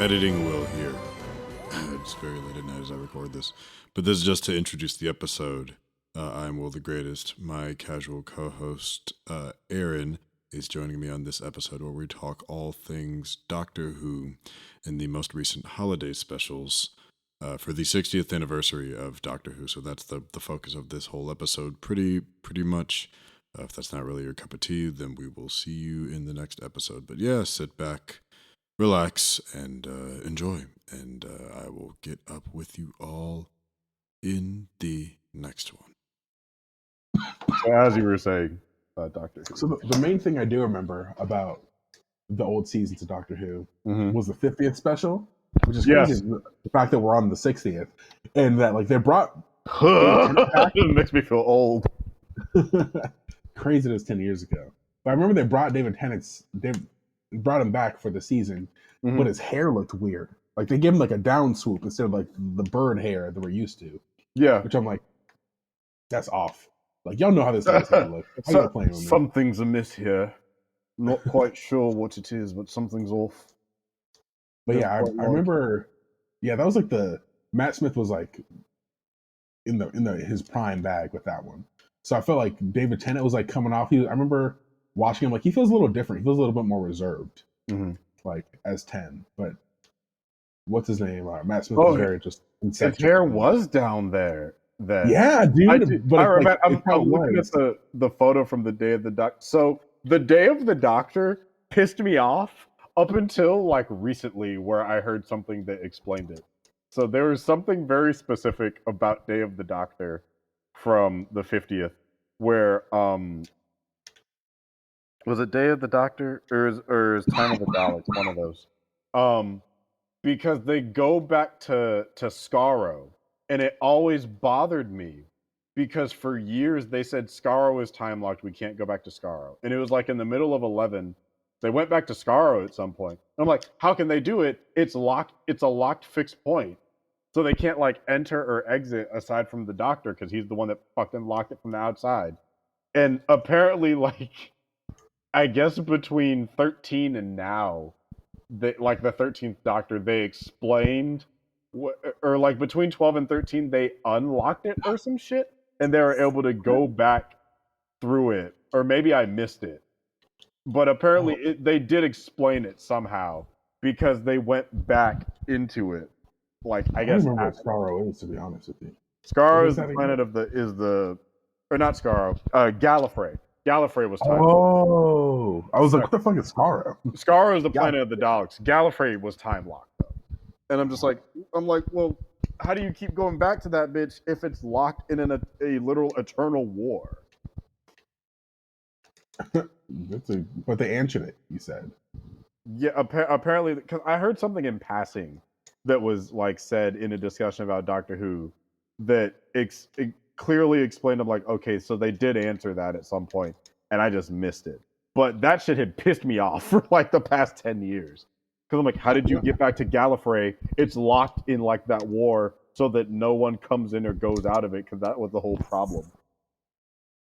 editing Will here. It's very late at night as I record this, but this is just to introduce the episode. I'm Will the Greatest. My casual co-host, Aaron, is joining me on this episode where we talk all things Doctor Who and the most recent holiday specials for the 60th anniversary of Doctor Who. So that's the focus of this whole episode, pretty much. If that's not really your cup of tea, then we will see you in the next episode. But yeah, sit back, relax, and enjoy. And I will get up with you all in the next one. So as you were saying, Doctor Who. So the main thing I do remember about the old seasons of Doctor Who was the 50th special, which is crazy. The fact that we're on the 60th, and that like they brought it makes me feel old. Crazy that it's 10 years ago. But I remember they brought David Tennant's. They brought him back for the season, but his hair looked weird. Like they gave him like a down swoop instead of like the bird hair that we're used to. Yeah, which I'm like, that's off. Like y'all know how this guy's hair looks. Something's amiss here. Not quite sure what it is, but something's off. But yeah, I remember. Yeah, that was like Matt Smith was like in his prime bag with that one. So I felt like David Tennant was like coming off. I remember watching him, like he feels a little different. He feels a little bit more reserved, like as 10. But what's his name? Matt Smith was very just. His hair was down there. Then yeah, dude. I remember. I'm looking at the photo from the Day of the Doctor. So the Day of the Doctor pissed me off up until like recently, where I heard something that explained it. So there was something very specific about Day of the Doctor from the 50th, where was it Day of the Doctor or is Time of the Daleks, one of those? Because they go back to Skaro, and it always bothered me because for years they said Skaro is time locked, we can't go back to Skaro, and it was like in the middle of 11 they went back to Skaro at some point. And I'm like, how can they do it? It's locked. It's a locked fixed point. So they can't like enter or exit aside from the Doctor because he's the one that fucking locked it from the outside. And apparently, like, I guess between 13 and now, like the 13th Doctor, they explained, or like between 12 and 13, they unlocked it or some shit, and they were able to go back through it. Or maybe I missed it. But apparently, they did explain it somehow because they went back into it. Like I guess. I don't remember what Skaro is, to be honest with you. Skaro is the planet or not Skaro. Gallifrey. Gallifrey was time. Oh, I was like, what the fuck is Skaro? Skaro is the planet of the Daleks. Gallifrey was time locked, though. And I'm like, well, how do you keep going back to that bitch if it's locked in a literal eternal war? But they answered it. You said. Yeah, apparently, because I heard something in passing that was like said in a discussion about Doctor Who that it clearly explained. I'm like, okay, so they did answer that at some point, and I just missed it. But that shit had pissed me off for like the past 10 years. Because I'm like, how did you get back to Gallifrey? It's locked in like that war so that no one comes in or goes out of it, because that was the whole problem.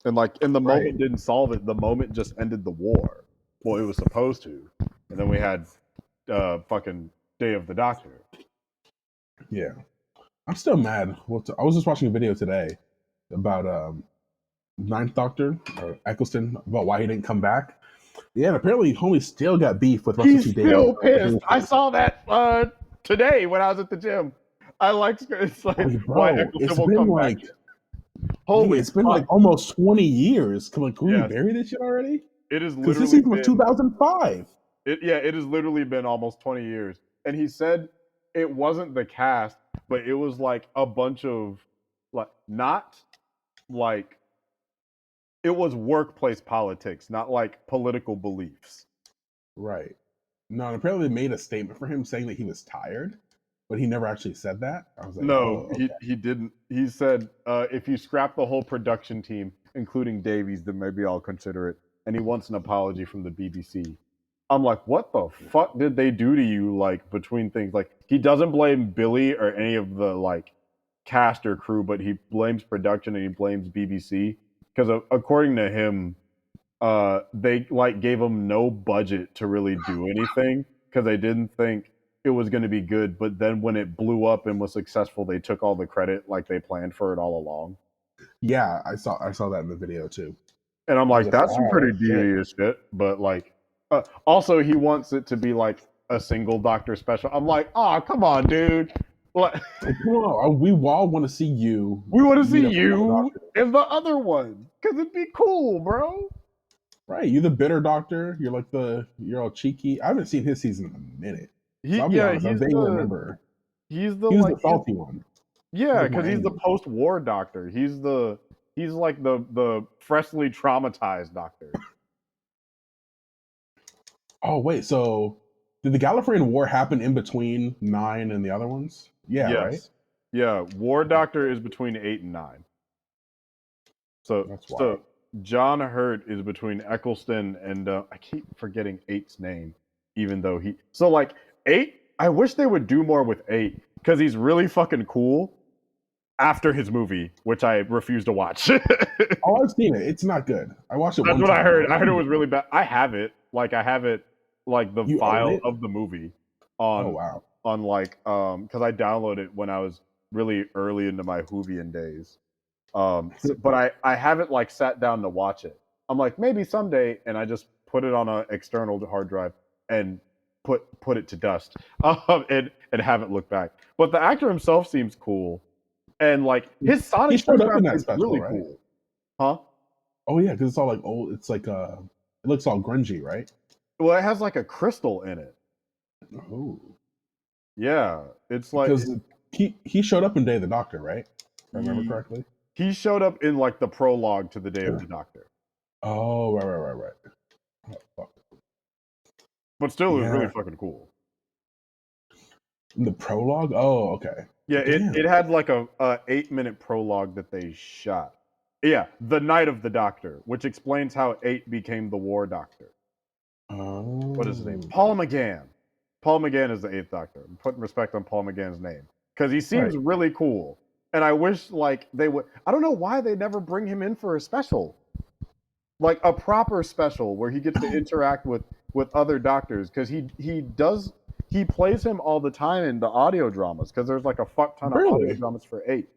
And the moment didn't solve it. The moment just ended the war. Well, it was supposed to. And then we had fucking Day of the Doctor. Yeah. I'm still mad. I was just watching a video today about Ninth Doctor, or Eccleston, about why he didn't come back. Yeah, and apparently Homie still got beef with Russell T. Davies. He's still pissed. I saw that today when I was at the gym. It's like, why Eccleston will come back. Holy, it's been like almost 20 years. Can we bury this shit already? It is literally this season was 2005. It has literally been almost 20 years. And he said it wasn't the cast, but it was like a bunch of it was workplace politics, not like political beliefs. Right. No, and apparently they made a statement for him saying that he was tired, but he never actually said that. I was like, no, he didn't. He said, if you scrap the whole production team, including Davies, then maybe I'll consider it. And he wants an apology from the BBC. I'm like, what the fuck did they do to you, like, between things? Like, he doesn't blame Billy or any of the, like, cast or crew, but he blames production and he blames BBC. Because according to him, they, like, gave him no budget to really do anything because they didn't think it was going to be good, but then when it blew up and was successful, they took all the credit like they planned for it all along. Yeah, I saw that in the video too. And I'm like, that's some wow, pretty that's sick. devious shit. But like, also he wants it to be like a single Doctor special. I'm like, oh, come on, dude. What? Like, come on, we all want to see you. We want to see meet up with another you Doctor. in the other one because it'd be cool, bro. Right, you're the bitter Doctor. You're like you're all cheeky. I haven't seen his season in a minute. So I'll be honest, I vaguely remember. He's he was the salty one. Yeah, like because he's the post-war Doctor. He's like the freshly traumatized Doctor. Oh wait, so did the Gallifreyan War happen in between 9 and the other ones? Yeah, Yes. right. Yeah, War Doctor is between 8 and 9. So John Hurt is between Eccleston and I keep forgetting 8's name, even though he. So like 8, I wish they would do more with 8 because he's really fucking cool. After his movie, which I refuse to watch. Oh, I've seen it. It's not good. I watched it. That's one what time. I heard. I heard it was really bad. I have it. Like the You file of the movie on. Oh wow. On like because I downloaded it when I was really early into my Whovian days. But I haven't like sat down to watch it. I'm like maybe someday, and I just put it on an external hard drive and put it to dust, and haven't looked back. But the actor himself seems cool. And like his Sonic showed up in that special, really right? cool. Huh? Oh yeah, because it's all like old. It's like it looks all grungy, right? Well, it has like a crystal in it. Oh. Yeah, it's like because he showed up in Day of the Doctor, right? If I remember correctly. He showed up in like the prologue to the Day of the Doctor. Oh right. Oh, fuck. But still, it was really fucking cool. The prologue? Oh, okay. Yeah, it had like a 8-minute prologue that they shot. Yeah, the Night of the Doctor, which explains how 8 became the War Doctor. Oh. What is his name? Paul McGann. Paul McGann is the 8th Doctor. I'm putting respect on Paul McGann's name because he seems really cool. And I wish like they would. I don't know why they never bring him in for a special, like a proper special where he gets to interact with other doctors because he plays him all the time in the audio dramas because there's like a fuck ton of audio dramas for 8.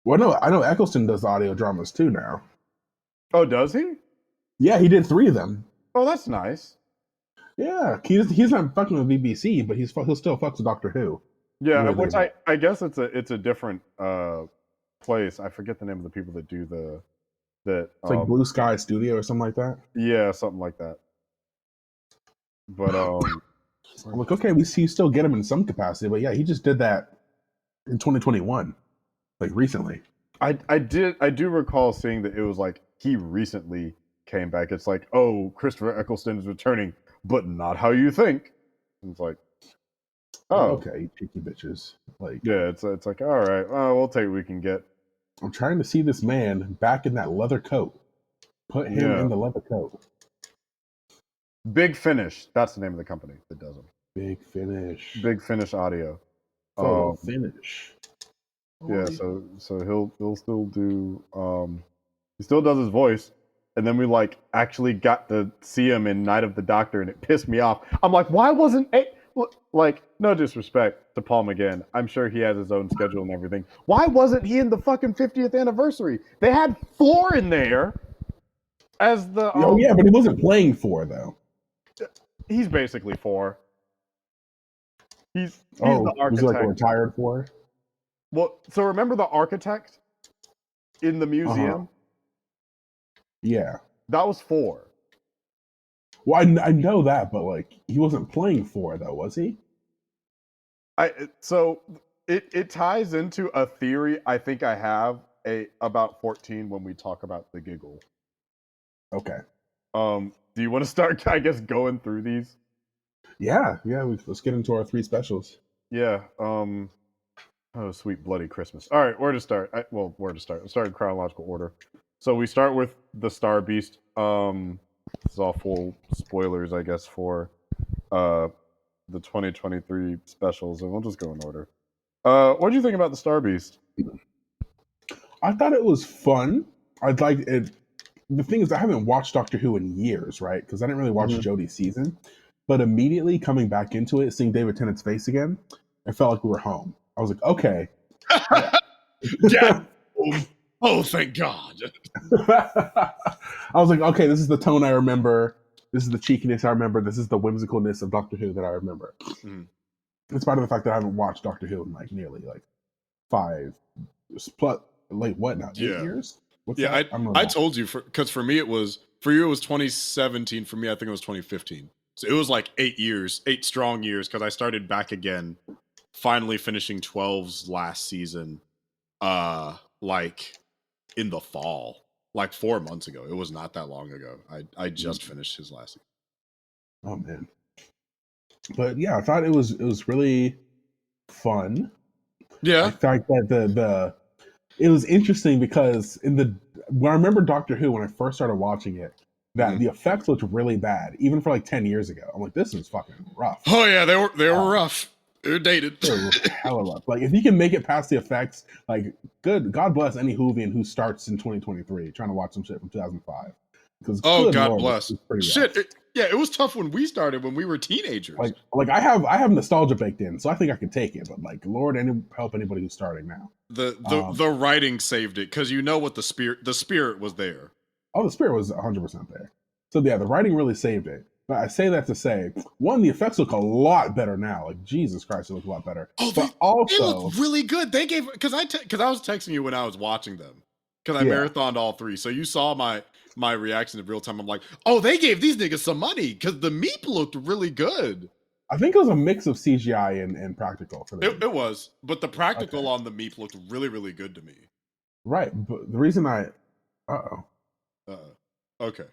Well, no, I know Eccleston does audio dramas too now. Oh, does he? Yeah, he did 3 of them. Oh, that's nice. Yeah, he's not fucking with BBC, but he'll still fuck with Doctor Who. Yeah, which I guess it's a different place. I forget the name of the people that do that. It's like Blue Sky Studio or something like that. Yeah, something like that. But I'm like, okay, we still get him in some capacity, but yeah, he just did that in 2021, like recently. I do recall seeing that it was like he recently came back. It's like, oh, Christopher Eccleston is returning, but not how you think. And it's like, oh, okay, cheeky bitches. Like, yeah, it's like, all right, we'll take what we can get. I'm trying to see this man back in that leather coat. Put him in the leather coat. Big Finish. That's the name of the company that does them. Big Finish. Big Finish Audio. Finish. Yeah, so he'll still do. He still does his voice, and then we like actually got to see him in Night of the Doctor, and it pissed me off. I'm like, why wasn't it? Like, no disrespect to Paul McGann. I'm sure he has his own schedule and everything. Why wasn't he in the fucking 50th anniversary? They had 4 in there as the. Oh yeah, but he wasn't playing 4 though. He's basically 4. He's the architect. Was like a retired 4? Well, so remember the architect in the museum? Yeah. That was 4. Well, I know that, but like he wasn't playing 4 though, was he? So it ties into a theory I think I have about 14 when we talk about the Giggle. Okay. Do you want to start, I guess, going through these? Yeah. Let's get into our 3 specials. Yeah. Oh, sweet bloody Christmas. All right, where to start? Where to start? Let's start in chronological order. So we start with the Star Beast. This is all full spoilers, I guess, for the 2023 specials, and we'll just go in order. What do you think about the Star Beast? I thought it was fun. I'd like it. The thing is, I haven't watched Doctor Who in years, right? Because I didn't really watch Jodie's season. but immediately coming back into it, seeing David Tennant's face again, I felt like we were home. I was like, okay. Yeah. Oh, thank God. I was like, okay, this is the tone I remember. This is the cheekiness I remember. This is the whimsicalness of Doctor Who that I remember. Mm. In spite of the fact that I haven't watched Doctor Who in like nearly like 5 plus, like what now? 8 years? What's yeah, that? I told you because for me it was 2017. For me, I think it was 2015. So it was like 8 years, 8 strong years, because I started back again, finally finishing 12's last season, like in the fall, like 4 months ago. It was not that long ago. I just finished his last season. Oh man. But yeah, I thought it was really fun. Yeah. I thought that it was interesting because when I remember Doctor Who when I first started watching it, that the effects looked really bad, even for like 10 years ago. I'm like, this is fucking rough. Oh yeah, they were rough. They were dated. They were hella rough. Like if you can make it past the effects, like God bless any Whovian who starts in 2023 trying to watch some shit from 2005. Because God bless. Shit. It was tough when we started, when we were teenagers. Like I have nostalgia baked in, so I think I could take it. But like, Lord, help anybody who's starting now. The writing saved it, because you know what the spirit was there. Oh, the spirit was 100% there. So yeah, the writing really saved it. But I say that to say, one, the effects look a lot better now. Like Jesus Christ, they look a lot better. Oh, but they look really good. They gave, because I was texting you when I was watching them, because I marathoned all 3. So you saw my reaction in real time. I'm like, oh, they gave these niggas some money, because the meep looked really good. I think it was a mix of CGI and practical. For it was, but the practical on the meep looked really, really good to me. Right, but the reason Okay,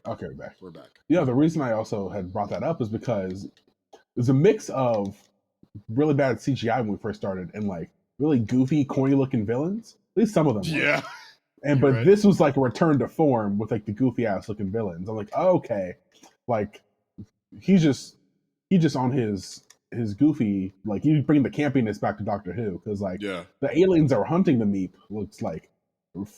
we're back. Yeah, the reason I also had brought that up is because there's a mix of really bad CGI when we first started and like really goofy, corny looking villains. At least some of them were. Yeah. But this was like a return to form with like the goofy ass looking villains. I'm like, oh, okay, like he's just on his goofy, like you bring the campiness back to Doctor Who, because like the aliens that were hunting the meep looks like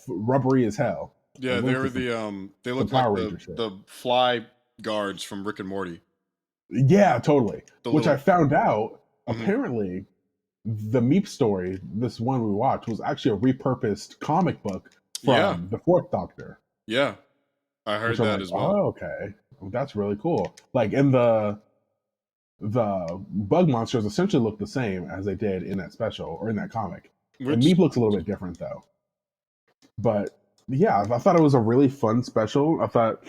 rubbery as hell. Yeah, they were they look like the fly guards from Rick and Morty. Yeah, totally. Which I found out, apparently, the Meep story, this one we watched, was actually a repurposed comic book from the 4th Doctor. Yeah, I heard that as well. Oh, okay. Well, that's really cool. Like, in the bug monsters essentially look the same as they did in that special, or in that comic. The Meep looks a little bit different, though. But yeah, I thought it was a really fun special. I thought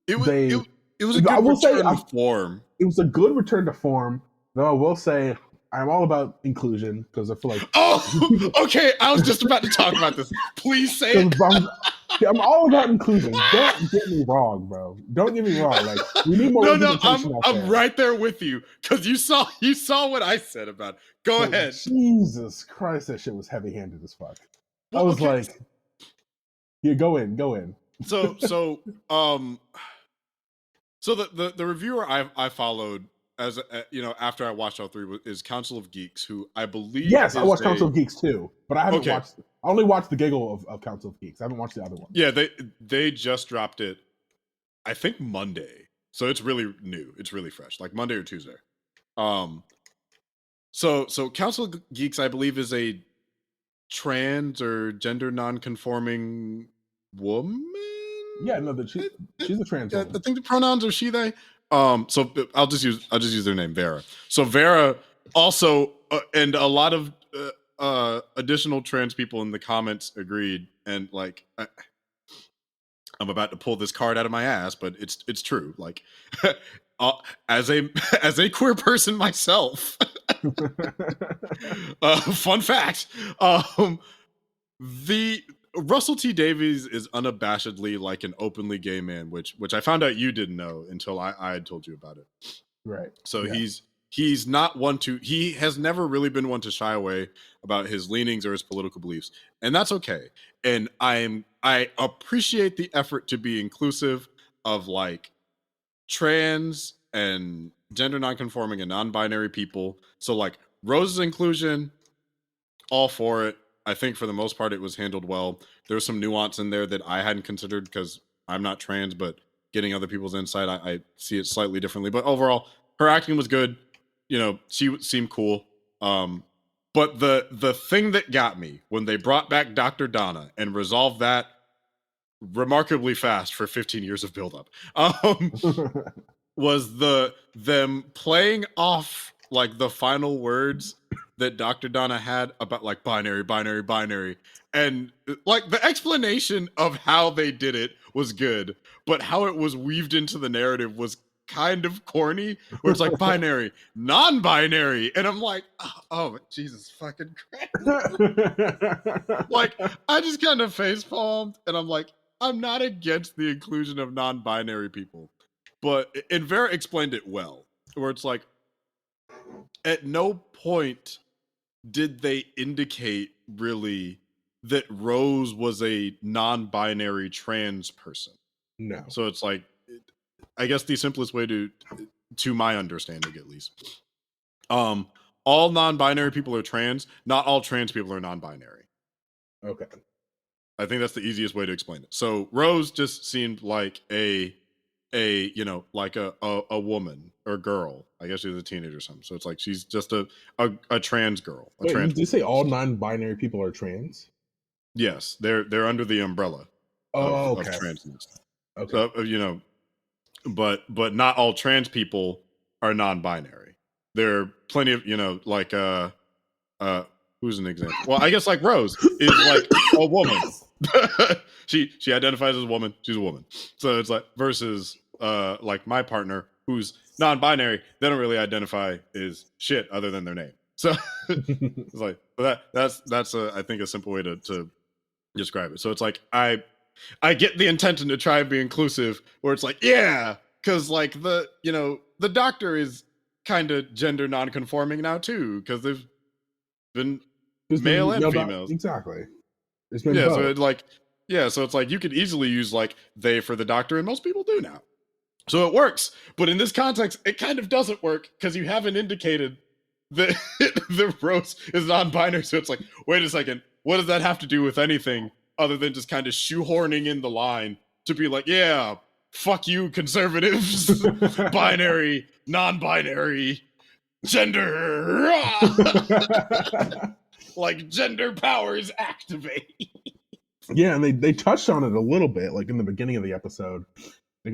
it was a good return to form. It was a good return to form, though I will say I'm all about inclusion, because I feel like okay, I was just about to talk about this. Please say it. I'm all about inclusion. Don't get me wrong, bro. Don't get me wrong. Like we need more. No, I'm right there with you, because you saw what I said about it. Go ahead. Jesus Christ, that shit was heavy-handed as fuck. I was like, yeah, go in. So the reviewer I followed, as after I watched all 3, is Council of Geeks, who I believe. Yes, I watched Council of Geeks too, but I haven't watched. I only watched the Giggle of Council of Geeks. I haven't watched the other one. Yeah, they just dropped it, I think Monday, so it's really new. It's really fresh, like Monday or Tuesday. So Council of Geeks, I believe, is a trans or gender non-conforming woman. Yeah, no, she's a trans woman. I think the pronouns are she, they. So I'll just use their name, Vera. So Vera also, and a lot of additional trans people in the comments agreed, and like I'm about to pull this card out of my ass, but it's true. Like as a queer person myself, fun fact, the Russell T Davies is unabashedly like an openly gay man, which I found out you didn't know until I had told you about it. Right. So he's not one to, he has never really been one to shy away about his leanings or his political beliefs, and that's okay. And I appreciate the effort to be inclusive of like trans and gender non-conforming and non-binary people. So like Rose's inclusion, all for it. I think for the most part it was handled well. There was some nuance in there that I hadn't considered because I'm not trans, but getting other people's insight, I see it slightly differently. But overall, her acting was good. She seemed cool. But the thing that got me when they brought back Dr. Donna and resolved that remarkably fast for 15 years of buildup, was them playing off like the final words that Dr. Donna had about like binary, binary, binary. And like the explanation of how they did it was good, but how it was weaved into the narrative was kind of corny, where it's like binary, non-binary. And I'm like, oh Jesus fucking Christ. Like, I just kind of face palmed, and I'm like, I'm not against the inclusion of non-binary people. But Vera explained it well, where it's like, at no point did they indicate really that Rose was a non-binary trans person. No. So it's like, I guess the simplest way to my understanding at least, all non-binary people are trans. Not all trans people are non-binary. Okay. I think that's the easiest way to explain it. So Rose just seemed like a like a woman or girl. I guess she's a teenager or something. So it's like she's just a trans girl. Wait, trans did you say all non-binary people are trans? Yes, they're under the umbrella of transness. Okay. So but not all trans people are non-binary. There are plenty of like who's an example? Well, I guess like Rose is like a woman. she identifies as a woman. She's a woman. So it's like versus like my partner who's non-binary. They don't really identify as shit other than their name. So it's like, but that's I think a simple way to describe it. So it's like I get the intention to try and be inclusive, where it's like, yeah, because like the doctor is kind of gender non-conforming now too, because there's been male and females. Exactly. There's been both. So it's like you could easily use like they for the doctor, and most people do now. So it works. But in this context, it kind of doesn't work because you haven't indicated that the Rose is non-binary. So it's like, wait a second, what does that have to do with anything other than just kind of shoehorning in the line to be like, yeah, fuck you, conservatives, binary, non-binary, gender. Like gender powers activate. Yeah, and they touched on it a little bit, like in the beginning of the episode. They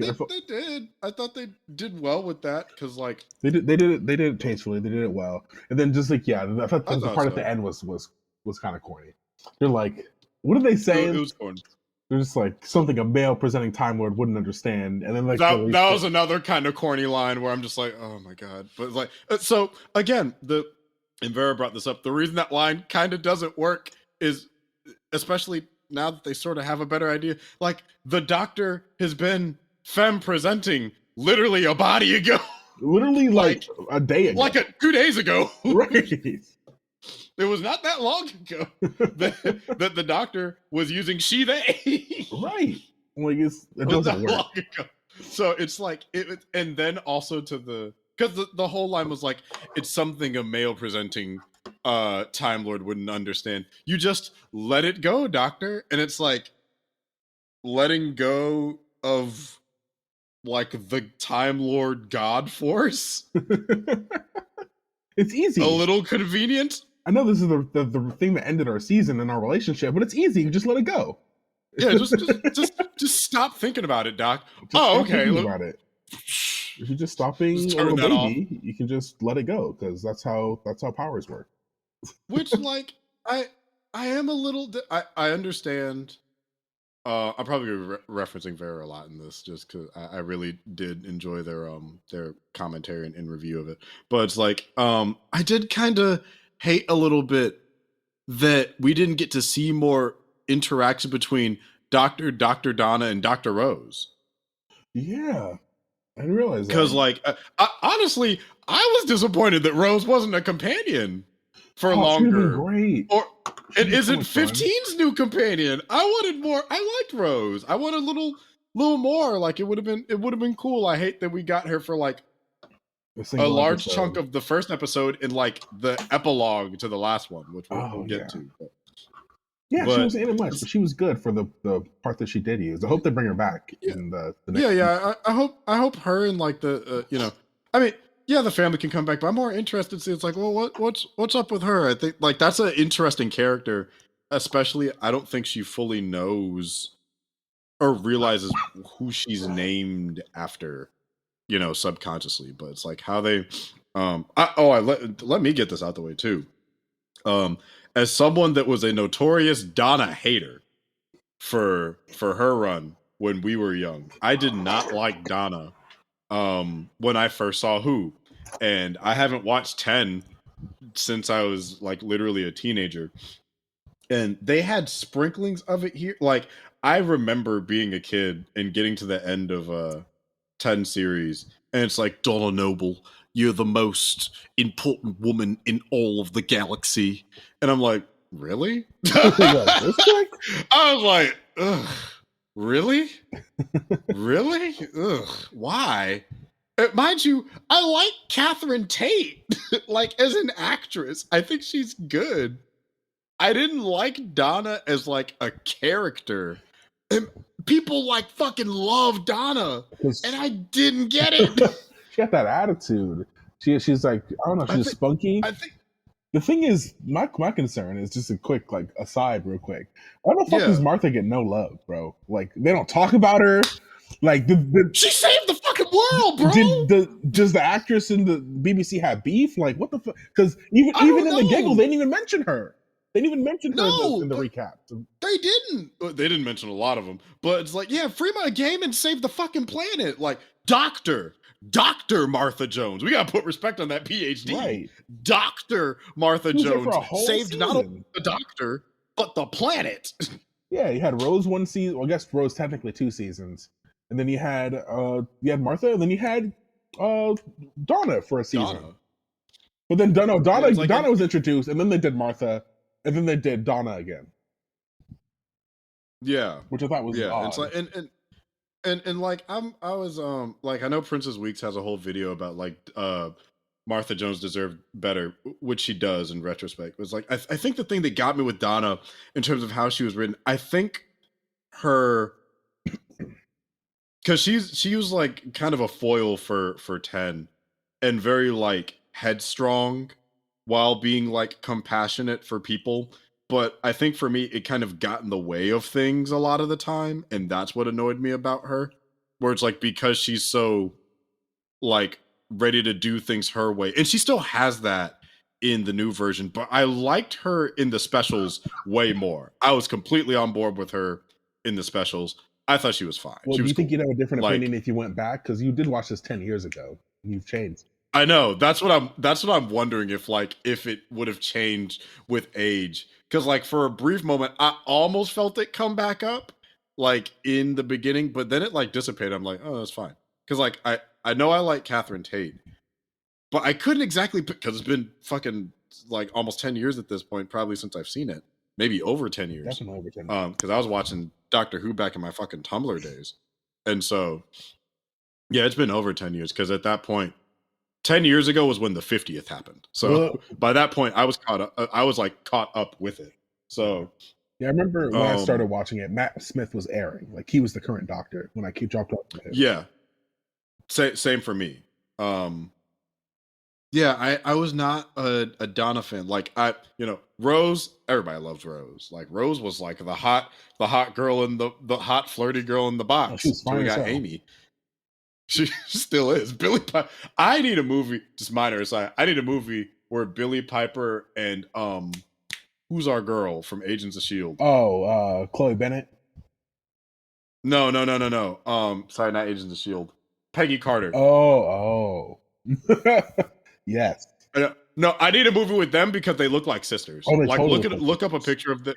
did. I thought they did well with that because, like, they did it tastefully. They did it well, and then just like I thought the part at the end was kind of corny. They're like, what did they say? It was corny. They're just like something a male presenting Time Lord wouldn't understand, and then like that was another kind of corny line where I'm just like, oh my god. But like, so again, and Vera brought this up. The reason that line kind of doesn't work is, especially now that they sort of have a better idea, like the doctor has been femme presenting literally a body ago. Literally like a day ago. Like 2 days ago. Right. It was not that long ago that the doctor was using she, they. Right. Like it doesn't work. Long ago. So it's like, and then also because the whole line was like, it's something a male presenting Time Lord wouldn't understand. You just let it go, doctor. And it's like letting go of like the Time Lord God force. It's easy. A little convenient. I know this is the thing that ended our season and our relationship, but it's easy. You just let it go. Yeah, just stop thinking about it, Doc. Okay. About it. If you just stop being a little baby, you can just let it go, because that's how powers work. Which, like, I am a little. I understand. I'm probably referencing Vera a lot in this, just because I really did enjoy their commentary and review of it. But it's like, I did kind of hate a little bit that we didn't get to see more interaction between Dr. Donna and Dr. Rose. Yeah, I didn't realize that. Because, like, honestly, I was disappointed that Rose wasn't a companion for longer. Great. It isn't 15's new companion. I wanted more. I liked Rose. I wanted a little more. Like, it would have been cool. I hate that we got her for like a large chunk of the first episode in like the epilogue to the last one, which we'll get to. Yeah, she But wasn't in it much, but she was good for the part that she did use. I hope they bring her back in the next. I hope her and like the I mean, yeah, the family can come back, but I'm more interested to see. It's like, well, what's up with her? I think like that's an interesting character, especially. I don't think she fully knows or realizes who she's named after, subconsciously. But it's like how they, let me get this out the way too. As someone that was a notorious Donna hater for her run when we were young, I did not like Donna when I first saw Who, and I haven't watched 10 since I was like literally a teenager. And they had sprinklings of it here. Like I remember being a kid and getting to the end of 10 series, and it's like, Donna Noble, you're the most important woman in all of the galaxy. And I'm like, really? I was like, ugh, really? Really? Ugh, why? Mind you, I like Catherine Tate, like as an actress. I think she's good. I didn't like Donna as like a character. And people like fucking love Donna, and I didn't get it. She had that attitude. She's like, I don't know, she's spunky. I think the thing is, my concern is just a quick like aside, real quick. Why the fuck does Martha get no love, bro? Like they don't talk about her. Like she saved the fucking world, bro. Does the actress in the BBC have beef? Like what the fuck? Because even in the Giggle, they didn't even mention her. They didn't even mention her in the recap. They didn't. They didn't mention a lot of them. But it's like, yeah, free my game and save the fucking planet. Like Dr. Martha Jones. We gotta put respect on that PhD. Right. Dr. Martha Jones saved not only the doctor, but the planet. Yeah, you had Rose one season. Well, I guess Rose technically 2 seasons. And then you had Martha, and then you had Donna for a season. But then Donna was introduced, and then they did Martha, and then they did Donna again. Yeah, which I thought was odd. It's like, and like I was like, I know Princess Weeks has a whole video about like Martha Jones deserved better, which she does in retrospect. It was like I think the thing that got me with Donna in terms of how she was written, I think her. Because she was like kind of a foil for 10 and very like headstrong while being like compassionate for people. But I think for me, it kind of got in the way of things a lot of the time. And that's what annoyed me about her. Where it's like, because she's so like ready to do things her way. And she still has that in the new version. But I liked her in the specials way more. I was completely on board with her in the specials. I thought she was fine. Well, do you think you'd have a different opinion if you went back? Because you did watch this 10 years ago. You've changed. I know. That's what I'm wondering if it would have changed with age. Because like for a brief moment, I almost felt it come back up, like in the beginning, but then it like dissipated. I'm like, oh, that's fine. Because like I know I like Catherine Tate, but I couldn't exactly because it's been fucking like almost 10 years at this point, probably since I've seen it. Maybe over 10 years. Definitely over 10 years. Because I was watching Doctor Who back in my fucking Tumblr days. And so, yeah, it's been over 10 years because at that point, 10 years ago was when the 50th happened. So by that point, I was caught up with it. So yeah, I remember when I started watching it, Matt Smith was airing. Like he was the current Doctor when I dropped off. Yeah. Same for me. Yeah, I was not a Donna fan. Like Rose, everybody loves Rose. Like Rose was like the hot girl in the hot flirty girl in the box. Oh, she was fine. So we got Amy. She still is. Billy Piper. I need a movie, just minor aside. I need a movie where Billy Piper and who's our girl from Agents of S.H.I.E.L.D.? Oh, Chloe Bennett. No. Sorry, not Agents of S.H.I.E.L.D. Peggy Carter. Oh. Yes. No, I need a movie with them because they look like sisters. Oh, like look up a picture of them.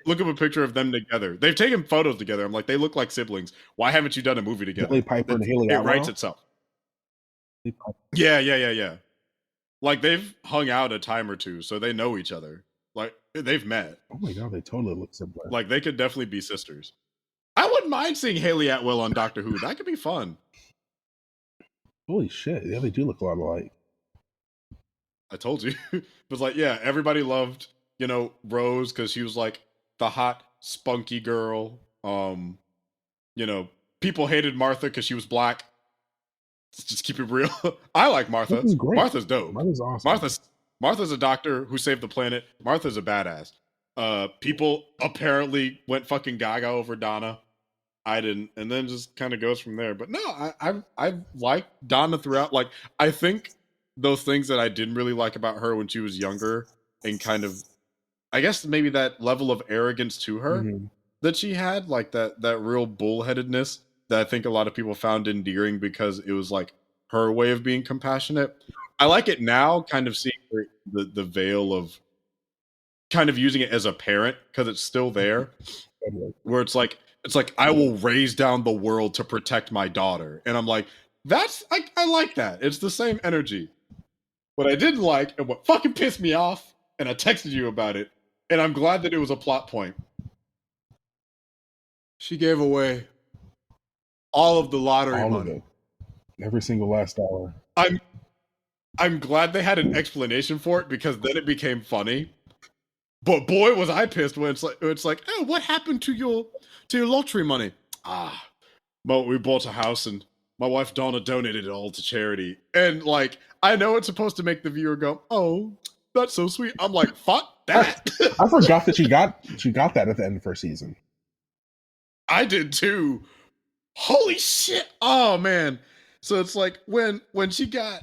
Look up a picture of them together. They've taken photos together. I'm like, they look like siblings. Why haven't you done a movie together? Billy Piper and Haley It writes itself. Yeah. Like they've hung out a time or two, so they know each other. Like they've met. Oh my god, they totally look similar. Like they could definitely be sisters. I wouldn't mind seeing Haley Atwell on Doctor Who. That could be fun. Holy shit! Yeah, they do look a lot alike. I told you. But like, yeah, everybody loved, Rose because she was like the hot spunky girl. You know, people hated Martha because she was black. Let's just keep it real. I like Martha. Martha's great. Martha's dope. Martha's awesome. Martha's a doctor who saved the planet. Martha's a badass. People apparently went fucking gaga over Donna. I didn't, and then just kind of goes from there. But no, I liked Donna throughout. Like, I think those things that I didn't really like about her when she was younger, and kind of, I guess maybe that level of arrogance to her that she had, like that real bullheadedness that I think a lot of people found endearing because it was like her way of being compassionate. I like it now, kind of seeing the veil of kind of using it as a parent because it's still there, where it's like I will raise down the world to protect my daughter, and I'm like, I like that. It's the same energy. What I didn't like and what fucking pissed me off, and I texted you about it, and I'm glad that it was a plot point. She gave away all of the lottery money. Every single last dollar. I'm glad they had an explanation for it because then it became funny. But boy, was I pissed when it's like, oh, what happened to your lottery money? Well, we bought a house and my wife Donna donated it all to charity. And like, I know it's supposed to make the viewer go, oh, that's so sweet. I'm like, fuck that. I forgot that she got that at the end of first season. I did too. Holy shit. Oh man. So it's like when she got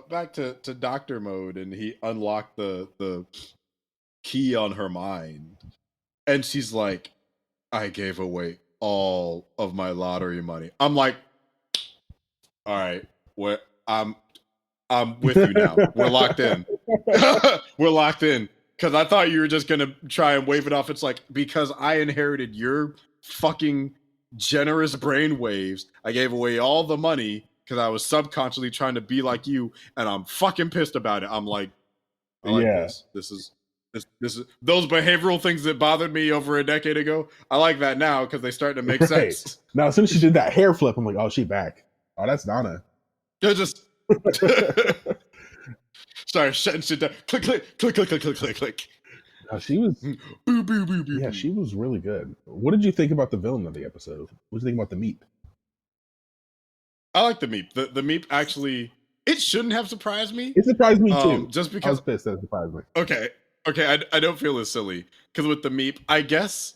back to doctor mode and he unlocked the key on her mind, and she's like, I gave away all of my lottery money. I'm like, all right, I'm with you now. We're locked in. We're locked in. Because I thought you were just gonna try and wave it off. It's like, because I inherited your fucking generous brainwaves, I gave away all the money because I was subconsciously trying to be like you, and I'm fucking pissed about it. I'm like, I like this. This is those behavioral things that bothered me over a decade ago. I like that now because they start to make sense. Now, as soon as she did that hair flip, I'm like, oh, she back. Oh, that's Donna. They're just sorry, shutting shit down. Click, click, click, click, click, click, click, click. No, she was boo, boo, boo, boo. Yeah, she was really good. What did you think about the villain of the episode? What did you think about the Meep? I like the Meep. The Meep actually, it shouldn't have surprised me. It surprised me too. Just because I was pissed that it surprised me. Okay, I don't feel as silly because with the Meep, I guess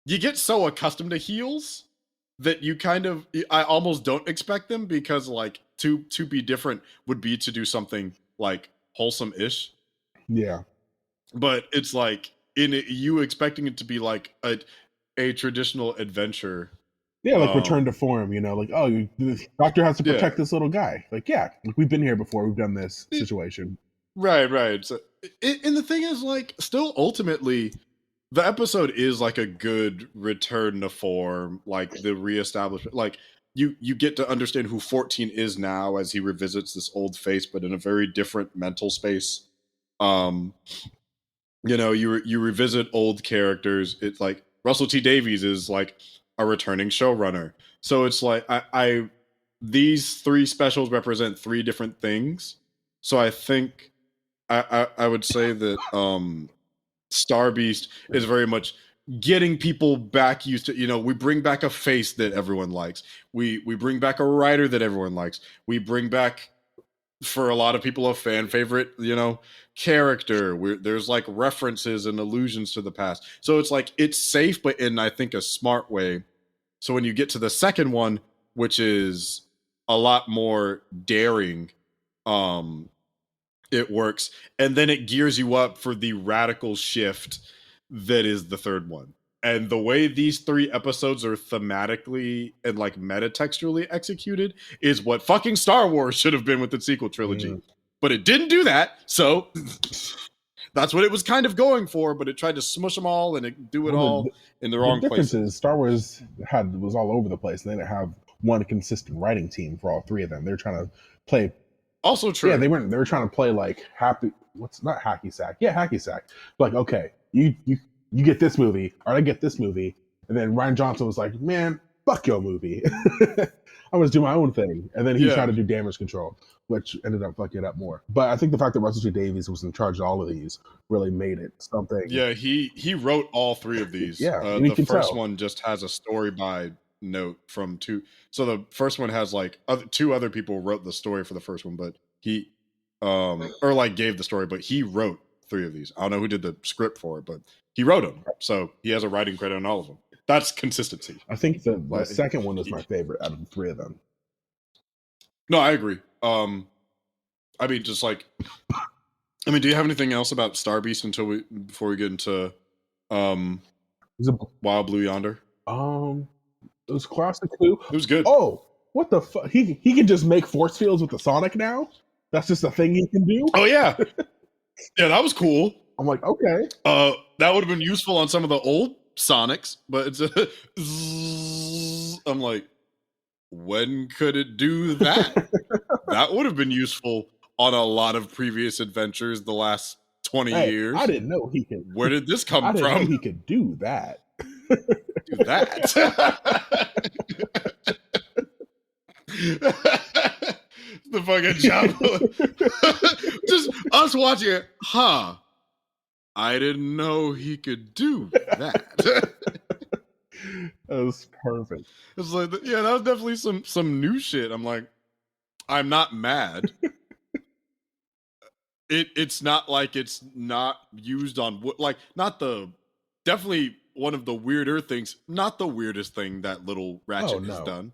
you get so accustomed to heels that you kind of, I almost don't expect them because like to be different would be to do something like wholesome-ish. Yeah. But it's like you expecting it to be like a traditional adventure. Yeah, like return to form, you know, like, oh, the doctor has to protect this little guy. Like, yeah, we've been here before. We've done this situation. Right. So, and the thing is, like, still ultimately, the episode is like a good return to form, like the reestablishment. Like, you get to understand who 14 is now as he revisits this old face, but in a very different mental space. You know, you revisit old characters. It's like Russell T Davies is like a returning showrunner. So it's like these three specials represent three different things. So I think I would say that Star Beast is very much getting people back used to, you know, we bring back a face that everyone likes. We bring back a writer that everyone likes. We bring back, for a lot of people, a fan favorite, you know, character where there's like references and allusions to the past. So it's like, it's safe, but in, I think, a smart way. So when you get to the second one, which is a lot more daring, it works. And then it gears you up for the radical shift that is the third one. And the way these three episodes are thematically and like metatextually executed is what fucking Star Wars should have been with the sequel trilogy. But it didn't do that. So that's what it was kind of going for, but it tried to smush them all and do it all in the wrong places. The difference is Star Wars was all over the place. They didn't have one consistent writing team for all three of them. They're trying to play. Also true. Yeah, they were trying to play like not hacky sack. Yeah, hacky sack. Like, okay, you get this movie, or I get this movie. And then Rian Johnson was like, man, fuck your movie. I was doing my own thing. And then he tried to do damage control, which ended up fucking it up more. But I think the fact that Russell T Davies was in charge of all of these really made it something. Yeah, he wrote all 3 of these. Yeah, the first one just has a story by note from 2. So the first one has like 2 other people wrote the story for the first one, but he or like gave the story, but he wrote 3 of these. I don't know who did the script for it, but he wrote them. So he has a writing credit on all of them. That's consistency. I think the second one was my favorite out of the 3 of them. No, I agree. I mean, just like, I mean, do you have anything else about Star Beast before we get into Wild Blue Yonder? It was classic too. It was good. Oh, what the fuck? He can just make force fields with the Sonic now? That's just a thing he can do? Oh yeah. Yeah, that was cool. I'm like, okay. That would have been useful on some of the old Sonics, but it's I'm like, when could it do that? That would have been useful on a lot of previous adventures the last 20 years. I didn't know he could. Where did this come I didn't from? know he could do that. Do that. The fucking job. Just us watching it. Huh. I didn't know he could do that. That was perfect. It's like, yeah, that was definitely some new shit. I'm like, I'm not mad. It's not like it's not used on like not the definitely one of the weirder things. Not the weirdest thing that little Ratchet has done.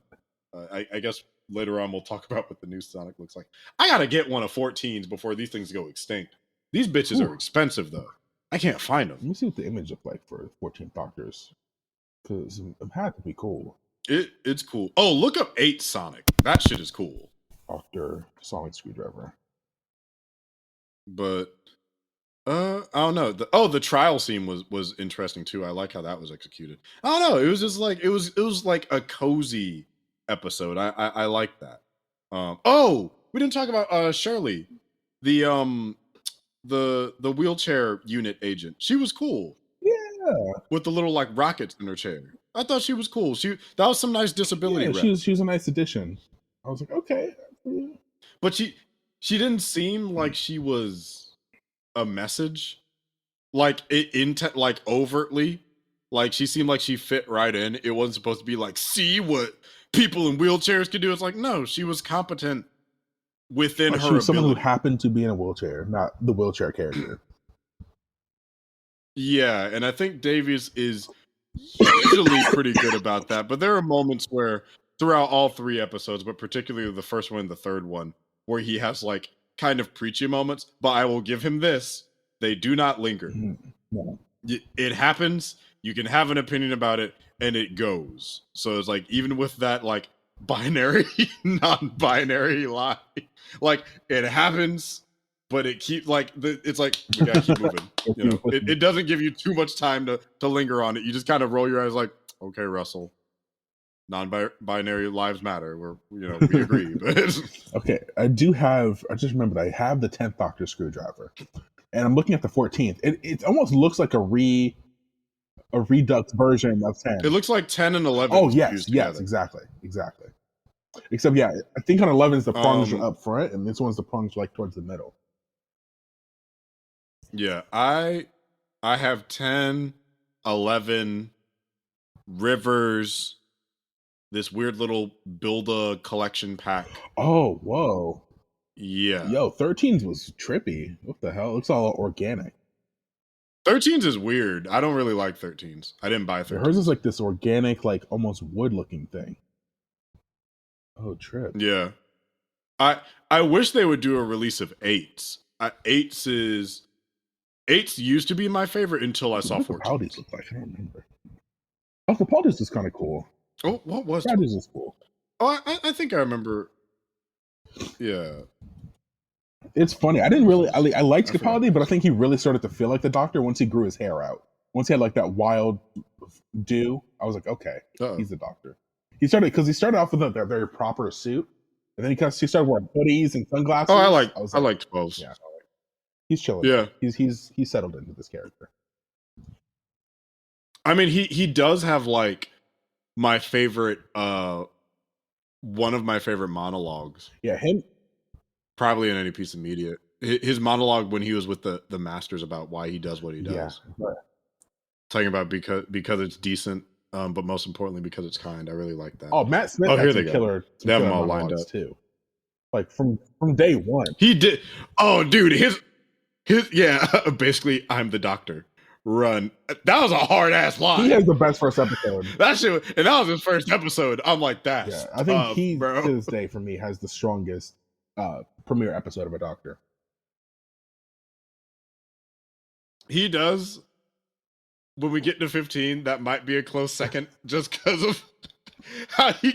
I guess later on we'll talk about what the new Sonic looks like. I gotta get one of 14s before these things go extinct. These bitches are expensive though. I can't find them. Let me see what the image looked like for 14 Doctors, because it had to be cool. It's cool. Oh, look up 8 Sonic. That shit is cool. Doctor Sonic Screwdriver. But I don't know. The trial scene was interesting too. I like how that was executed. I don't know. It was just like it was like a cozy episode. I like that. Oh, we didn't talk about Shirley, the wheelchair unit agent. She was cool. Yeah, with the little like rockets in her chair. I thought she was cool. That was some nice disability. Yeah, she was a nice addition. I was like, okay, but she didn't seem like she was a message, like like overtly. Like she seemed like she fit right in. It wasn't supposed to be like, see what people in wheelchairs can do. It's like, no, she was competent within her. She was someone who happened to be in a wheelchair, not the wheelchair character. Yeah, and I think Davies is usually pretty good about that. But there are moments where throughout all 3 episodes, but particularly the first one and the third one, where he has like kind of preachy moments. But I will give him this: they do not linger. No. It happens. You can have an opinion about it, and it goes. So it's like even with that like binary, non-binary lie, like it happens, but it keeps like it's like we gotta keep moving. You know, it doesn't give you too much time to linger on it. You just kind of roll your eyes like, okay, Russell. Non-binary lives matter. We agree. But okay, I just remembered I have the 10th Doctor Screwdriver, and I'm looking at the 14th. It almost looks like a redux version of 10. It looks like 10 and 11. Oh yes, exactly. Except yeah, I think on 11 is the prongs are up front, and this one's the prongs like towards the middle. Yeah, I have 10, 11, Rivers. This weird little build-a collection pack. Oh, whoa. Yeah. Yo, 13s was trippy. What the hell? It looks all organic. 13s is weird. I don't really like 13s. I didn't buy 13s. Hers is like this organic, like almost wood-looking thing. Oh, trip. Yeah. I wish they would do a release of 8s. 8s used to be my favorite until I saw 14s. What look like? I don't remember. Oh, the Capaldi's is kind of cool. Oh, what was that? Is cool. Oh, I think I remember. Yeah, it's funny. I didn't really. I liked Capaldi, but I think he really started to feel like the Doctor once he grew his hair out. Once he had like that wild do, I was like, okay, he's the Doctor. He started off with that very proper suit, and then he started wearing hoodies and sunglasses. Oh, I liked both. Yeah, he's chilling. Yeah, he's settled into this character. I mean, he does have like my favorite, one of my favorite monologues. Yeah, him. Probably in any piece of media. His monologue when he was with the masters about why he does what he does. Yeah. Talking about because it's decent, but most importantly because it's kind. I really like that. Oh, Matt Smith Oh, had here some they go. killer, They have them all monologues lined up. too. Like from day one. He did. Oh, dude, his yeah. Basically, I'm the doctor. Run. That was a hard ass line. He has the best first episode. That shit, and that was his first episode. I'm like, that's Yeah, I think tough, he bro. to this day for me has the strongest premiere episode of a Doctor. He does. When we get to 15, that might be a close second, just because of how he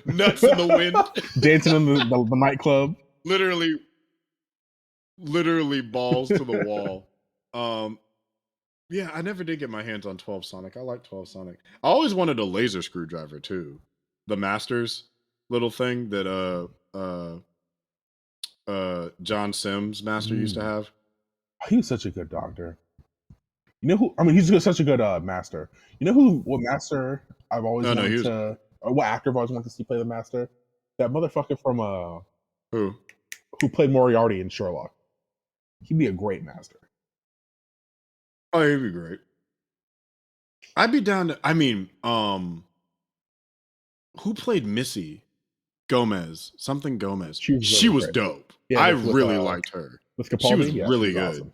nuts in the wind, dancing in the nightclub, literally balls to the wall. Yeah, I never did get my hands on 12 Sonic. I like 12 Sonic. I always wanted a laser screwdriver too, the Masters little thing that John Sims master used to have. He's such a good Doctor. You know who? I mean, he's such a good master. You know what master I've always wanted to, or what actor I've always wanted to see play the master? That motherfucker from who played Moriarty in Sherlock. He'd be a great master. Oh, he'd be great. I'd be down to. I mean, who played Missy Gomez? Something Gomez. She was dope. Yeah, I really liked her. With Capaldi, she was really good. Awesome.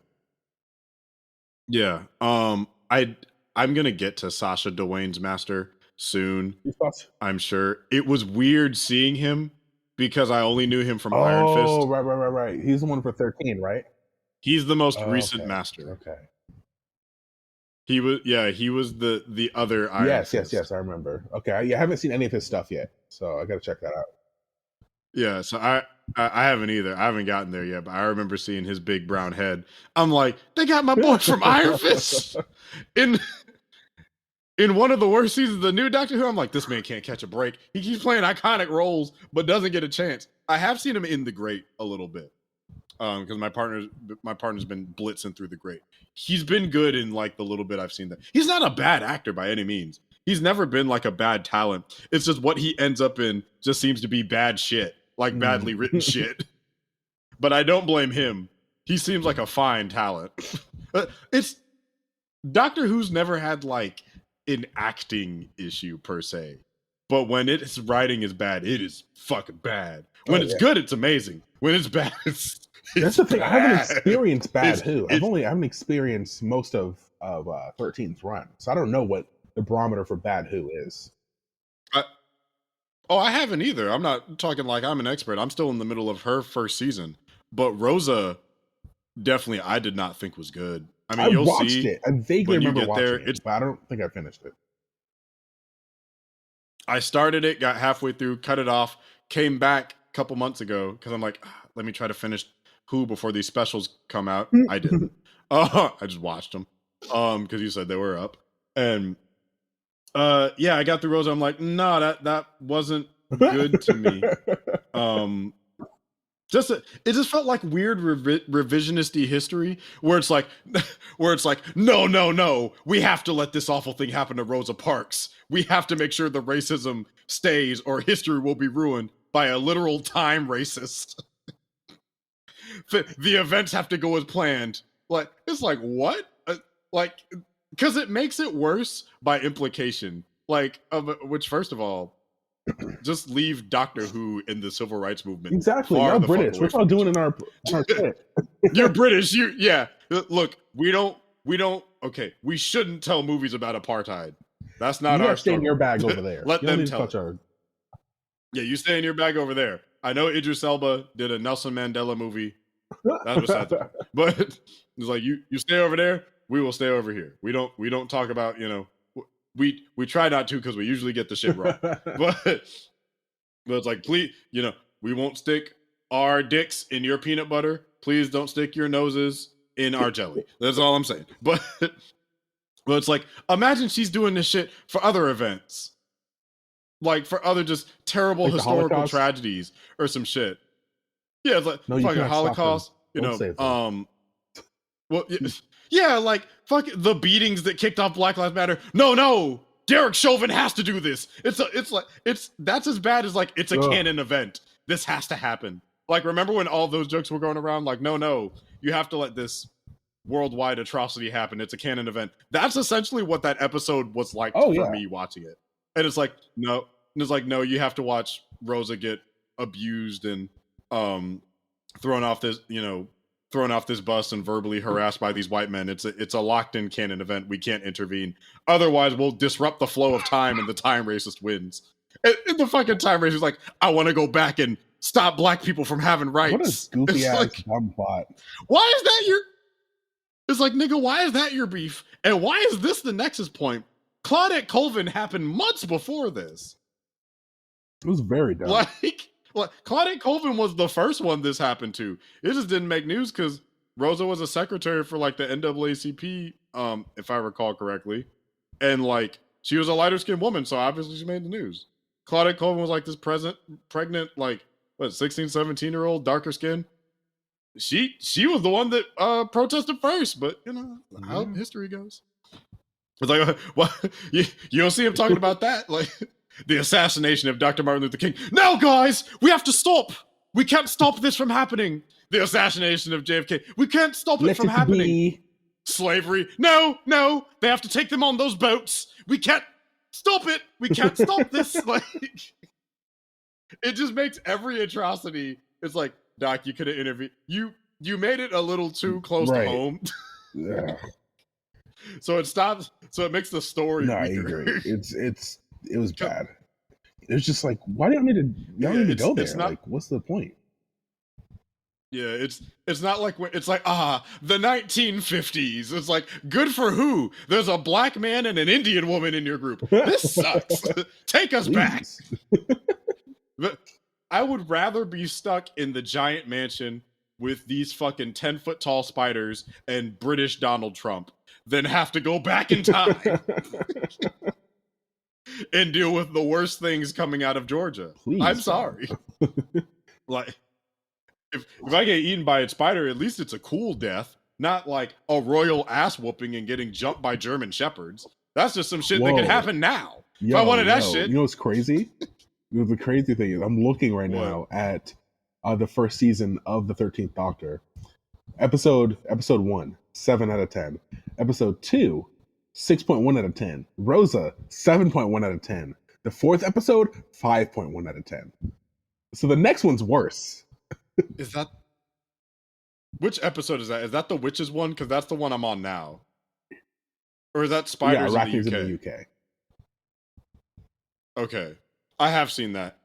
Yeah. I'm gonna get to Sacha Dwayne's master soon. I'm sure. It was weird seeing him because I only knew him from Iron Fist. Oh, right. He's the one for 13, right? He's the most recent master. Okay. He was the other Iron Fist. Yes, I remember. Okay, I haven't seen any of his stuff yet, so I gotta check that out. Yeah, so I haven't either. I haven't gotten there yet, but I remember seeing his big brown head. I'm like, they got my boy from Iron Fist in one of the worst seasons of the new Doctor Who. I'm like, this man can't catch a break. He keeps playing iconic roles, but doesn't get a chance. I have seen him in The Great a little bit, because my partner's been blitzing through The Great. He's been good in like the little bit I've seen that. He's not a bad actor by any means. He's never been like a bad talent. It's just what he ends up in just seems to be bad shit, like badly written shit. But I don't blame him. He seems like a fine talent. It's Doctor Who's never had like an acting issue per se. But when its writing is bad, it is fucking bad. When it's good, it's amazing. When it's bad, that's the thing. Bad. I haven't experienced Bad Who. I haven't experienced most of 13's run, so I don't know what the barometer for Bad Who is. I haven't either. I'm not talking like I'm an expert. I'm still in the middle of her first season. But Rosa, definitely, I did not think was good. I mean, you'll watched see. It. I vaguely remember watching it, but I don't think I finished it. I started it, got halfway through, cut it off, came back a couple months ago because I'm like, let me try to finish Who before these specials come out. I didn't. I just watched them because you said they were up. And yeah, I got through Rosa. I'm like, no, that wasn't good to me. It just felt like weird revisionist-y history where it's like, no, we have to let this awful thing happen to Rosa Parks. We have to make sure the racism stays or history will be ruined by a literal time racist. The events have to go as planned. Like, it's like, what? Like, because it makes it worse by implication. Like, which, first of all, just leave Doctor Who in the civil rights movement. Exactly. You're British. What y'all doing in our shit? You're British. Yeah. Look, we don't. Okay, we shouldn't tell movies about apartheid. That's not our. Stay in your bag over there. Let them tell. Yeah, you stay in your bag over there. I know Idris Elba did a Nelson Mandela movie. That's beside the point. But it's like you stay over there. We will stay over here. We don't talk about, we try not to because we usually get the shit wrong. but it's like, please, we won't stick our dicks in your peanut butter. Please don't stick your noses in our jelly. That's all I'm saying. But it's like, imagine she's doing this shit for other events. Like for other just terrible like historical tragedies or some shit. Yeah, it's like fucking Holocaust. Well, yeah, like fuck the beatings that kicked off Black Lives Matter. No, Derek Chauvin has to do this. That's as bad as like it's a canon event. This has to happen. Like, remember when all those jokes were going around? Like, no, you have to let this worldwide atrocity happen. It's a canon event. That's essentially what that episode was like for me watching it. And it's like, no, you have to watch Rosa get abused and thrown off this bus and verbally harassed by these white men. It's a locked in canon event. We can't intervene. Otherwise, we'll disrupt the flow of time and the time racist wins. And the fucking time racist is like, I want to go back and stop black people from having rights. What a goofy ass dumb plot. Why is that your... It's like, nigga, why is that your beef? And why is this the nexus point? Claudette Colvin happened months before this. It was very dumb. Like Claudette Colvin was the first one this happened to. It just didn't make news because Rosa was a secretary for like the NAACP, if I recall correctly. And like, she was a lighter skinned woman, so obviously she made the news. Claudette Colvin was like this pregnant, like, 16, 17-year-old, darker skin. She was the one that protested first, but you know how history goes. It's like, what? You don't see him talking about that, like the assassination of Dr. Martin Luther King. No, guys, we have to stop. We can't stop this from happening. The assassination of JFK. We can't stop it from happening. Slavery. No, they have to take them on those boats. We can't stop it. We can't stop this. Like, it just makes every atrocity. It's like, Doc, you could have intervened. You made it a little too close to home. Yeah. So it stops. So it makes the story. No, weaker. I agree. It was bad. It was just like, why do y'all need to go there? Like, what's the point? Yeah, it's not like it's like the 1950s. It's like, good for who? There's a black man and an Indian woman in your group. This sucks. Take us back. But I would rather be stuck in the giant mansion with these fucking 10-foot tall spiders and British Donald Trump than have to go back in time and deal with the worst things coming out of Georgia. Please, I'm sorry. Like, if I get eaten by a spider, at least it's a cool death, not like a royal ass whooping and getting jumped by German shepherds. That's just some shit that could happen now. If I wanted that shit. You know what's crazy? The crazy thing is, I'm looking right now at the first season of the 13th Doctor. Episode 1, 7 out of 10. Episode 2, 6.1 out of 10. Rosa, 7.1 out of 10. The fourth episode, 5.1 out of 10. So the next one's worse. Is that... Which episode is that? Is that the Witches one? Because that's the one I'm on now. Or is that Spiders in the UK? Okay. I have seen that.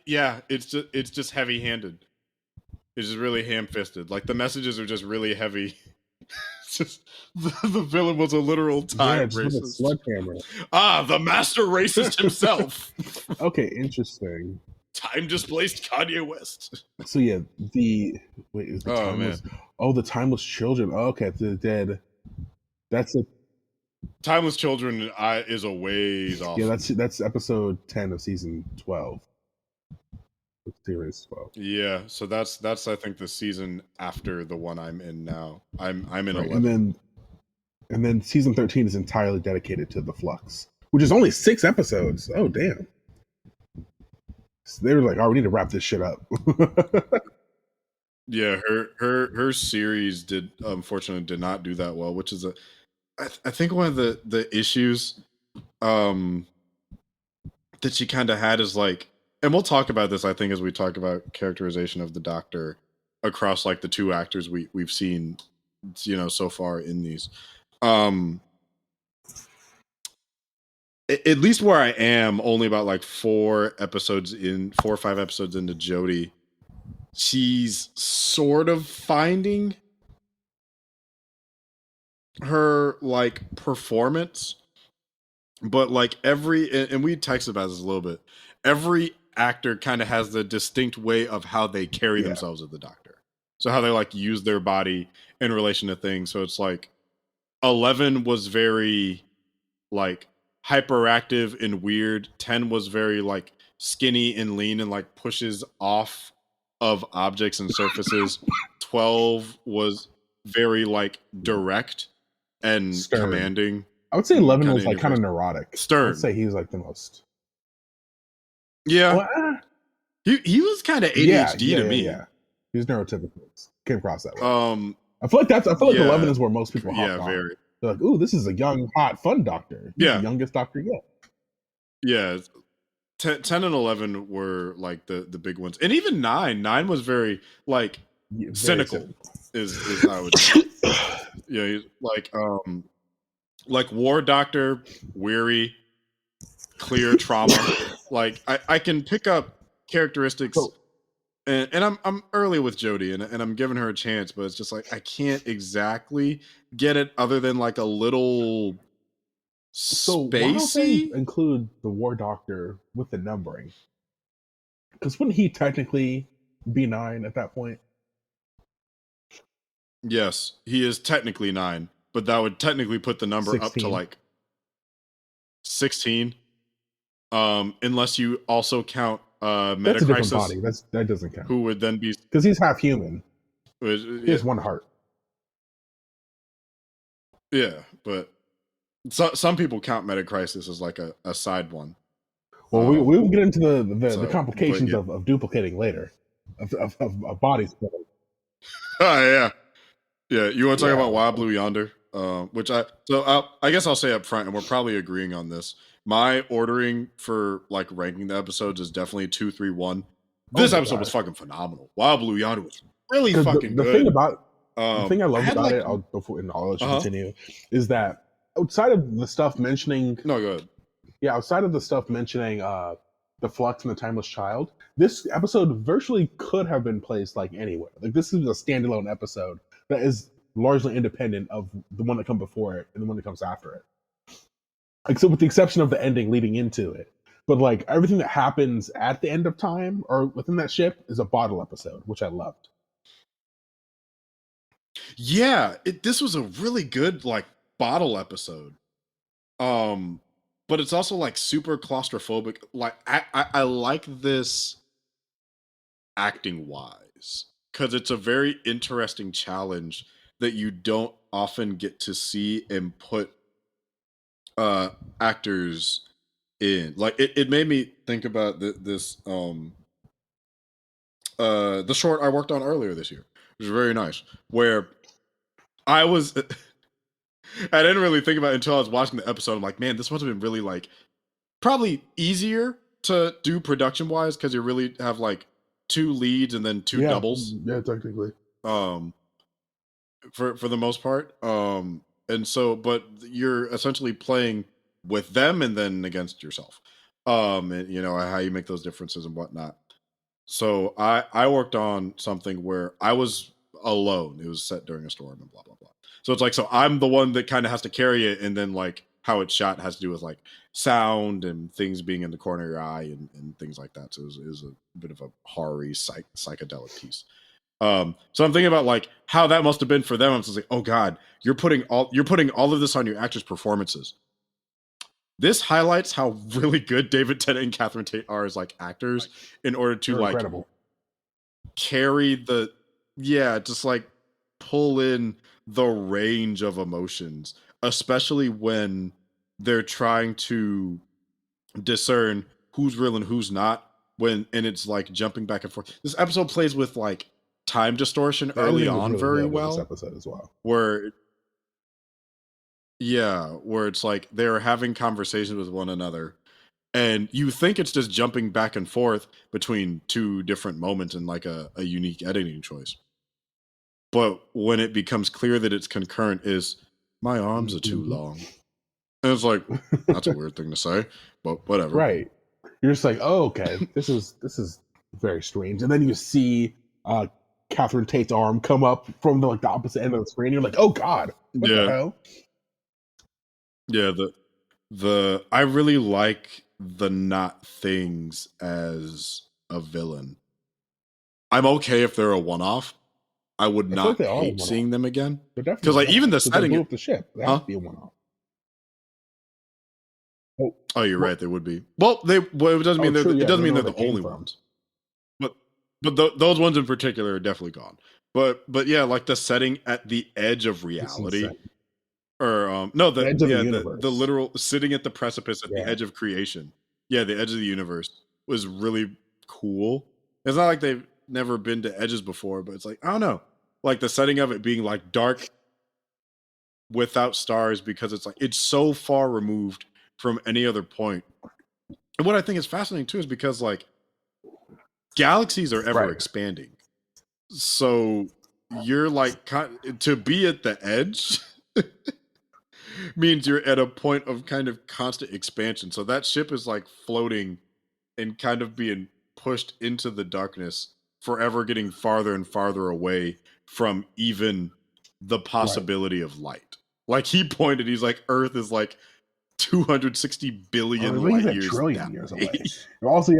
It's just heavy-handed. It's just really ham-fisted. Like, the messages are just really heavy. It's just the villain was a literal time racist. Sledgehammer. The master racist himself. Okay, interesting. Time displaced Kanye West. So yeah, the Timeless Children. Oh, okay, the dead. That's a Timeless Children is a ways off. Yeah, that's episode 10 of season 12. Series 12. Yeah, so that's I think the season after the one I'm in now. I'm in 11. And then season 13 is entirely dedicated to the Flux, which is only 6 episodes. Oh damn. So they were like, we need to wrap this shit up. Yeah, her series unfortunately did not do that well, which is I think one of the issues that she kind of had is like, and we'll talk about this, I think, as we talk about characterization of the Doctor across like the two actors we've seen, so far in these. At least where I am, only about like 4 or 5 episodes into Jodie, she's sort of finding her like performance, but like and we texted about this a little bit, every actor kind of has the distinct way of how they carry themselves as the Doctor, so how they like use their body in relation to things. So it's like 11 was very like hyperactive and weird. 10 was very like skinny and lean and like pushes off of objects and surfaces. 12 was very like direct and commanding. I would say 11 was kind like kind of neurotic. stern. I'd say he's like the most. Yeah. Well, he was kind of ADHD to me. Yeah. He was neurotypical. Came across that way. I feel like 11 is where most people hop on. Very. They're like, ooh, this is a young, hot, fun doctor. He's the youngest doctor yet. Yeah. 10 and 11 were like the big ones. And even 9 was very like very cynical. Is how I would say. Yeah, like war doctor, weary, clear trauma. Like I can pick up characteristics, and I'm early with Jodie, and I'm giving her a chance, but it's just like I can't exactly get it other than like a little so spacey. Why don't they include the war doctor with the numbering? Because wouldn't he technically be 9 at that point? Yes, he is technically 9, but that would technically put the number 16. Up to like 16. Unless you also count Metacrisis. That's a different body. That doesn't count. Who would then be, because he's half human. He has one heart. Yeah, but some people count Metacrisis as like a side one. Well, we will get into the complications of duplicating later, of body splitting. Oh yeah. You want to talk about Wild Blue Yonder? Which I guess I'll say up front, and we're probably agreeing on this. My ordering for like ranking the episodes is definitely 2, 3, 1. This episode was fucking phenomenal. Wild Blue Yonder was really fucking good. The thing I love about it, I'll let you continue, is that outside of the stuff mentioning outside of the stuff mentioning the Flux and the Timeless Child, this episode virtually could have been placed like anywhere. Like this is a standalone episode that is largely independent of the one that comes before it and the one that comes after it. Except with the exception of the ending leading into it. But like everything that happens at the end of time or within that ship is a bottle episode, which I loved. Yeah, this was a really good like bottle episode. But it's also like super claustrophobic. Like I like this acting wise, because it's a very interesting challenge that you don't often get to see and put actors in. Like it made me think about this the short I worked on earlier this year, which was very nice, where I didn't really think about it until I was watching the episode. I'm like, man, this must have been really like probably easier to do production wise, because you really have like 2 leads and then 2 doubles. Yeah, technically. For the most part. And so, but you're essentially playing with them and then against yourself. And you know how you make those differences and whatnot. So I worked on something where I was alone. It was set during a storm and blah blah blah. So it's like, so I'm the one that kind of has to carry it, and then like how it's shot has to do with like sound and things being in the corner of your eye and things like that. So it was a bit of a horror-y psychedelic piece. So I'm thinking about like how that must have been for them. I'm just like, oh god, you're putting all of this on your actors' performances. This highlights how really good David Tennant and Catherine Tate are as like actors in order to like incredible. Carry the just like pull in the range of emotions, especially when they're trying to discern who's real and who's not, and it's like jumping back and forth. This episode plays with like time distortion early on really very well. This episode as well, where it's like they're having conversations with one another, and you think it's just jumping back and forth between 2 different moments and like a unique editing choice. But when it becomes clear that it's concurrent, is my arms are too long. And it's like, that's a weird thing to say, but whatever. Right. You're just like, oh, okay, this is very strange. And then you see Catherine Tate's arm come up from the opposite end of the screen. You're like, oh god, what the hell? Yeah, the I really like the not things as a villain. I'm okay if they're a one-off. I would not hate seeing them again. Because like even the setting of the ship, that has to be a one-off. Oh, you're right. They would be. Well, it doesn't mean it doesn't mean they're the only ones. But those ones in particular are definitely gone. But yeah, like the setting at the edge of reality, or no, The edge of the the universe. literal sitting at the precipice at the Yeah. edge of creation. Yeah, the edge of the universe was really cool. It's not like they've never been to edges before, but it's like, I don't know, like the setting of it being like dark without stars, because it's like it's so far removed from any other point. And what I think is fascinating too is because like galaxies are ever Right. expanding. So you're like to be at the edge means you're at a point of kind of constant expansion. So that ship is like floating and kind of being pushed into the darkness, forever getting farther and farther away from even the Right. possibility of light. Like he pointed, he's like, Earth is like 260 I billion think he light said years trillion that years way. away. Also,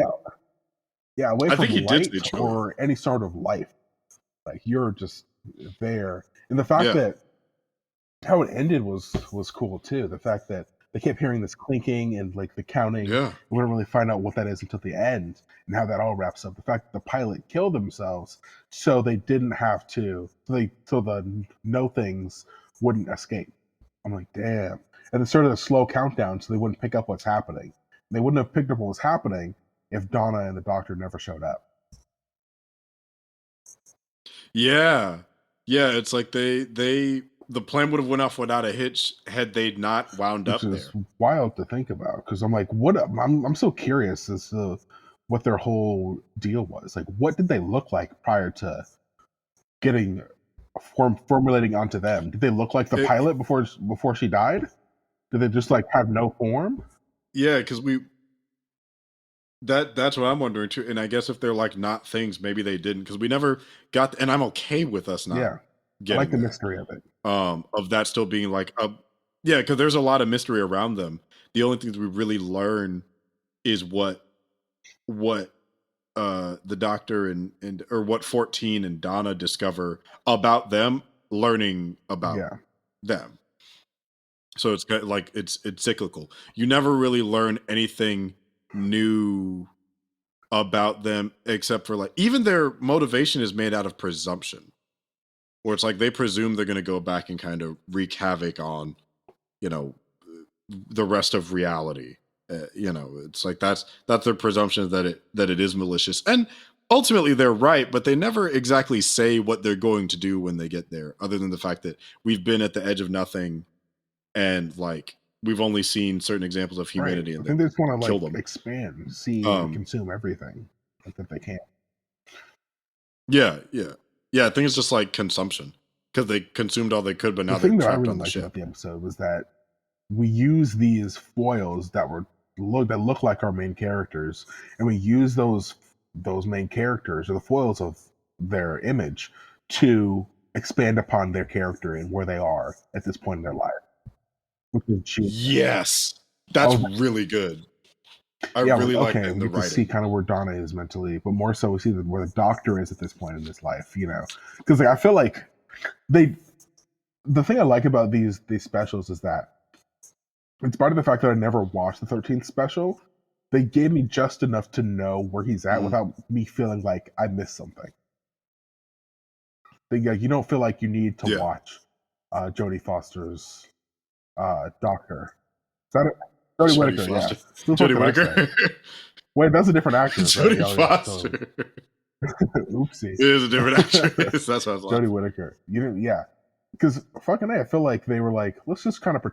yeah, away I from think he did say light trillion. or any sort of life. Like you're just there, and the fact Yeah. that how it ended was cool too. The fact that they kept hearing this clinking and like the counting. Yeah. We don't really find out what that is until the end, and how that all wraps up. The fact that the pilot killed themselves so they didn't have to, so the no things wouldn't escape. I'm like, damn. And it's sort of a slow countdown, so they wouldn't pick up what's happening. They wouldn't have picked up what was happening if Donna and the doctor never showed up. Yeah. Yeah. It's like the plan would have went off without a hitch had they not wound Which up is there. wild to think about, because I'm like, what? I'm so curious as to what their whole deal was. Like, what did they look like prior to getting formulating onto them? Did they look like the It, pilot before she died? Did they just like have no form? yeah, because that's what I'm wondering too. And I guess if they're like not things, maybe they didn't, because we never got. And I'm okay with us not Yeah, I like getting the that. mystery of it. Of that still being like a yeah, because there's a lot of mystery around them. The only things we really learn is what the doctor and or what 14 and Donna discover about them, learning about Yeah, them. So it's kind of like it's cyclical. You never really learn anything new about them, except for like even their motivation is made out of presumption, where it's like they presume they're going to go back and kind of wreak havoc on, you know, the rest of reality. It's like that's their presumption that it is malicious, and ultimately they're right, but they never exactly say what they're going to do when they get there, other than the fact that we've been at the edge of nothing, and like we've only seen certain examples of right. humanity, I and think they they just want to kill like them. expand, see, and Um, consume everything like that they can. yeah, yeah, yeah. I think it's just like consumption, because they consumed all they could, but The now they're thing that I trapped really on the liked about ship. the episode was that we use these foils that look like our main characters, and we use those main characters or the foils of their image to expand upon their character and where they are at this point in their life. Which is genius. Yes, I that's was really good. I yeah, really like like okay, that in we the get to see writing. kind of where Donna is mentally, but more so we see where the doctor is at this point in his life. Because like I feel like they the thing I like about these specials is that in spite of the fact that I never watched the 13th special, they gave me just enough to know where he's at Mhm. without me feeling like I missed something. You don't feel like you need to Yeah, watch Jodie Foster's Doctor. Is that it? Jodie Jodie Whittaker, yeah. Foster, Who the fuck Jodie did I say? Whittaker, Wait, that's a different actress, right? Jodie Oh yeah. So Foster. oopsie. It is a different actress. That's what I was like. Jodie Whittaker. You didn't, yeah. Because fucking A, I feel like they were like, let's just kind of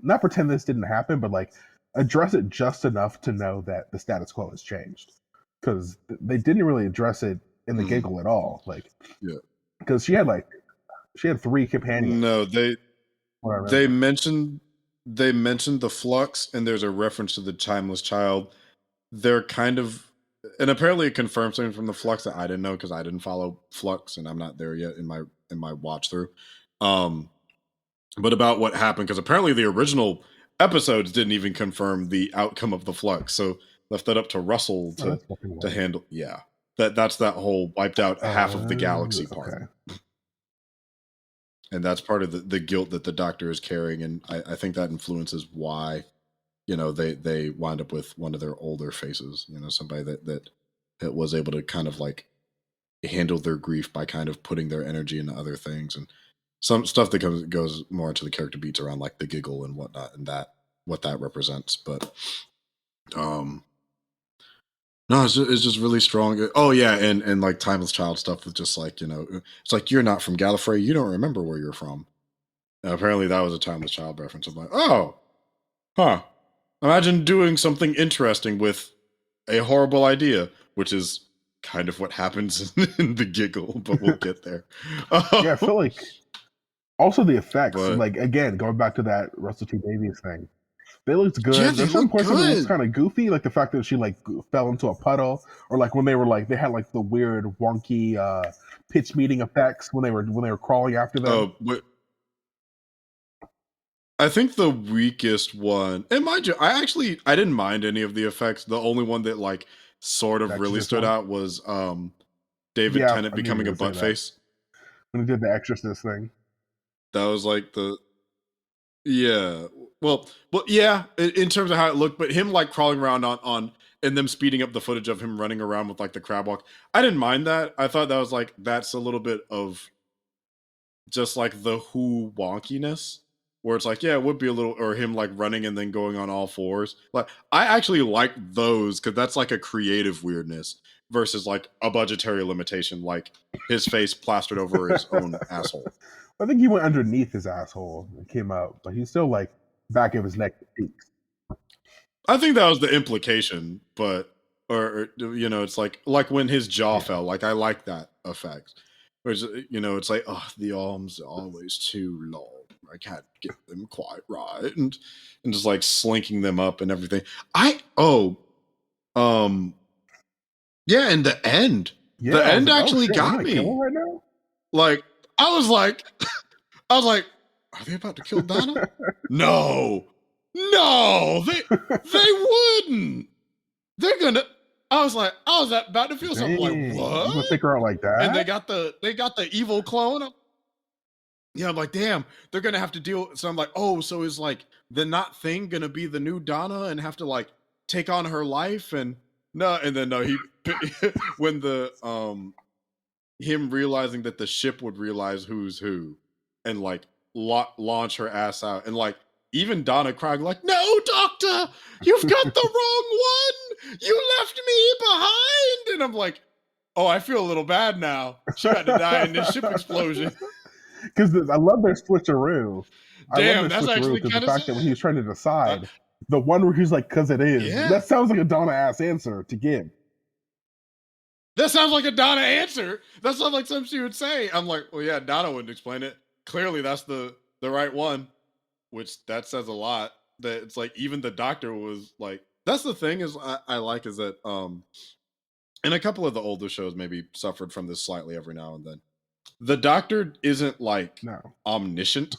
not pretend this didn't happen, but like address it just enough to know that the status quo has changed. Because they didn't really address it in the Mhm. Giggle at all. Like, Yeah. because she had 3 companions. No, What I they remember. mentioned the flux, and there's a reference to the timeless child. They're kind of, and apparently it confirms something from the flux that I didn't know, because I didn't follow flux and I'm not there yet in my watch through. Um, but about what happened, because apparently the original episodes didn't even confirm the outcome of the flux, so left that up to Russell Oh, that's fucking to wild. handle. Yeah, that's that whole wiped out half of the galaxy part. Okay. And that's part of the guilt that the doctor is carrying, and I think that influences why they wind up with one of their older faces, somebody that was able to kind of like handle their grief by kind of putting their energy into other things. And some stuff that goes more into the character beats around like the giggle and whatnot, and what that represents. But no, it's just really strong. Oh yeah, and like timeless child stuff with just like it's like you're not from Gallifrey, you don't remember where you're from. Apparently that was a timeless child reference. I'm like, oh, huh. Imagine doing something interesting with a horrible idea, which is kind of what happens in the giggle, but we'll get there. Yeah, I feel like also the effects, But like again, going back to that Russell T Davies thing. They looked good. yeah, they There's some look points when it looks good. kind of goofy, like the fact that she like fell into a puddle, or like when they were like they had like the weird wonky pitch meeting effects when they were crawling after them. Oh, but I think the weakest one, and mind you, I didn't mind any of the effects. The only one that like sort of really Exorcist stood one? out was David Yeah, Tennant I knew you becoming were a gonna butt say that. face. When he did the Exorcist thing. That was like the yeah. Well, yeah, in terms of how it looked, but him like crawling around on and them speeding up the footage of him running around with like the crab walk. I didn't mind that. I thought that was like that's a little bit of just like the Who wonkiness, where it's like, yeah, it would be a little, or him like running and then going on all fours. Like, I actually like those because that's like a creative weirdness versus like a budgetary limitation, like his face plastered over his own asshole. I think he went underneath his asshole and came out, but he's still like back of his neck cheeks. I think that was the implication, but or it's like when his jaw fell. Like I like that effect. Whereas it's like, oh, the arms are always too long. I can't get them quite right, and just like slinking them up and everything. Yeah, and the end, Yeah, I was like, oh actually shit, we're got gonna kill him me. right now. Like I was like, are they about to kill Donna? No, they wouldn't. They're gonna. I was about to feel something like Dang, what? you gonna take her out like And they that? got the evil clone. Yeah, I'm like, damn, they're gonna have to deal. So I'm like, oh, so is like the not thing gonna be the new Donna and have to like take on her life and no, and then no, he when the him realizing that the ship would realize who's who and like launch her ass out and like even Donna crying like, no, doctor, you've got the wrong one, you left me behind. And I'm like, oh, I feel a little bad now, she got to die in this ship explosion. Because I love their switcheroo. I love Damn, their that's switcheroo actually because the kind of fact that when he was trying to uh, decide, the one where he's like, "Cause it is," yeah, that sounds like a Donna ass answer to give. that sounds like a Donna answer. That sounds like something she would say. I'm like, well, yeah, Donna wouldn't explain it. Clearly, that's the right one, which that says a lot. That it's like even the doctor was like, that's the thing is I like is that and a couple of the older shows maybe suffered from this slightly every now and then. The doctor isn't like No, omniscient.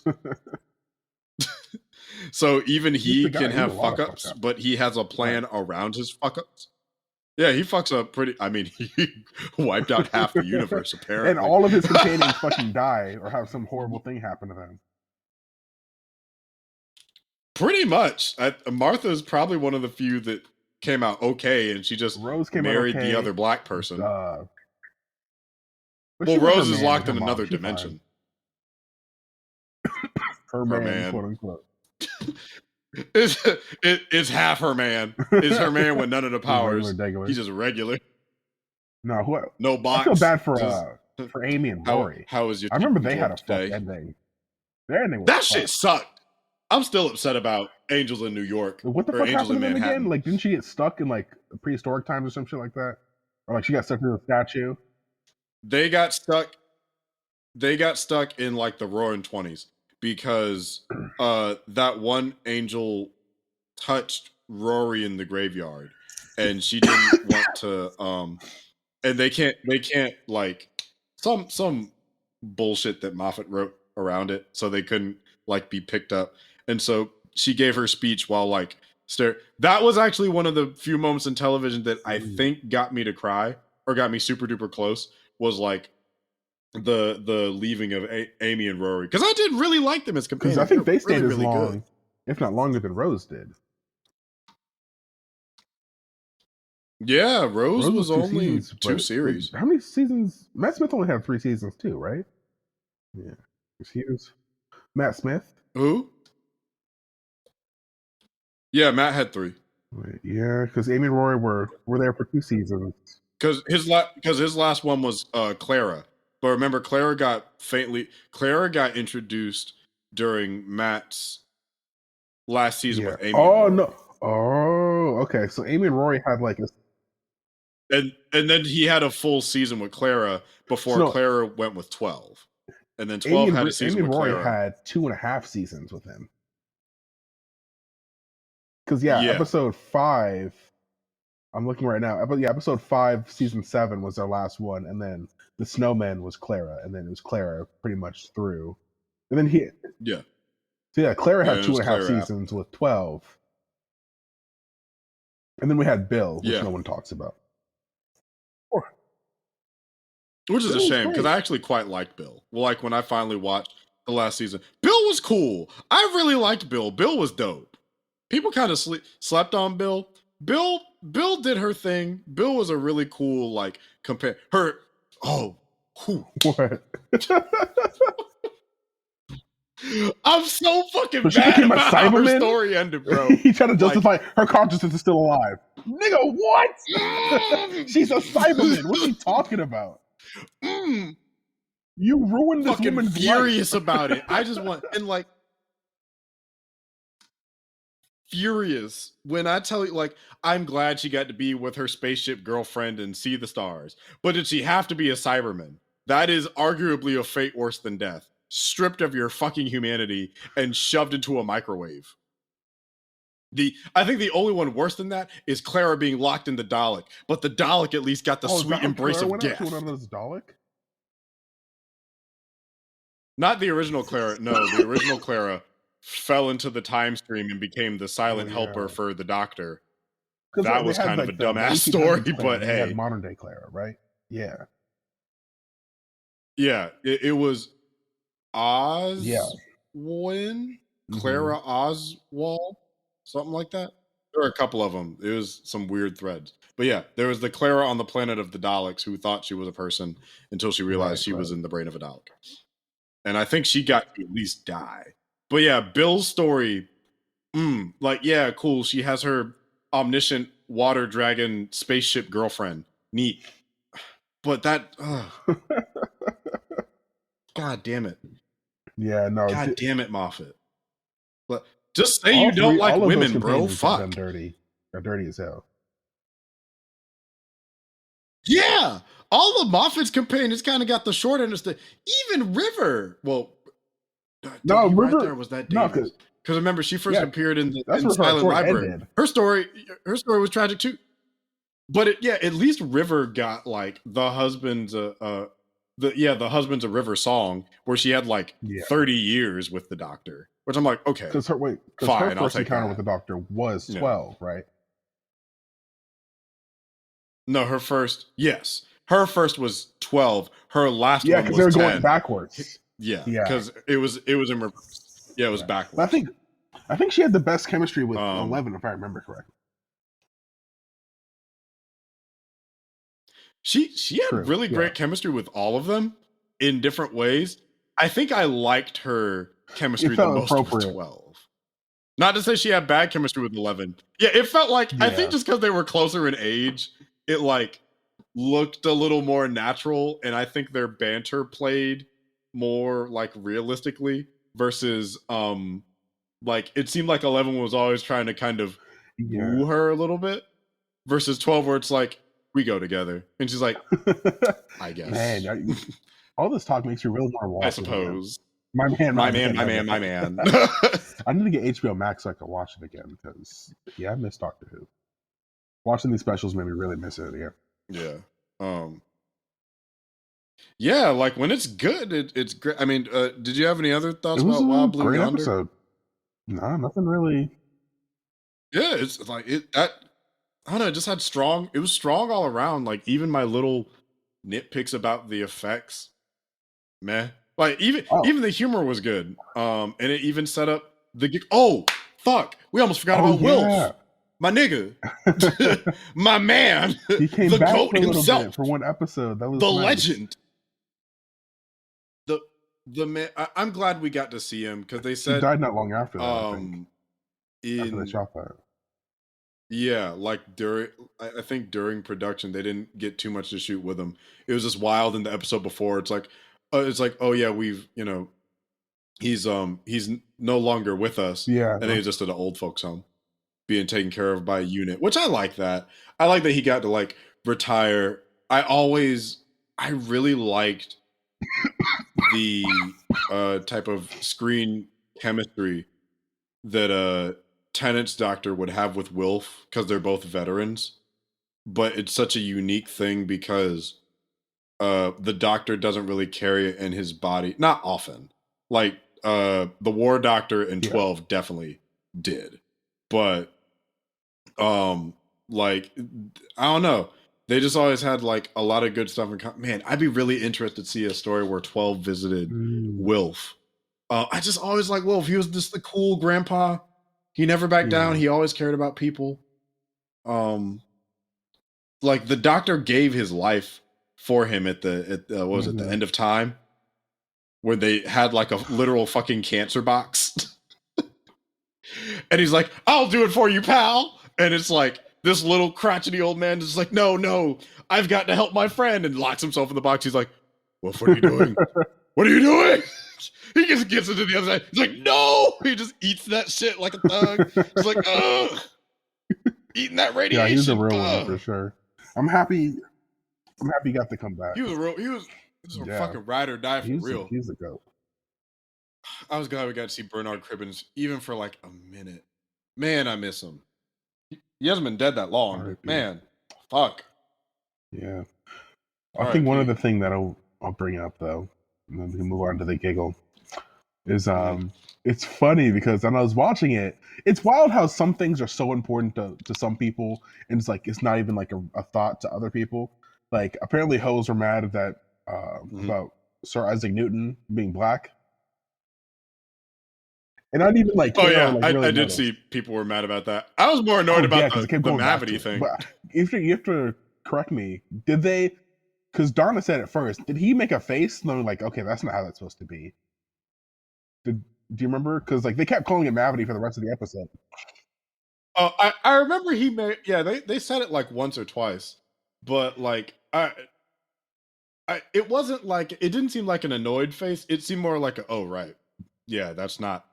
So even he's he the guy. can He's a have lot fuck of fuck ups, up. but he has a plan around his fuck ups. Yeah, he fucks up pretty. I mean, he wiped out half the universe apparently, And all of his companions fucking die or have some horrible thing happen to them. pretty much. Martha's probably one of the few that came out okay, and she just Rose came out married okay. the other black person. But Well, Rose is man locked and in her mom. another She's dimension. her man, quote unquote. It's half her man. It's her man with none of the powers. Regular. He's just regular. No, No box. I feel bad for Just, Amy and Rory. how was your I remember chicken they had a joke fuck today? ending. Their ending was That shit sucked. I'm still upset about Angels in New York. What the or fuck Angels happened in to them Manhattan. again? Like, didn't she get stuck in like prehistoric times or some shit like that? Or like she got stuck in a statue? They got stuck in like the roaring 20s because that one angel touched Rory in the graveyard and she didn't want to and they can't like some bullshit that Moffat wrote around it so they couldn't like be picked up. And so she gave her speech while like that was actually one of the few moments in television that I think got me to cry or got me super duper close was like the leaving of Amy and Rory because I did really like them as companions. Because I think they stayed really, as really long, good. if not longer, than Rose did. Yeah, Rose was only seasons, two series. How many seasons? Matt Smith only had 3 seasons too, right? Yeah. He was Matt Smith. Who? Yeah, Matt had 3. Wait, yeah, because Amy and Rory were there for 2 seasons. Because his last one was Clara. But remember, Clara got introduced during Matt's last season with Amy. Oh no! Oh, okay. So Amy and Rory had like a, and then he had a full season with Clara before Clara went with 12, and then 12 had a season with Clara. Amy and Rory had 2.5 seasons with him. Because episode 5. I'm looking right now. Episode 5, season 7 was their last one, and then the snowman was Clara, and then it was Clara pretty much through. And then Clara had 2.5 seasons with 12. And then we had Bill, which no one talks about. Which is a shame, because I actually quite liked Bill. Well, like when I finally watched the last season, Bill was cool. I really liked Bill. Bill was dope. People kind of slept on Bill. Bill did her thing. Bill was a really cool, like, compare her. Oh, what? I'm so fucking mad about how her story ended, bro. He tried to justify her consciousness is still alive. Nigga, what? She's a Cyberman. What are you talking about? You ruined this woman's life. Furious about it. I just want furious when I tell you, like, I'm glad she got to be with her spaceship girlfriend and see the stars. But did she have to be a Cyberman? That is arguably a fate worse than death. Stripped of your fucking humanity and shoved into a microwave. I think the only one worse than that is Clara being locked in the Dalek, but the Dalek at least got the sweet embrace of death. Not the original Clara. No, the original Clara fell into the time stream and became the silent helper for the Doctor. That was kind of a dumbass story, but hey, modern day Clara, right? Yeah. Yeah, it was Oswin, Clara Oswald, something like that. There were a couple of them. It was some weird threads. But yeah, there was the Clara on the planet of the Daleks who thought she was a person until she realized she was in the brain of a Dalek. And I think she got to at least die. But yeah, Bill's story, cool. She has her omniscient water dragon spaceship girlfriend. Neat. But that... God damn it. Yeah, no. God damn it, Moffat. But just say you don't like women, bro. Fuck. They're dirty as hell. Yeah. All of Moffat's companions kind of got the short end of the... Even River. Well, no, River... Right there was that Davis. Because remember, she first appeared in the Silent Library. Ended. Her story was tragic too. But at least River got like the husband's the husband's a River song where she had like 30 years with the Doctor, which I'm like, okay, because her first encounter with the Doctor was 12, right? No, her first was 12. Her last one was 10. Yeah, because they were going backwards. Yeah, because it was in reverse. Yeah, it was backwards. I think she had the best chemistry with 11, if I remember correctly. She had really great chemistry with all of them in different ways. I think I liked her chemistry the most with 12. Not to say she had bad chemistry with 11. Yeah, it felt like, I think just because they were closer in age, it like looked a little more natural, and I think their banter played more like realistically versus like it seemed like 11 was always trying to kind of woo her a little bit versus 12 where it's like, we go together. And she's like, I guess. Man, all this talk makes you really want to watch I suppose. My man. I need to get HBO Max so I can watch it again because, I miss Doctor Who. Watching these specials made me really miss it, Yeah. Yeah, like when it's good, it's great. I mean, did you have any other thoughts about Wild Blue great Yonder? Episode. No, nothing really. Yeah, it's like I don't know, it just had it was strong all around. Like even my little nitpicks about the effects, meh. Like even the humor was good. And it even set up fuck. We almost forgot about Wilf. My nigga. My man. He came back for a little bit for one episode. That was the legend. the man. I'm glad we got to see him because they He said died not long after that, I think. After they in shot that. yeah, like during I think during production they didn't get too much to shoot with him. It was just wild in the episode before. It's like oh yeah we've he's no longer with us, Yeah. and then he's just at an old folks home being taken care of by a unit, which I like that. I like that he got to like retire. I really liked the type of screen chemistry that Tennant's doctor would have with Wilf because they're both veterans. But it's such a unique thing because the doctor doesn't really carry it in his body. Not often. Like the war doctor in 12 definitely did. But like I don't know. They just always had like a lot of good stuff in man, I'd be really interested to see a story where 12 visited Wilf. I just always like Wilf. He was just the cool grandpa. He never backed down. He always cared about people. Like the doctor gave his life for him at the what was it, the end of time, where they had like a literal fucking cancer box. And he's like, I'll do it for you, pal. And it's like this little crotchety old man is like, no, I've got to help my friend, and locks himself in the box. He's like, Wolf, what are you doing? What are you doing? He just gets into the other side. He's like, no! He just eats that shit like a thug. He's like, ugh. Eating that radiation. Yeah, he was a real one for sure. I'm happy he got to come back. He was a fucking ride or die for real. He's a goat. I was glad we got to see Bernard Cribbins even for like a minute. Man, I miss him. He hasn't been dead that long, but man, fuck. Yeah. I think one other thing that I'll bring up though, and then we can move on to the giggle, is it's funny because when I was watching it, it's wild how some things are so important to some people, and it's like it's not even like a thought to other people. Like apparently hoes are mad that about Sir Isaac Newton being black. And I didn't even like. Oh yeah, like, really I did see people were mad about that. I was more annoyed about the Mavity thing. But you have to correct me. Did they? Because Donna said it first. Did he make a face? And they were like, okay, that's not how that's supposed to be. Do you remember? Because like they kept calling it Mavity for the rest of the episode. Oh, I remember he made. Yeah, they said it like once or twice, but like it wasn't like it didn't seem like an annoyed face. It seemed more like oh right, yeah, that's not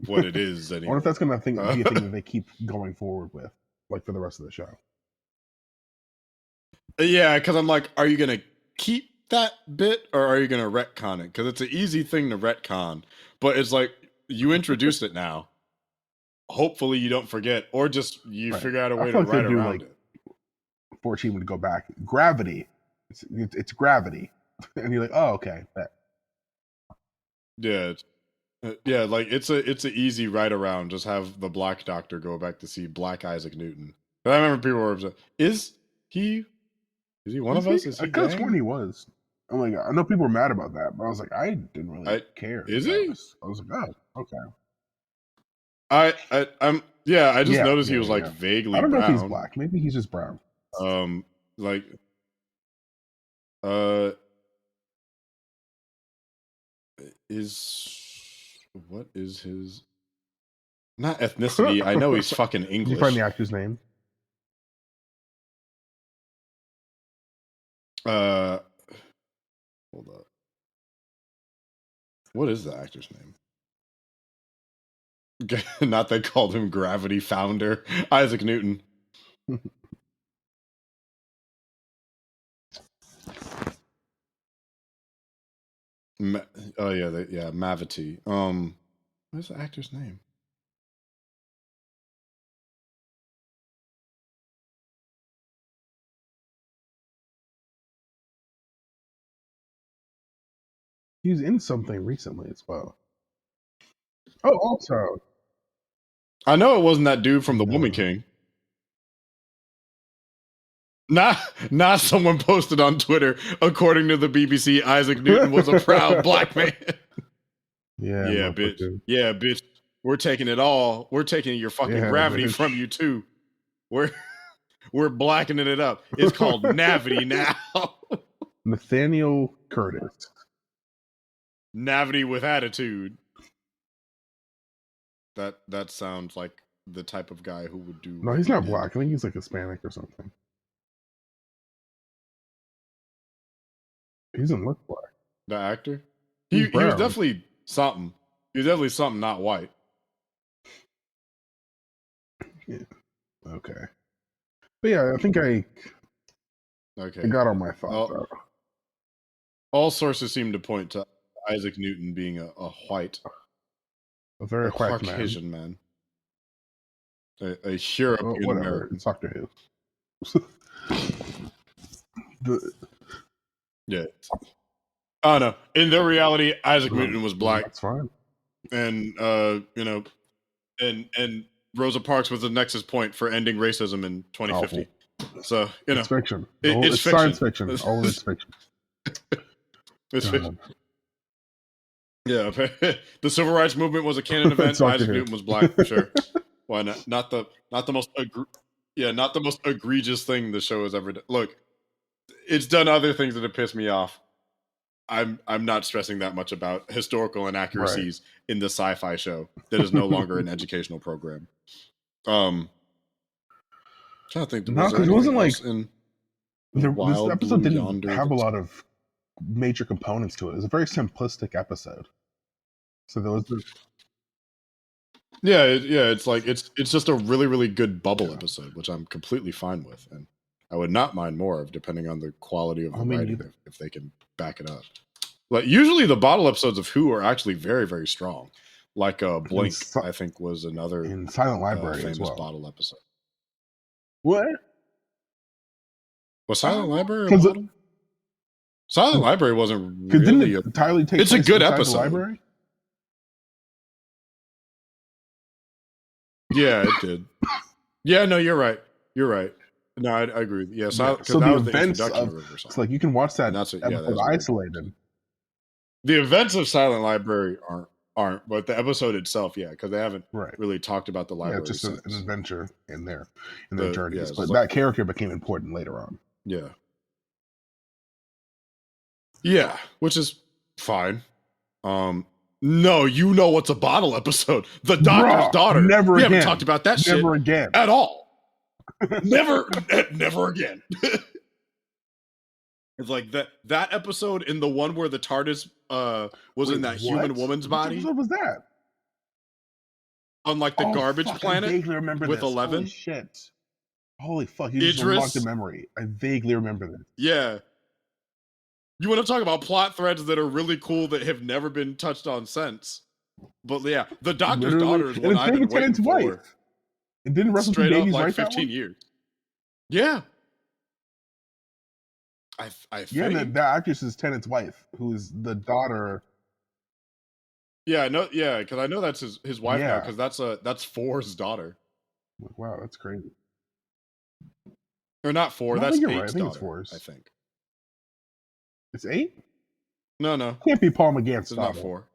what it is anymore. I wonder if that's going to be a thing that they keep going forward with, like for the rest of the show. Yeah, because I'm like, are you going to keep that bit or are you going to retcon it? Because it's an easy thing to retcon, but it's like you introduced it now. Hopefully you don't forget, or just you figure out a way to write around it. 14 would go back. Gravity. It's gravity, and you're like, oh okay. Yeah. Yeah, like it's an easy right around. Just have the Black Doctor go back to see Black Isaac Newton. And I remember people were upset. Is he one of us? Is he? I could have sworn he was. I'm like, I know people were mad about that, but I was like, I didn't really care. Is he? I was like, oh, okay. I just noticed he was like vaguely. I don't know brown. if he's black. Maybe he's just brown. Like, what is his not ethnicity? I know he's fucking English. Did you find the actor's name? Hold up. What is the actor's name? Not they called him Gravity founder Isaac Newton. Mavity. What's the actor's name? He was in something recently as well. Oh, also, I know it wasn't that dude from The Woman King. Not someone posted on Twitter. According to the BBC, Isaac Newton was a proud black man. Yeah, bitch. Yeah, bitch. We're taking it all. We're taking your fucking gravity from you too. We're blackening it up. It's called Navity now. Nathaniel Curtis. Navity with attitude. That sounds like the type of guy who would do. No, he's not black. I think he's like Hispanic or something. He doesn't look black. The actor? He was definitely something. He was definitely something not white. Yeah. Okay. But yeah, I think I got all my thoughts out. All sources seem to point to Isaac Newton being a white, a very white Caucasian man. A European American. It's Doctor Who. Yeah. Oh no. In their reality, Isaac Newton was black. That's fine. And and Rosa Parks was the nexus point for ending racism in 2050. So, it's fiction. It's fiction. Science fiction. All it's fiction. It's fiction. Yeah. The civil rights movement was a canon event. Isaac Newton was black for sure. Why not? Not the most egregious thing the show has ever done. Look, it's done other things that have pissed me off. I'm not stressing that much about historical inaccuracies in the sci-fi show that is no longer an educational program. I'm trying to think. No, because it wasn't like this episode didn't Yonder have a lot of major components to it. It was a very simplistic episode. So there was this. Yeah. It's just a really, really good bubble episode, which I'm completely fine with, and I would not mind more of, depending on the quality of the writing, if they can back it up. Like usually, the bottle episodes of Who are actually very, very strong. Like Blink, I think, was another in Silent Library famous as well. Bottle episode. What? Was Silent Library a bottle? Silent Library wasn't really didn't it entirely take it's a good episode. The library? Yeah, it did. Yeah, no, you're right. You're right. No, I agree. Yeah, so the events it's like you can watch that episode isolated. The events of Silent Library aren't, but the episode itself, yeah, because they haven't really talked about the library. Yeah, it's just an adventure in their journeys. But that character became important later on. Yeah. Yeah, which is fine. No, you know what's a bottle episode? The Doctor's Daughter. Never we again. haven't talked about that shit. Never again. At all. Never again. It's like that episode in the one where the TARDIS was in that human woman's body. What episode was that? On like the garbage planet. I vaguely remember with this. 11. Holy shit. Holy fuck. You just unlocked a memory. I vaguely remember this. Yeah. You want to talk about plot threads that are really cool that have never been touched on since. But yeah, the Doctor's Daughter is what I've been waiting for. It didn't Russell T. Davies write 15 years. Yeah. I think that actress is Tennant's wife, who is the daughter. Yeah, because I know that's his wife now, because that's Four's daughter. Wow, that's crazy. Or not Four, that's Eight's right. I think daughter, it's Four's. I think. It's 8? No. Can't be Paul McGann's daughter. It's not 4.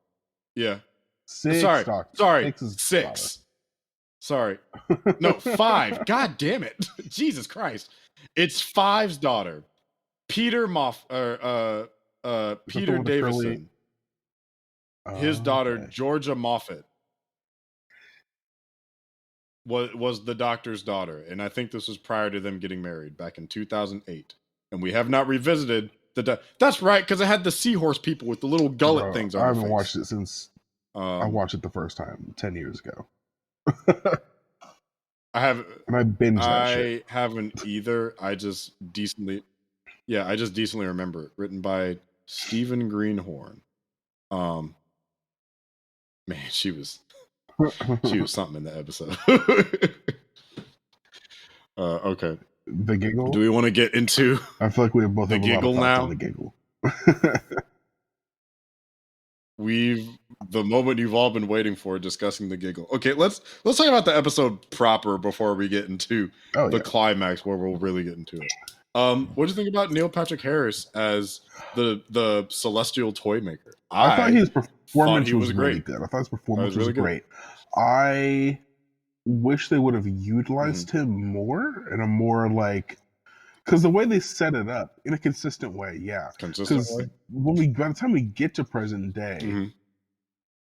Yeah. 6. Sorry. 6. Sorry. No, 5. God damn it. Jesus Christ. It's 5's daughter. Peter Peter Davison. His daughter, Georgia Moffat, was the Doctor's daughter. And I think this was prior to them getting married back in 2008. And we have not revisited that's right, because it had the seahorse people with the little gullet things on I haven't watched it since I watched it the first time 10 years ago. I haven't. And I binged that shit. I haven't either. I just decently remember it. Written by Stephen Greenhorn. Man, she was something in the episode. Okay. The Giggle? Do we want to get into I feel like we have both the Giggle now? The Giggle. The moment you've all been waiting for, discussing the Giggle. Okay, let's talk about the episode proper before we get into the climax where we'll really get into it. What do you think about Neil Patrick Harris as the celestial toy maker? I thought his performance was really good. I thought his performance was great. I wish they would have utilized him more in a more like because the way they set it up in a consistent way, yeah. Consistent Because way. by the time we get to present day, Mhm.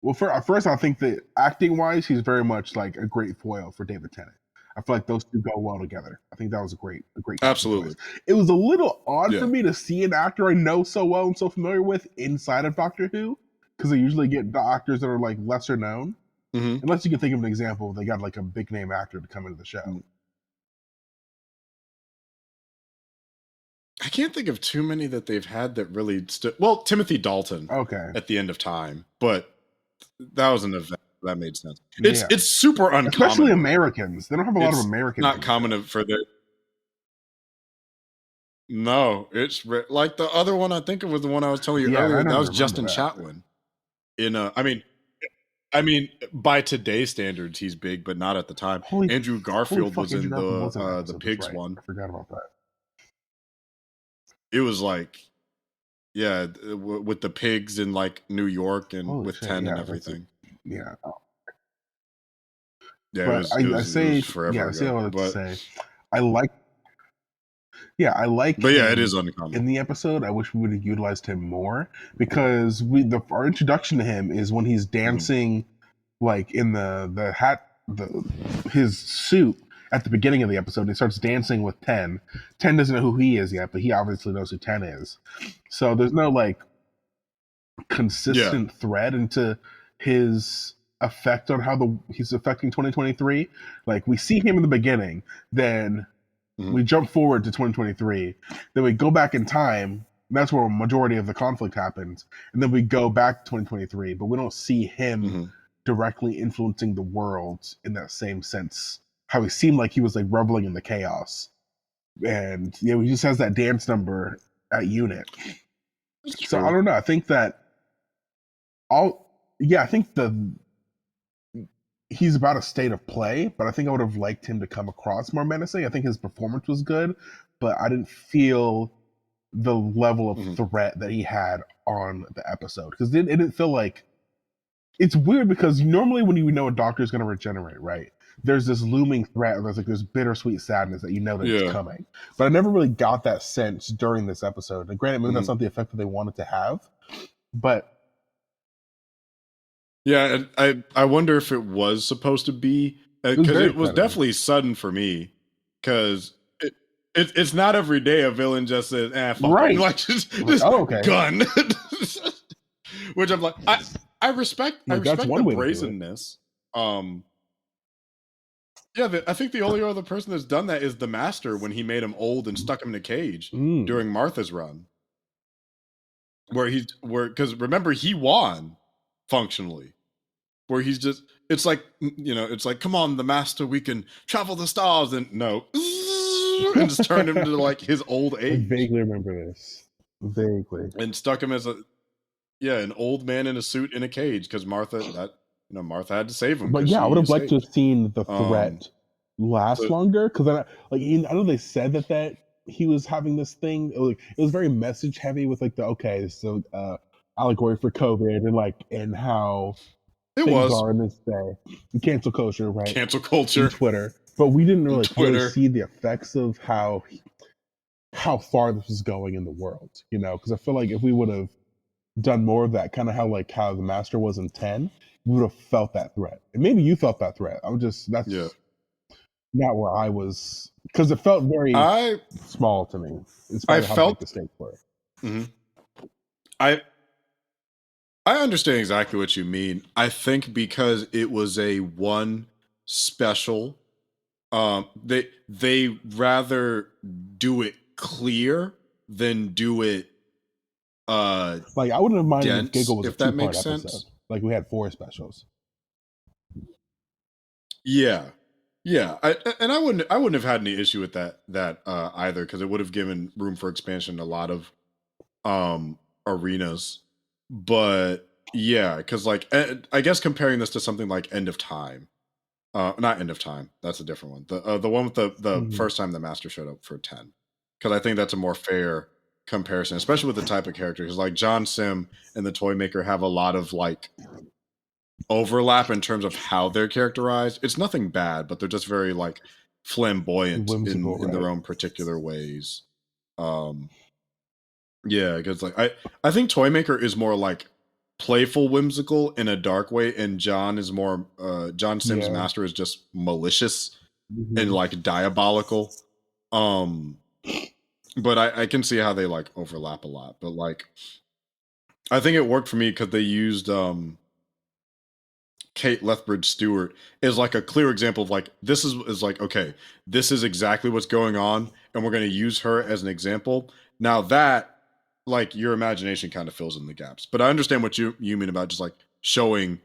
well, first I think that acting wise, he's very much like a great foil for David Tennant. I feel like those two go well together. I think that was a great casting Absolutely. choice. It was a little odd Yeah. for me to see an actor I know so well and so familiar with inside of Doctor Who, because they usually get actors that are like lesser known. Mhm. Unless you can think of an example, they got like a big name actor to come into the show. Mm. I can't think of too many that they've had that really stood. Well, Timothy Dalton Okay. at the end of time, but that was an event that made sense. Yeah. It's super uncommon, Especially though. Americans. They don't have a lot of Americans. Not common for their. No, it's like the other one I think of was the one I was telling you earlier. That was Justin Chatwin. I mean, by today's standards, he's big, but not at the time. Andrew Garfield was in the Pigs one. I forgot about that. It was like, yeah, with the pigs in like New York and with 10 and everything. Yeah. Yeah, but it was forever ago. But I like. Yeah, I like. But yeah, it is uncommon. In the episode, I wish we would have utilized him more, because our introduction to him is when he's dancing, like in the hat, his suit at the beginning of the episode. And he starts dancing with 10. 10 doesn't know who he is yet, but he obviously knows who 10 is. So there's no like consistent thread into his effect on how he's affecting 2023. Like we see him in the beginning, then we jump forward to 2023, then we go back in time. That's where a majority of the conflict happens, and then we go back to 2023, but we don't see him directly influencing the world in that same sense. How he seemed like he was like reveling in the chaos, and he just has that dance number at Unit. So I don't know. I think that I think he's about a state of play, but I think I would have liked him to come across more menacing. I think his performance was good, but I didn't feel the level of threat that he had on the episode, because it didn't feel like. It's weird because normally when you know a doctor is going to regenerate, right? There's this looming threat, there's like this bittersweet sadness that you know that it's coming. But I never really got that sense during this episode. And granted, maybe that's not the effect that they wanted to have, but yeah, I wonder if it was supposed to be, because it was definitely sudden for me, because it's not every day a villain just says, fuck right. Like just gun. Which I'm like, I respect the brazenness. Yeah, I think the only other person that's done that is the Master, when he made him old and stuck him in a cage during Martha's run. Because remember, he won functionally. Where he's just, it's like, come on, the Master, we can travel the stars, and no, and just turned him into like his old age. I vaguely remember this. Vaguely. And stuck him as an old man in a suit in a cage, because Martha had to save him. But yeah, I would have liked to have seen the threat last longer, because I know they said that he was having this thing. It was very message heavy with like so allegory for COVID and how things are in this day. Cancel culture, right? Cancel culture. And Twitter. But we didn't really see the effects of how far this was going in the world, because I feel like if we would have done more of that, kind of how the Master was in 10, we would have felt that threat. And maybe you felt that threat. That's not where I was, because it felt very small to me. I felt the stakes were. I understand exactly what you mean. I think because it was a one special, they rather do it clear than do it like I wouldn't have minded if Giggle was if a that makes episode. Sense. Like we had 4 specials. Yeah. I wouldn't have had any issue with that either, because it would have given room for expansion in a lot of arenas. But yeah, because like I guess comparing this to something like End of Time, not End of Time, that's a different one. The one with the first time the Master showed up for 10, because I think that's a more fair comparison, especially with the type of character. Because like John Sim and the Toymaker have a lot of like overlap in terms of how they're characterized. It's nothing bad, but they're just very like flamboyant Whimsical, in their right? own particular ways. Um, yeah, because like I think Toymaker is more like playful, whimsical in a dark way, and John is more John Sims Yeah. Master is just malicious and Mhm. like diabolical. Um, but I can see how they like overlap a lot. But like I think it worked for me because they used Kate Lethbridge Stewart is like a clear example of like this is like okay, this is exactly what's going on, and we're going to use her as an example. Now that like your imagination kind of fills in the gaps, but I understand what you mean about just like showing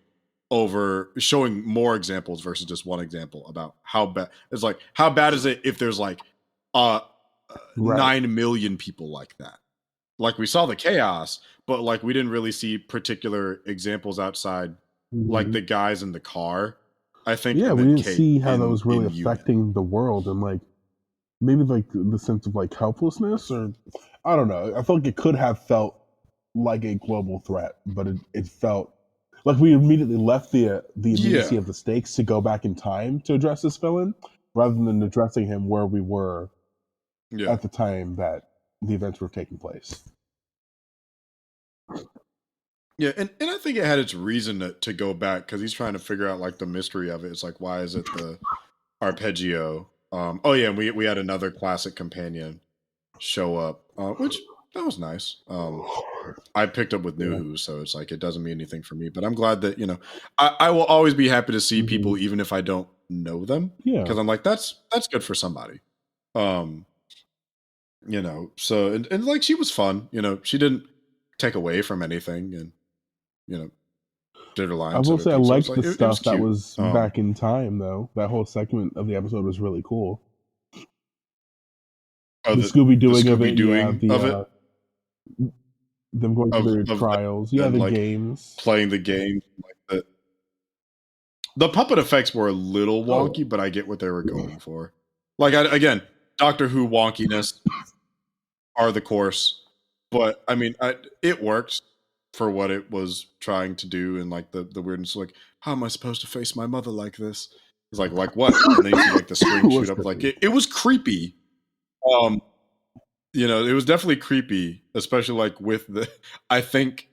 more examples versus just one example about how bad it's like how bad is it if there's like uh Right. 9 million people like that. Like we saw the chaos, but like we didn't really see particular examples outside like Mhm. the guys in the car, I think, Yeah, and we then didn't Kate see how that was really in unit. affecting the world and like maybe like the sense of like helplessness or I don't know. I felt like it could have felt like a global threat, but it felt like we immediately left the immediacy Yeah. of the stakes to go back in time to address this villain rather than addressing him where we were Yeah. at the time that the events were taking place. Yeah. And I think it had its reason to go back because he's trying to figure out like the mystery of it. It's like, why is it the arpeggio? Oh yeah, and we had another classic companion show up, which that was nice. I picked up with Yeah. NuWho, so it's like it doesn't mean anything for me. But I'm glad that I will always be happy to see Hmm. people, even if I don't know them, Yeah. because I'm like that's good for somebody. Um, so and like she was fun. She didn't take away from anything, and you know did her I line, will said her say I piece. So it was liked like the it was stuff that cute. was back in time though. That whole segment of the episode was really cool. Oh, The the Scooby the Dooing of Scooby it, yeah. Dooing of it Them going through their of trials, yeah. them The like games. playing the game, like the puppet effects were a little Oh, wonky, but I get what they were going for. Like again, Doctor Who wonkiness are the course, but I mean, it worked for what it was trying to do, and like the weirdness. Like, how am I supposed to face my mother like this? It's like what? And then you see like the it string shoot was up. Like trippy. it was creepy. Um, it was definitely creepy, especially like with the. I think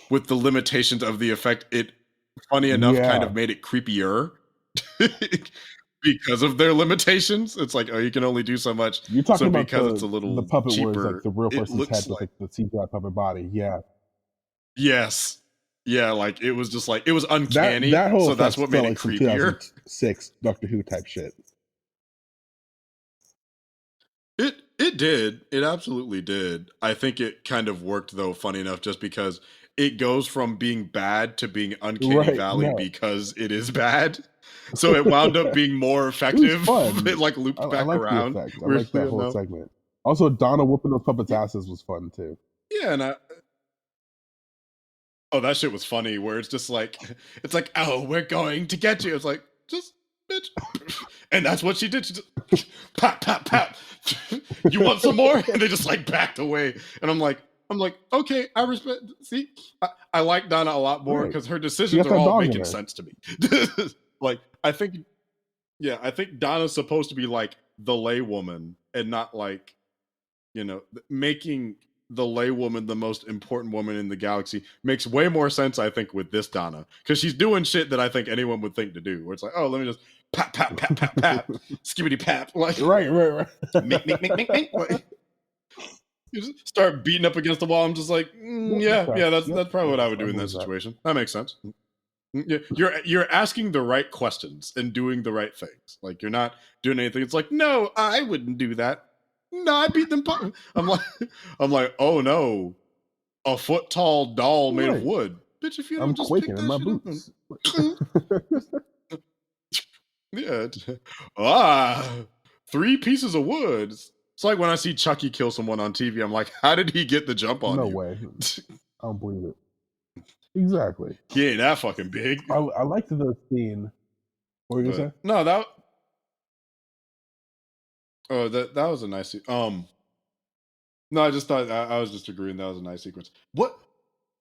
with the limitations of the effect, it funny enough kind of Yeah, made it creepier because of their limitations. It's like, oh, you can only do so much. you're talking So about because it's a the little puppet where it's like cheaper, the real it person's looks head with like like the CGI puppet body. Yeah, yes. Yeah, like it was just like it was that uncanny. whole So that's effect what felt made it like some creepier. 2006 Doctor Who type shit. It did. It absolutely did. I think it kind of worked though, funny enough, just because it goes from being bad to being uncanny Right? valley No, because it is bad. So it wound up being more it was effective. It fun. like I looped back like the around, effect. I like that weirdly whole enough. segment. Also, Donna whooping those puppets' Yeah, asses was fun too. yeah, and oh, that shit was funny. Where it's like, oh, we're going to get you. It's like, just bitch, and that's what she did. She just pop, pop, pop. You want some more? And they just like backed away. And I'm like, okay, I respect. See, I like Donna a lot more Right? because her She decisions got are that all dog in making her. sense to me. Like, I think Donna's supposed to be like the laywoman and not like making the laywoman the most important woman in the galaxy makes way more sense, I think, with this Donna, because she's doing shit that I think anyone would think to do. Where it's like, oh, let me just pap, pap, pap, pap, pap, skibbity pap, like Right. mink, mink, mink, mink, mink. Like, you just start beating up against the wall. I'm just like, Yep, yeah, okay. yeah, that's Yep, that's probably what I yes, would I do in that believe that. situation. That makes sense. Yeah, you're asking the right questions and doing the right things. Like you're not doing anything. It's like, no, I wouldn't do that. No, I beat them. I'm like, I'm like, oh no, a foot tall doll made of Right. wood. Bitch, if you I'm don't just pick quaking in that my shit up and boots. yeah, ah, 3 pieces of wood. It's like when I see Chucky kill someone on TV. I'm like, how did he get the jump on No you? way. I don't believe it. Exactly. He ain't that fucking big. I liked the scene. What were you gonna But say? no, that was a nice. No, I just thought I was just agreeing that was a nice sequence. What?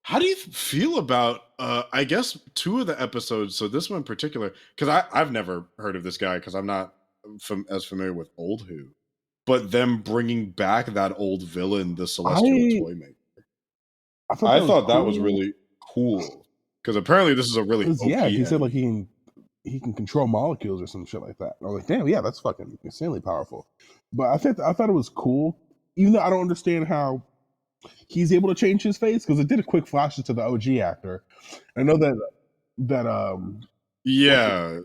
How do you feel about, I guess, 2 of the episodes? So this one in particular, because I've never heard of this guy because I'm not as familiar with old Who, but them bringing back that old villain, the Celestial Toymaker. I thought that was really cool because apparently this is a really OP yeah, he said enemy. like he can control molecules or some shit like that. I was like, damn, yeah, that's fucking insanely powerful. But I thought it was cool, even though I don't understand how he's able to change his face because it did a quick flash to the OG actor. I know that Yeah,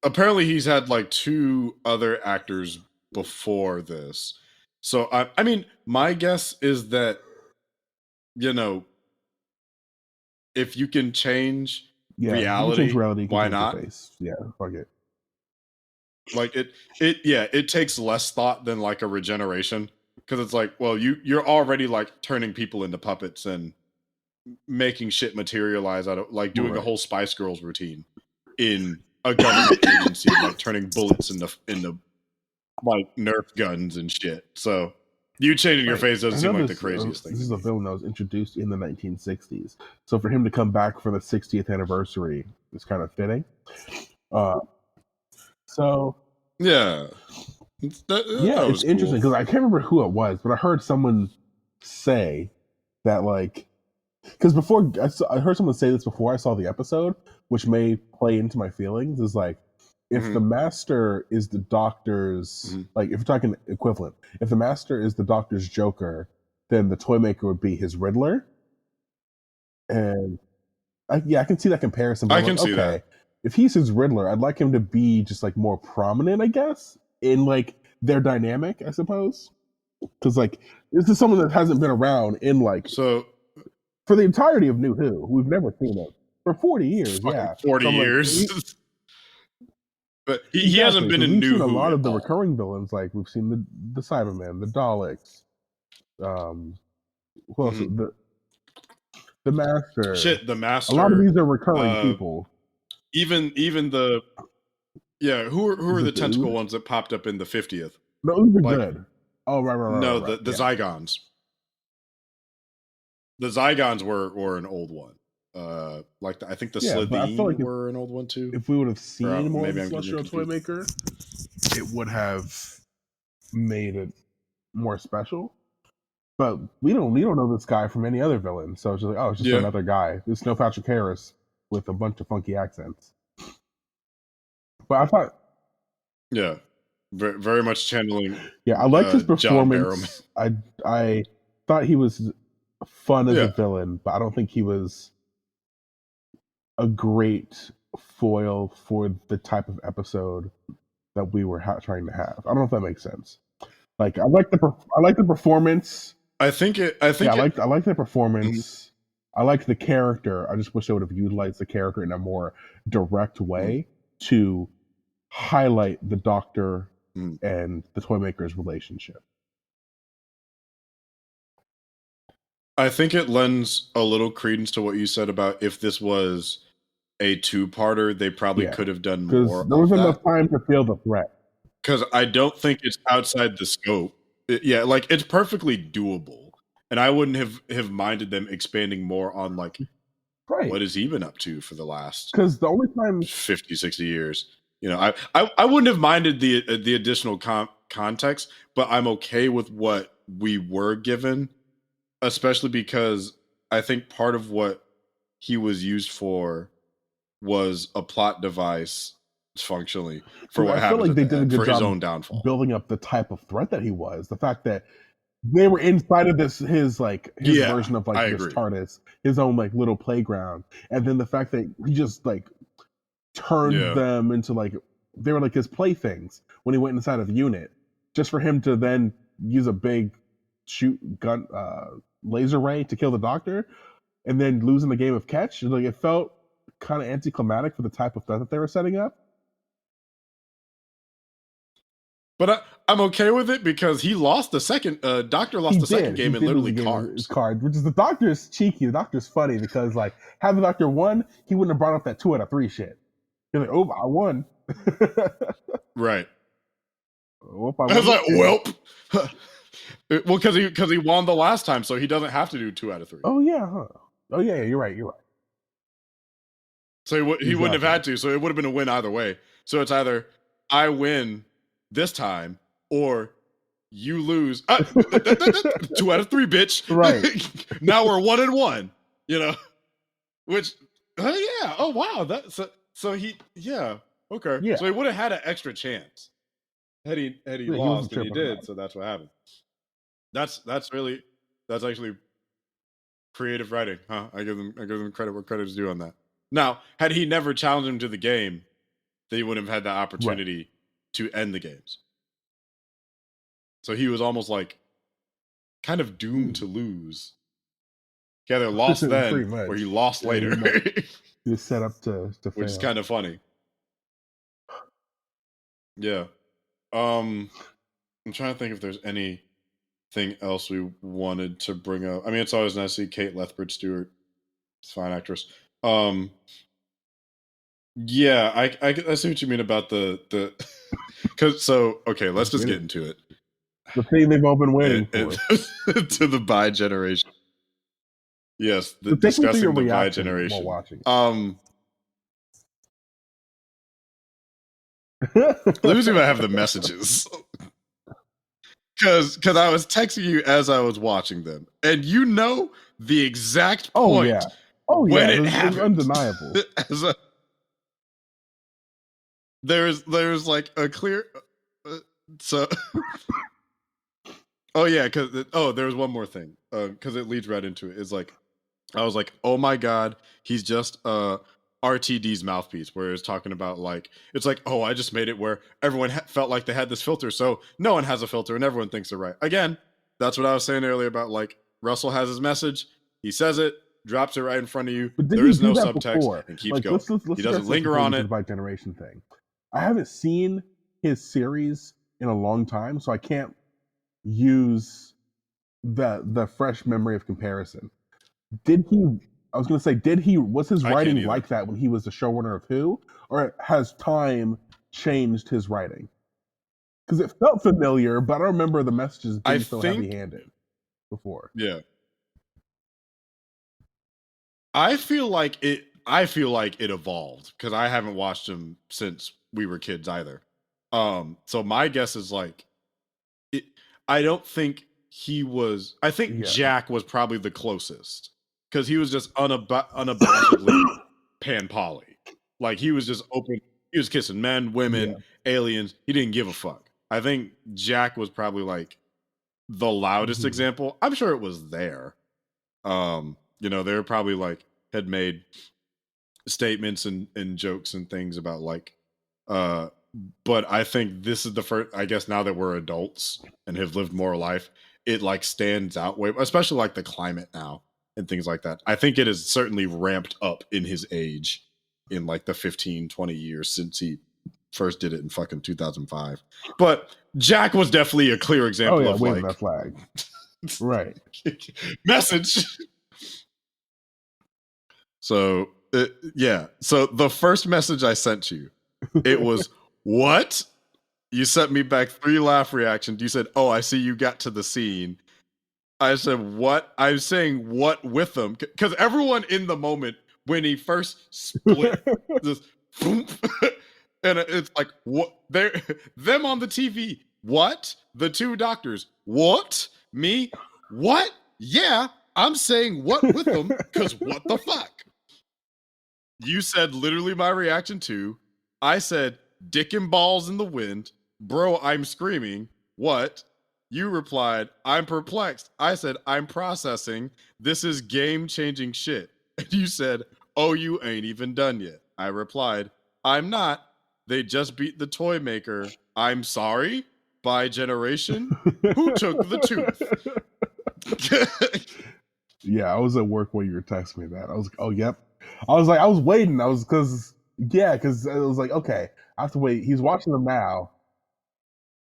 apparently he's had like 2 other actors before this. So I mean, my guess is that, you know, if you can change reality, why not? Face. Yeah, fuck it. Like it takes less thought than like a regeneration, because it's like, well, you're already like turning people into puppets and making shit materialize out of, like, doing a whole Spice Girls routine in a government agency, like turning bullets into like Nerf guns and shit. So you changing your face doesn't seem like the craziest thing. This is a villain that was introduced in the 1960s, so for him to come back for the 60th anniversary is kind of fitting. So yeah, it's interesting because I can't remember who it was, but I heard someone say that, like, because before I heard someone say this before I saw the episode, which may play into my feelings, is like, if the Master is the Doctor's, like, if you're talking equivalent, if the Master is the Doctor's Joker, then the Toymaker would be his Riddler. And I can see that comparison. I can see that. If he's his Riddler, I'd like him to be just like more prominent, I guess, in like their dynamic, I suppose. Because like this is someone that hasn't been around in like for the entirety of NuWho. We've never seen it for 40 years. 40 years. But he hasn't been in NuWho. We've seen a lot of the recurring villains. Like we've seen the Cybermen, the Daleks. Who else? The Master. Shit, the Master. A lot of these are recurring people. Even the who are the tentacle ones that popped up in the 50th? No, those are good. Oh, right. No, the Zygons. The Zygons were an old one. Like I think the Slitheen were an old one too. If we would have seen more of the Celestial Toymaker, it would have made it more special. But we don't know this guy from any other villain, so it's just like, oh, it's just another guy. It's no Patrick Harris with a bunch of funky accents. But I thought, very much channeling. Yeah, I liked his performance. I thought he was fun as a villain, but I don't think he was a great foil for the type of episode that we were trying to have. I don't know if that makes sense. Like I like the performance. I like the performance. I like the character. I just wish they would have utilized the character in a more direct way to highlight the Doctor and the Toymaker's relationship. I think it lends a little credence to what you said about if this was a 2-parter, they probably could have done more. There wasn't enough time to feel the threat. Because I don't think it's outside the scope. Like it's perfectly doable. And I wouldn't have minded them expanding more on like what has he been up to for the last, because the only time 50, 60 years. You know, I wouldn't have minded the additional context, but I'm okay with what we were given, especially because I think part of what he was used for was a plot device functionally for what happened. Like they did a good job his own downfall, building up the type of threat that he was. The fact that they were inside of his version of like this TARDIS, his own like little playground, and then the fact that he just like turned them into like they were like his playthings when he went inside of Unit, just for him to then use a big gun laser ray to kill the Doctor, and then losing the game of catch. Like it felt kind of anticlimactic for the type of threat that they were setting up. But I'm okay with it because he lost the second. Doctor lost the second game in literally cards. Which is the Doctor's cheeky. The Doctor's funny because like had the Doctor won, he wouldn't have brought up that 2 out of 3 shit. He's like, oh, I won. Right. I was like, welp. Well, because he won the last time, so he doesn't have to do 2 out of 3. Oh yeah, huh? Oh yeah, you're right. So he wouldn't have had to. So it would have been a win either way. So it's either I win this time or you lose. 2 out of 3, bitch. Right. Now we're 1-1. You know, which yeah. Oh wow. So he okay. Yeah. So he would have had an extra chance had he lost, and he did. So that's what happened. That's actually creative writing, huh? I give them credit where credit is due on that. Now, had he never challenged him to the game, they wouldn't have had the opportunity to end the games. So he was almost like kind of doomed to lose. He either lost then or he lost later. He was set up to fail. Which is kind of funny. Yeah. I'm trying to think if there's anything else we wanted to bring up. I mean, it's always nice to see Kate Lethbridge-Stewart. She's a fine actress. Yeah, I see what you mean about the okay, let's just get into it. The thing they've all been waiting for. To the bi generation. Yes, discussing the bi generation. While watching. Let me see if I have the messages. Because I was texting you as I was watching them, and you know the exact point. When it happened. It's undeniable. There's like a clear so oh yeah, because there was one more thing because it leads right into it. It's like I was like, oh my god, he's just RTD's mouthpiece, where it's talking about like it's like, oh, I just made it where everyone felt like they had this filter, so no one has a filter and everyone thinks they're right. Again, that's what I was saying earlier about like Russell has his message, he says it, drops it right in front of you. There is no subtext and keeps going. He doesn't linger on it. The bi generation thing. I haven't seen his series in a long time, so I can't use the fresh memory of comparison. Was his writing like that when he was the showrunner of Who, or has time changed his writing? Because it felt familiar, but I don't remember the messages being so heavy-handed before. Yeah. I feel like it evolved because I haven't watched him since we were kids either. So my guess is like, I don't think he was. I think Jack was probably the closest because he was just unabashedly pan poly. Like he was just open. He was kissing men, women, aliens. He didn't give a fuck. I think Jack was probably like the loudest example. I'm sure it was there. You know, they were probably like had made statements and jokes and things about like but I think this is the first, I guess now that we're adults and have lived more life, it like stands out way, especially like the climate now and things like that. I think it has certainly ramped up in his age in like the 15, 20 years since he first did it in fucking 2005. But Jack was definitely a clear example of waving like that flag. Right. Message. So yeah. So the first message I sent you, it was what? You sent me back 3 laugh reactions. You said, "Oh, I see you got to the scene." I said, "What?" I was saying, "What with them?" Because everyone in the moment when he first split, this, and it's like, what? They're them on the TV. What? The 2 doctors. What? Me? What? Yeah, I'm saying what with them because what the fuck? You said literally my reaction to. I said, "Dick and balls in the wind." Bro, I'm screaming. What? You replied, "I'm perplexed." I said, "I'm processing. This is game-changing shit." And you said, "Oh, you ain't even done yet." I replied, "I'm not. They just beat the toy maker. I'm sorry? By generation? Who took the tooth?" Yeah, I was at work when you were texting me that. I was like, oh, yep. I was waiting. Because I was like, okay, I have to wait. He's watching them now.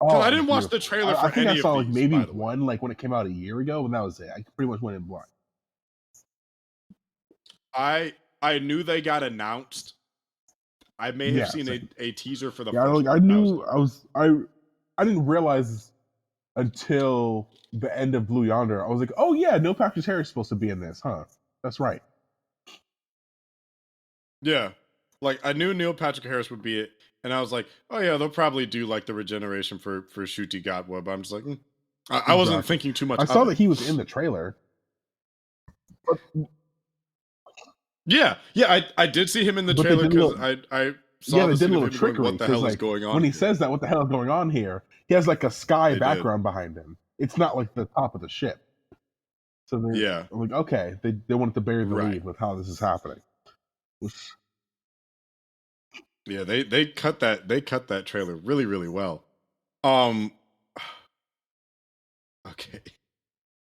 Oh, I didn't watch the trailer for any of these. I saw like maybe one, like when it came out a year ago, and that was it. I pretty much went in blind. I knew they got announced. I may have seen a teaser for the first one. I didn't realize until the end of Blue Yonder. I was like, oh yeah, Neil Patrick Harris is supposed to be in this, huh? That's right. Yeah. Like, I knew Neil Patrick Harris would be it, and I was like, oh yeah, they'll probably do like the regeneration for Ncuti Gatwa, but I'm just like, I wasn't thinking too much. I saw that he was in the trailer. Yeah, I did see him in the trailer because I saw the scene of him going, what the hell is going on? When he says that, what the hell is going on here? He has like a sky background behind him. It's not like the top of the ship. So I'm like, okay, they wanted to bury the lead with how this is happening. Yeah, they cut that trailer really, really well. Okay.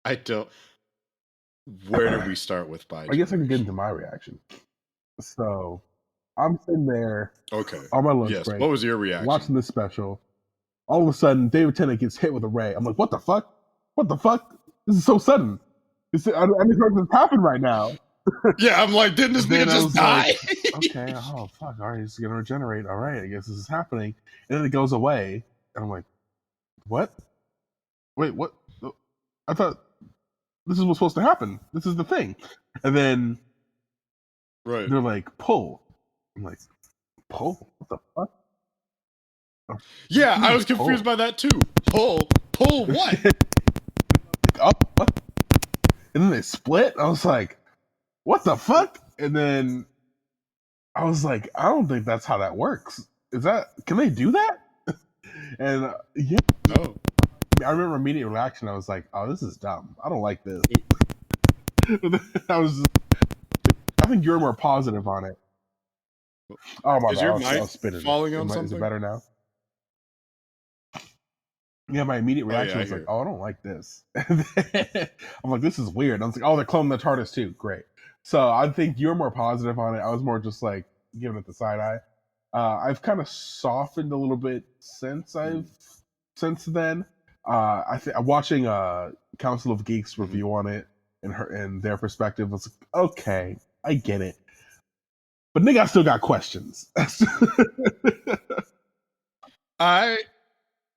I don't. Where do we start with Bi? I guess I can get into my reaction. So I'm sitting there. Okay. On my lunch break. What was your reaction? Watching this special. All of a sudden, David Tennant gets hit with a ray. I'm like, what the fuck? What the fuck? This is so sudden. I didn't expect this to happen right now. Yeah, I'm like, didn't this nigga just die? Like, okay, oh fuck, all right, he's gonna regenerate. All right, I guess this is happening. And then it goes away, and I'm like, what? Wait, what? I thought this is what's supposed to happen. This is the thing. And then they're like, pull. I'm like, pull? What the fuck? Yeah, I was confused by that too. Pull what? Up, what? And then they split. I was like, what the fuck? And then I was like, I don't think that's how that works. Can they do that? And yeah. No. I remember immediate reaction. I was like, oh, this is dumb. I don't like this. I think you're more positive on it. Oh my god. Is your mic falling on something? Is it better now? Yeah, my immediate reaction was like, oh, I don't like this. I'm like, this is weird. I was like, oh, they're cloning the TARDIS too. Great. So I think you're more positive on it. I was more just like giving it the side eye. I've kind of softened a little bit since then. I'm watching Council of Geeks review on it and their perspective was like, okay, I get it. But nigga, I still got questions.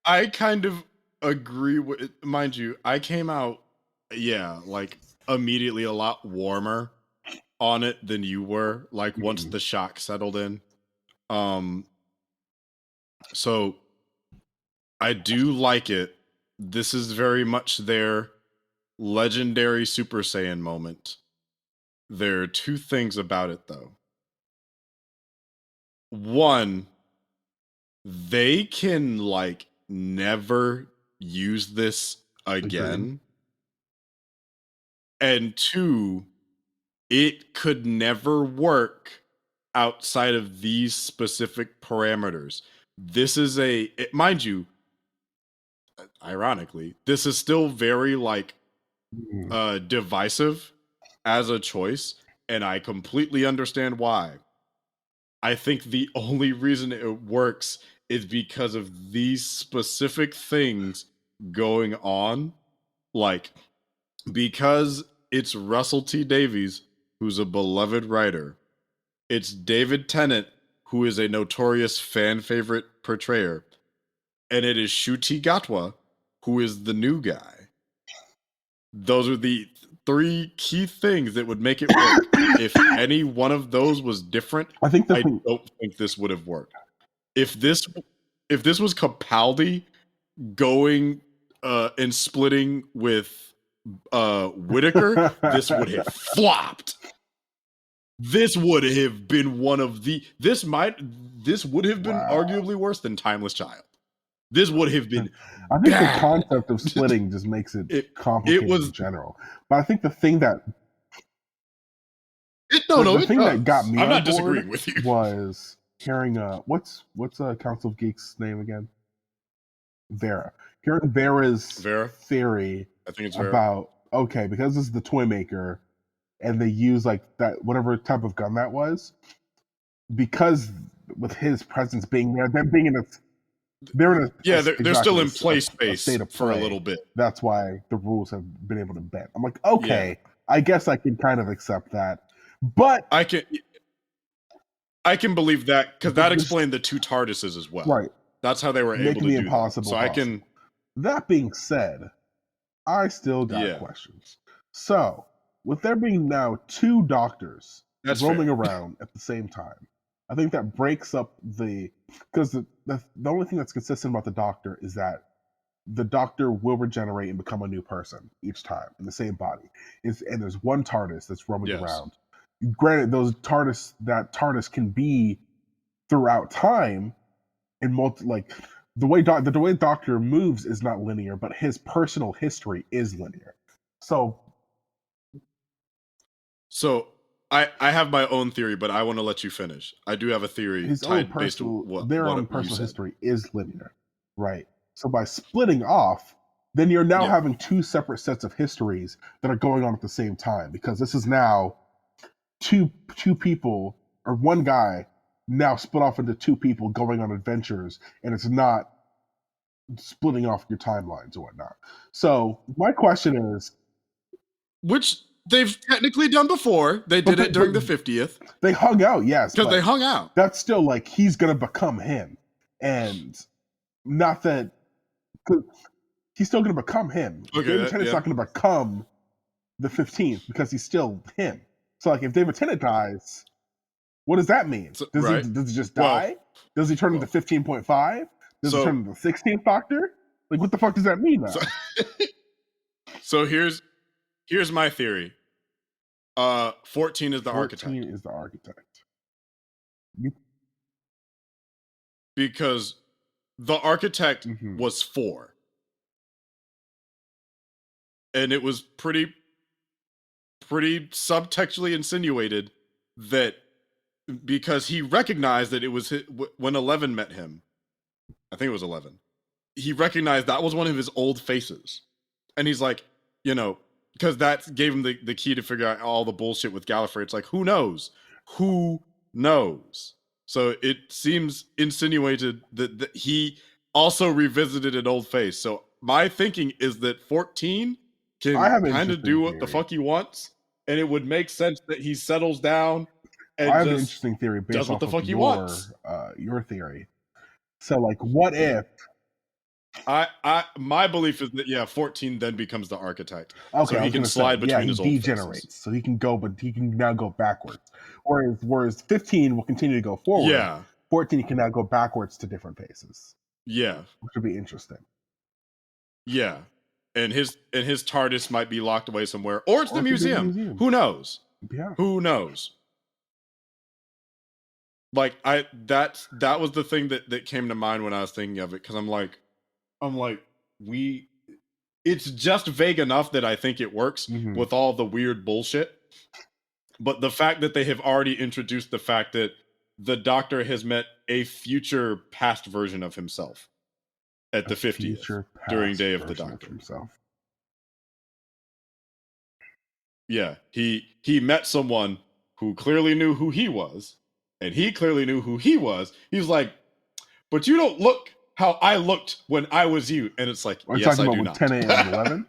I kind of agree with, mind you, I came out, like immediately a lot warmer on it than you were, like once the shock settled in. So I do like it. This is very much their legendary Super Saiyan moment. There are two things about it though. One, they can like never use this again. And two, it could never work outside of these specific parameters. This is mind you, ironically, this is still very like divisive as a choice, and I completely understand why. I think the only reason it works is because of these specific things going on. Like, because it's Russell T. Davies, who's a beloved writer. It's David Tennant, who is a notorious fan favorite portrayer. And it is Ncuti Gatwa, who is the new guy. Those are the three key things that would make it work. If any one of those was different, I don't think this would have worked. If this was Capaldi going and splitting with Whitaker, this would have flopped. This would have been one of the. This would have been arguably worse than Timeless Child. This would have been. I think the concept of splitting just makes it complicated in general. But I think the thing that that got me, I'm not disagreeing with you, was hearing what's Council of Geeks name again? Vera. Hearing Vera's theory. I think it's Vera. About because this is the toy maker, and they use like that whatever type of gun that was, because with his presence being there, them being in a they're still in play space for a little bit. That's why the rules have been able to bend. I'm like, I guess I can kind of accept that, but I can believe that because that explained the two TARDISes as well. Right, that's how they were able to do impossible. That. So I can. That being said, I still got questions. So, with there being now 2 doctors roaming around at the same time, I think that breaks up because the only thing that's consistent about the Doctor is that the Doctor will regenerate and become a new person each time in the same body. And there's one TARDIS that's roaming around. Granted, that TARDIS can be throughout time and the way Doctor moves is not linear, but his personal history is linear. So I have my own theory, but I want to let you finish. I do have a theory his own personal history is linear, right? So by splitting off, then you're now having 2 separate sets of histories that are going on at the same time, because this is now two people, or one guy now split off into 2 people going on adventures, and it's not splitting off your timelines or whatnot. So my question is, which they've technically done before. They did it during the 50th. They hung out, yes. Because they hung out. That's still like he's going to become him. And not that... He's still going to become him. David Tennant's not going to become the 15th because he's still him. So like if David Tennant dies, what does that mean? Does he just die? Does he turn into 15.5? Does he turn into the 16th Doctor? Like what the fuck does that mean now? So here's my theory. 14 is the architect. 14 is the architect. Because the architect was 4. And it was pretty subtextually insinuated that because he recognized that it was when 11 met him, I think it was 11, he recognized that was one of his old faces. And he's like, because that gave him the key to figure out all the bullshit with Gallifrey. It's like, who knows? Who knows? So it seems insinuated that he also revisited an old face. So my thinking is that 14 can kind of do what the fuck he wants, and it would make sense that he settles down and I have an interesting theory based does what off the fuck of he wants. Your theory. So like, what if... my belief is that 14 then becomes the architect. Okay, so he can slide between his old faces. So he can go, but he can now go backwards. Whereas 15 will continue to go forward. Yeah. 14 can now go backwards to different faces. Yeah. Which would be interesting. Yeah. And his TARDIS might be locked away somewhere, or it's the museum. Who knows? Yeah. Who knows? Like that was the thing that came to mind when I was thinking of it, because I'm like it's just vague enough that I think it works with all the weird bullshit. But the fact that they have already introduced the fact that the Doctor has met a future past version of himself at the 50th during Day of the Doctor. Yeah, he met someone who clearly knew who he was, and he clearly knew who he was. He's like, but you don't look how I looked when I was you. And it's like, yes, I do not. 10 a.m. and 11?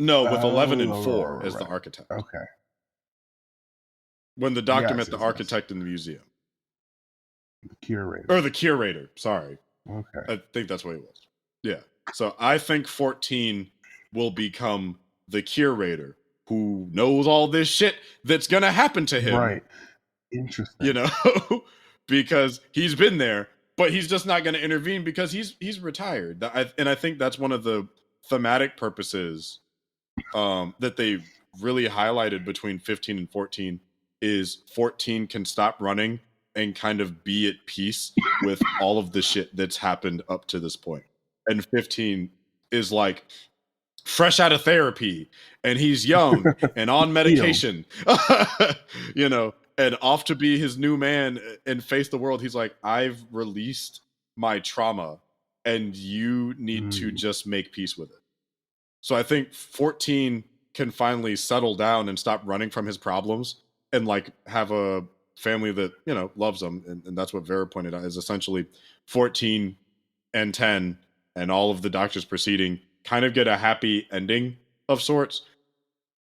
No, with 11 and 4 as the architect. Okay. When the Doctor met the architect in the museum. The curator. Or the curator, sorry. Okay. I think that's what it was. Yeah. So I think 14 will become the curator who knows all this shit that's going to happen to him. Right. Interesting. Because he's been there, but he's just not going to intervene because he's retired. And I think that's one of the thematic purposes that they really highlighted between 15 and 14 is 14 can stop running and kind of be at peace with all of the shit that's happened up to this point. And 15 is like fresh out of therapy, and he's young and on medication, and off to be his new man and face the world. He's like, I've released my trauma, and you need to just make peace with it. So I think 14 can finally settle down and stop running from his problems and like have a family that, loves him. And that's what Vera pointed out, is essentially 14 and 10 and all of the Doctor's proceeding kind of get a happy ending of sorts,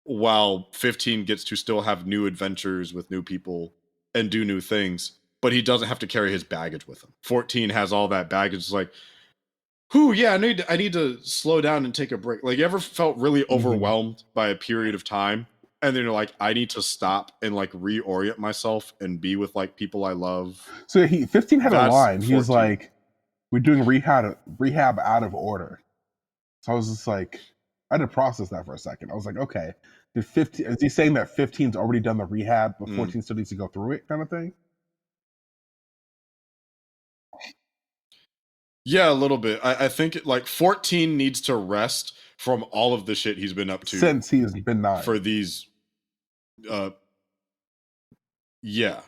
while 15 gets to still have new adventures with new people and do new things. but he doesn't have to carry his baggage with him. 14 has all that baggage. It's like, I need to slow down and take a break. Like, you ever felt really overwhelmed by a period of time, and then you're like, I need to stop and like reorient myself and be with like people I love. So 15 had a line. 14. He was like, "We're doing rehab out of order." So I was just like, I had to process that for a second. I was like, okay, is he saying that 15's already done the rehab, but 14 still needs to go through it, kind of thing? Yeah, a little bit. I think like 14 needs to rest from all of the shit he's been up to since he's been 9 for these. Yeah,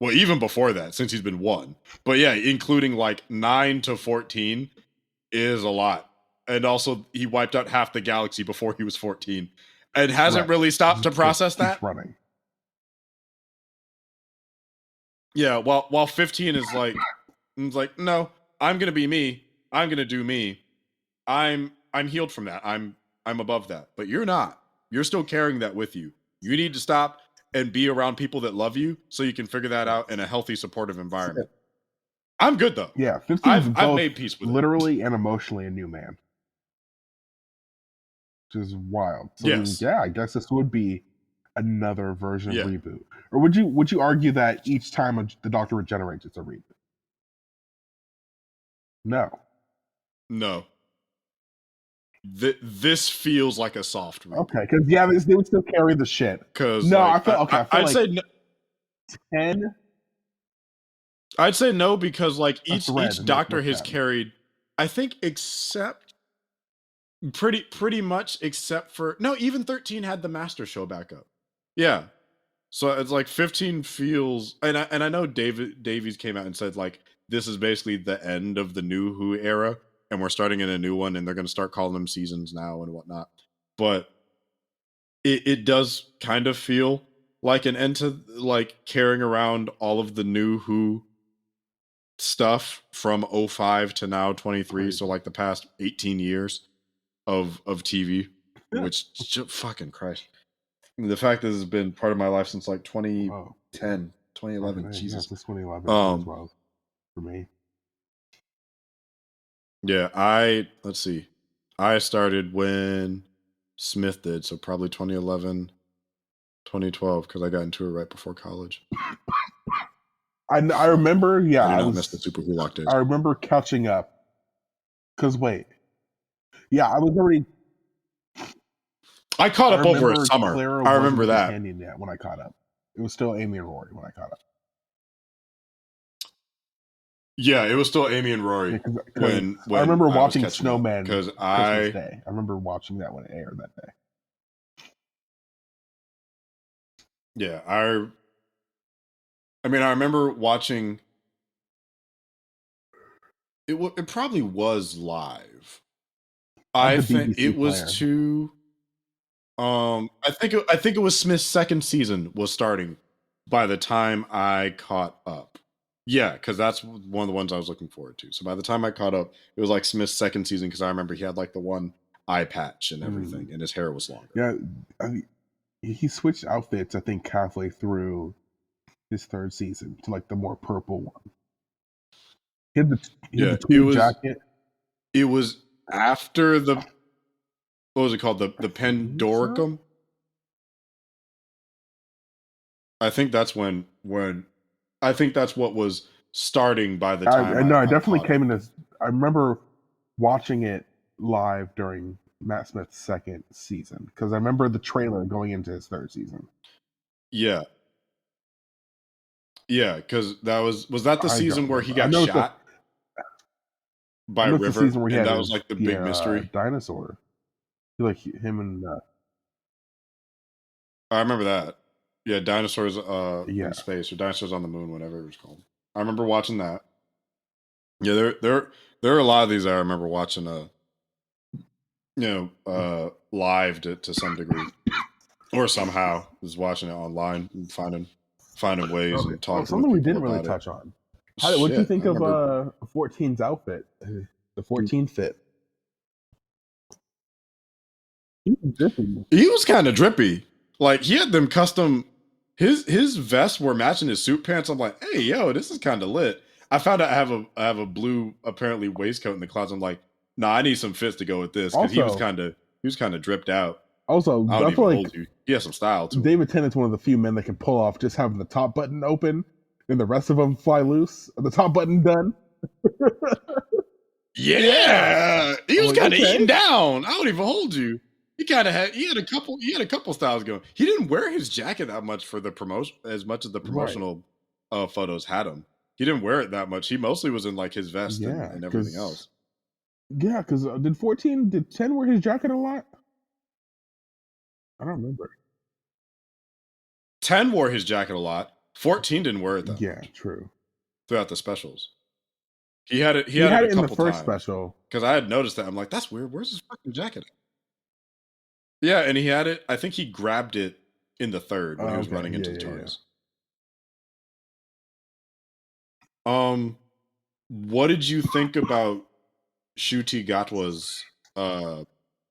well, even before that, since he's been 1. But yeah, including like 9 to 14 is a lot. And also, he wiped out half the galaxy before he was 14, and hasn't really stopped to process that. Running. Yeah, while 15 is like, no, I'm gonna be me. I'm gonna do me. I'm healed from that. I'm above that. But you're not. You're still carrying that with you. You need to stop and be around people that love you, so you can figure that out in a healthy, supportive environment. I'm good though. Yeah, 15. I've made peace with literally and emotionally a new man, which is wild. So yes. Yeah, I guess this would be another version of reboot. Or would you argue that each time the Doctor regenerates, it's a reboot? No. This feels like a soft reboot. Okay, because they would still carry the shit. Because I feel I'd say 10. I'd say no, because like each Doctor has carried, I think, except pretty much except for even 13 had the Master show back up. Yeah, so it's like 15 feels, and I know Davies came out and said like this is basically the end of the NuWho era, and we're starting in a new one, and they're going to start calling them seasons now and whatnot. But it does kind of feel like an end to like carrying around all of the NuWho stuff from 05 to now 23, so like the past 18 years of TV, which fucking Christ. The fact that this has been part of my life since like 2010, 2011. Jesus. Since 2011, 2012 for me. Yeah, let's see. I started when Smith did, so probably 2011, 2012, because I got into it right before college. I remember, I missed the Super Who Lock days. I remember catching up. Because I was already. I caught up over a summer. Clara I remember that. Companion yet when I caught up. It was still Amy and Rory when I caught up. Yeah, it was still Amy and Rory. When I remember watching Snowman because Christmas Day. I remember watching that when it aired that day. Yeah, I remember watching. It probably was live. I think it was too. I think it was Smith's second season was starting by the time I caught up. Yeah, because that's one of the ones I was looking forward to. So by the time I caught up, it was like Smith's second season, because I remember he had like the one eye patch and everything, and his hair was longer. Yeah, he switched outfits, I think, halfway through his third season to like the more purple one. He had the tweed jacket. It was after the, what was it called? The Pandoricum? I think that's when I think that's what was starting by the time. I definitely came into. I remember watching it live during Matt Smith's second season, because I remember the trailer going into his third season. Yeah, because that was that the season where he got shot by River, the season where that was like the big mystery dinosaur. Like him and. I remember that. Yeah, dinosaurs in space, or dinosaurs on the moon, whatever it was called. I remember watching that. Yeah, there are a lot of these I remember watching. Live to some degree, or somehow was watching it online and finding ways and talking. Something we didn't really touch on. What do you think of 14's outfit? The 14 fit. He was kind of drippy. Like, he had them custom his vests were matching his suit pants. I'm like, hey, yo, this is kind of lit. I found out I have a blue apparently waistcoat in the closet. I'm like, nah, I need some fits to go with this because he was kind of dripped out. Also, I don't even hold you. He has some style to David Tennant's one of the few men that can pull off just having the top button open and the rest of them fly loose. The top button done. Yeah, he was kind of eating down. I don't even hold you. He had a couple styles going. He didn't wear his jacket that much for the promotion, as much as the promotional photos had him. He didn't wear it that much. He mostly was in like his vest and everything else. Yeah, because did 10 wear his jacket a lot? I don't remember. 10 wore his jacket a lot. 14 didn't wear it though. Yeah, true. Throughout the specials. He had it in the first special. Because I had noticed that. I'm like, that's weird. Where's his fucking jacket? Yeah, and he had it. I think he grabbed it in the third when he was running into the TARDIS. Yeah. What did you think about Ncuti Gatwa's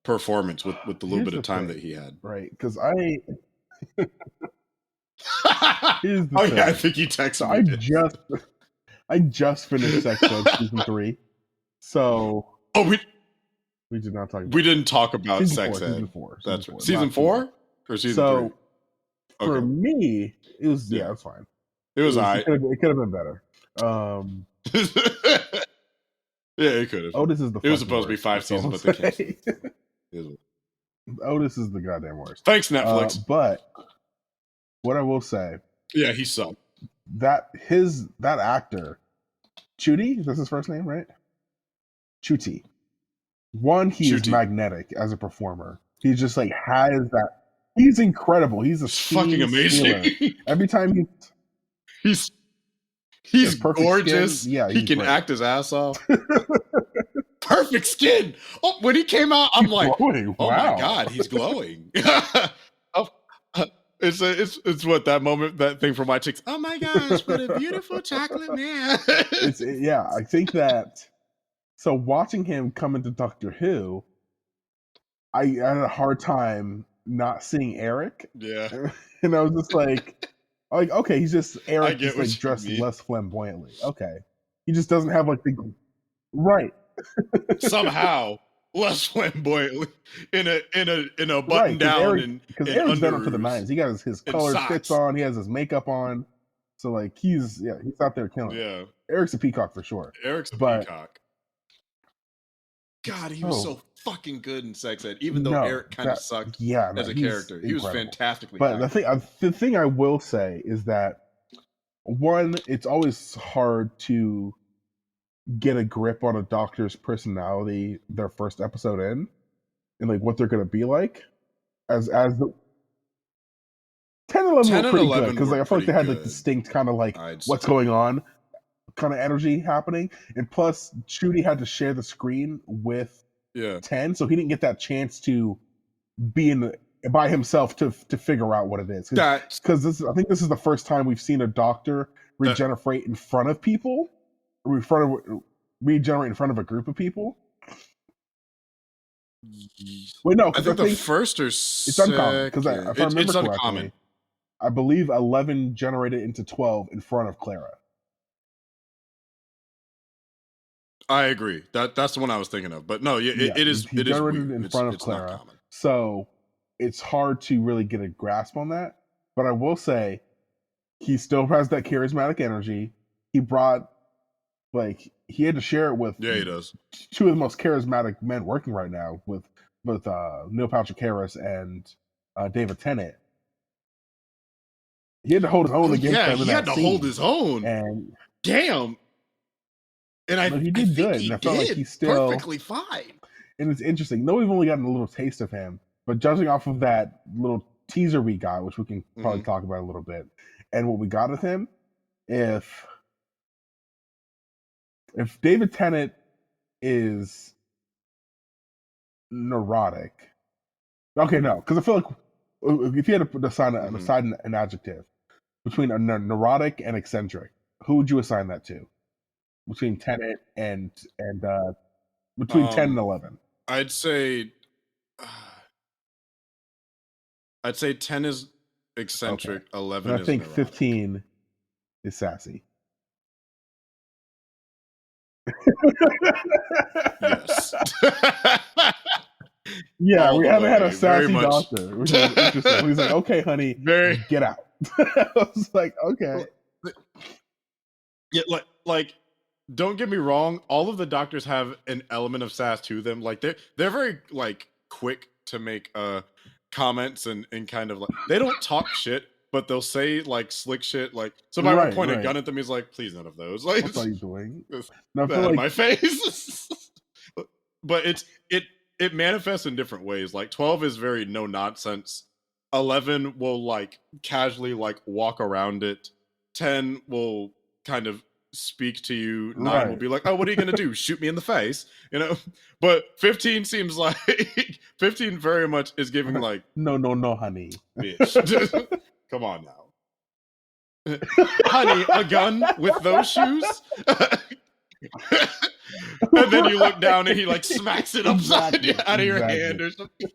performance with the little bit of time that he had? Right, because I think you texted me. I just finished Sex Ed season 3, so we did not talk. We didn't talk about Sex Ed. Season 4. That's right. Season 4 or season 3? So for me, it was it's fine. It was alright. It could have been better. Yeah, it could have. Otis is the. It was supposed to be 5 seasons, but they canceled. Otis is the goddamn worst. Thanks, Netflix. But what I will say, yeah, he sucked. That actor, Ncuti, that's his first name, right? Ncuti. One, he is magnetic as a performer. He just like has that. He's incredible. He's fucking amazing. Stealer. Every time he's gorgeous. Skin. Yeah, he can act his ass off. Perfect skin. Oh, when he came out, I'm like, glowing. Oh my god, he's glowing. It's what that moment, that thing from My Chicks. Oh my gosh, what a beautiful chocolate man. I think that. So watching him come into Doctor Who, I had a hard time not seeing Eric. Yeah, and I was just like, okay, he's just Eric, just like dressed less flamboyantly. Okay, he just doesn't have like the right. Somehow less flamboyantly in a button down because Eric's done it for the 90s. He got his colored fits on. He has his makeup on. So like he's out there killing. Yeah, Eric's a peacock for sure. Eric's a peacock. God, he was so fucking good in Sex Ed, even though Eric kind of sucked as a character. He was fantastically But the thing I will say is that, one, it's always hard to get a grip on a doctor's personality their first episode in, and like what they're going to be like. As the 10 and 11 were pretty good, because like, I felt like they had like distinct kind of like what's going on kind of energy happening, and plus Ncuti had to share the screen with 10, so he didn't get that chance to be by himself to figure out what it is. Because I think this is the first time we've seen a doctor regenerate in front of people, regenerate in front of a group of people. Wait, no, I think the first or it's uncommon, because if I remember correctly, uncommon. I believe 11 generated into 12 in front of Clara. I agree. That's the one I was thinking of. But no, it is. He generated in front of Clara, so it's hard to really get a grasp on that. But I will say, he still has that charismatic energy. He brought, he had to share it with. Yeah, he does. Two of the most charismatic men working right now, with Neil Patrick Harris and David Tennant. He had to hold his own against them. Yeah, he had to hold his own. And damn. And he did good. And I felt like he's still perfectly fine. And it's interesting. No, we've only gotten a little taste of him, but judging off of that little teaser we got, which we can probably talk about a little bit, and what we got of him, if David Tennant is neurotic, okay, no, because I feel like if you had to assign an adjective between a neurotic and eccentric, who would you assign that to? Between Tennant and between 10 and 11, I'd say 10 is eccentric. Okay. 11 And I is think neurotic. 15 is sassy. Yes. Yeah, All we the haven't had a way. Very sassy much. doctor, which is interesting. He's like, okay, honey, Very. get out. I was like, okay. Yeah, like don't get me wrong, all of the doctors have an element of sass to them. Like they're very like quick to make comments and kind of like they don't talk shit, but they'll say like slick shit. Like somebody will point a gun at them, he's like, please none of those. Like what are you doing? No, out of my face. But it manifests in different ways. Like 12 is very no nonsense. 11 will like casually like walk around it. 10 will kind of speak to you. 9 will be like, oh, what are you gonna do? Shoot me in the face, you know? But 15 seems like 15 very much is giving like no, honey. Bitch. Come on now. Honey, a gun with those shoes? And then you look down and he like smacks it upside out of your hand or something.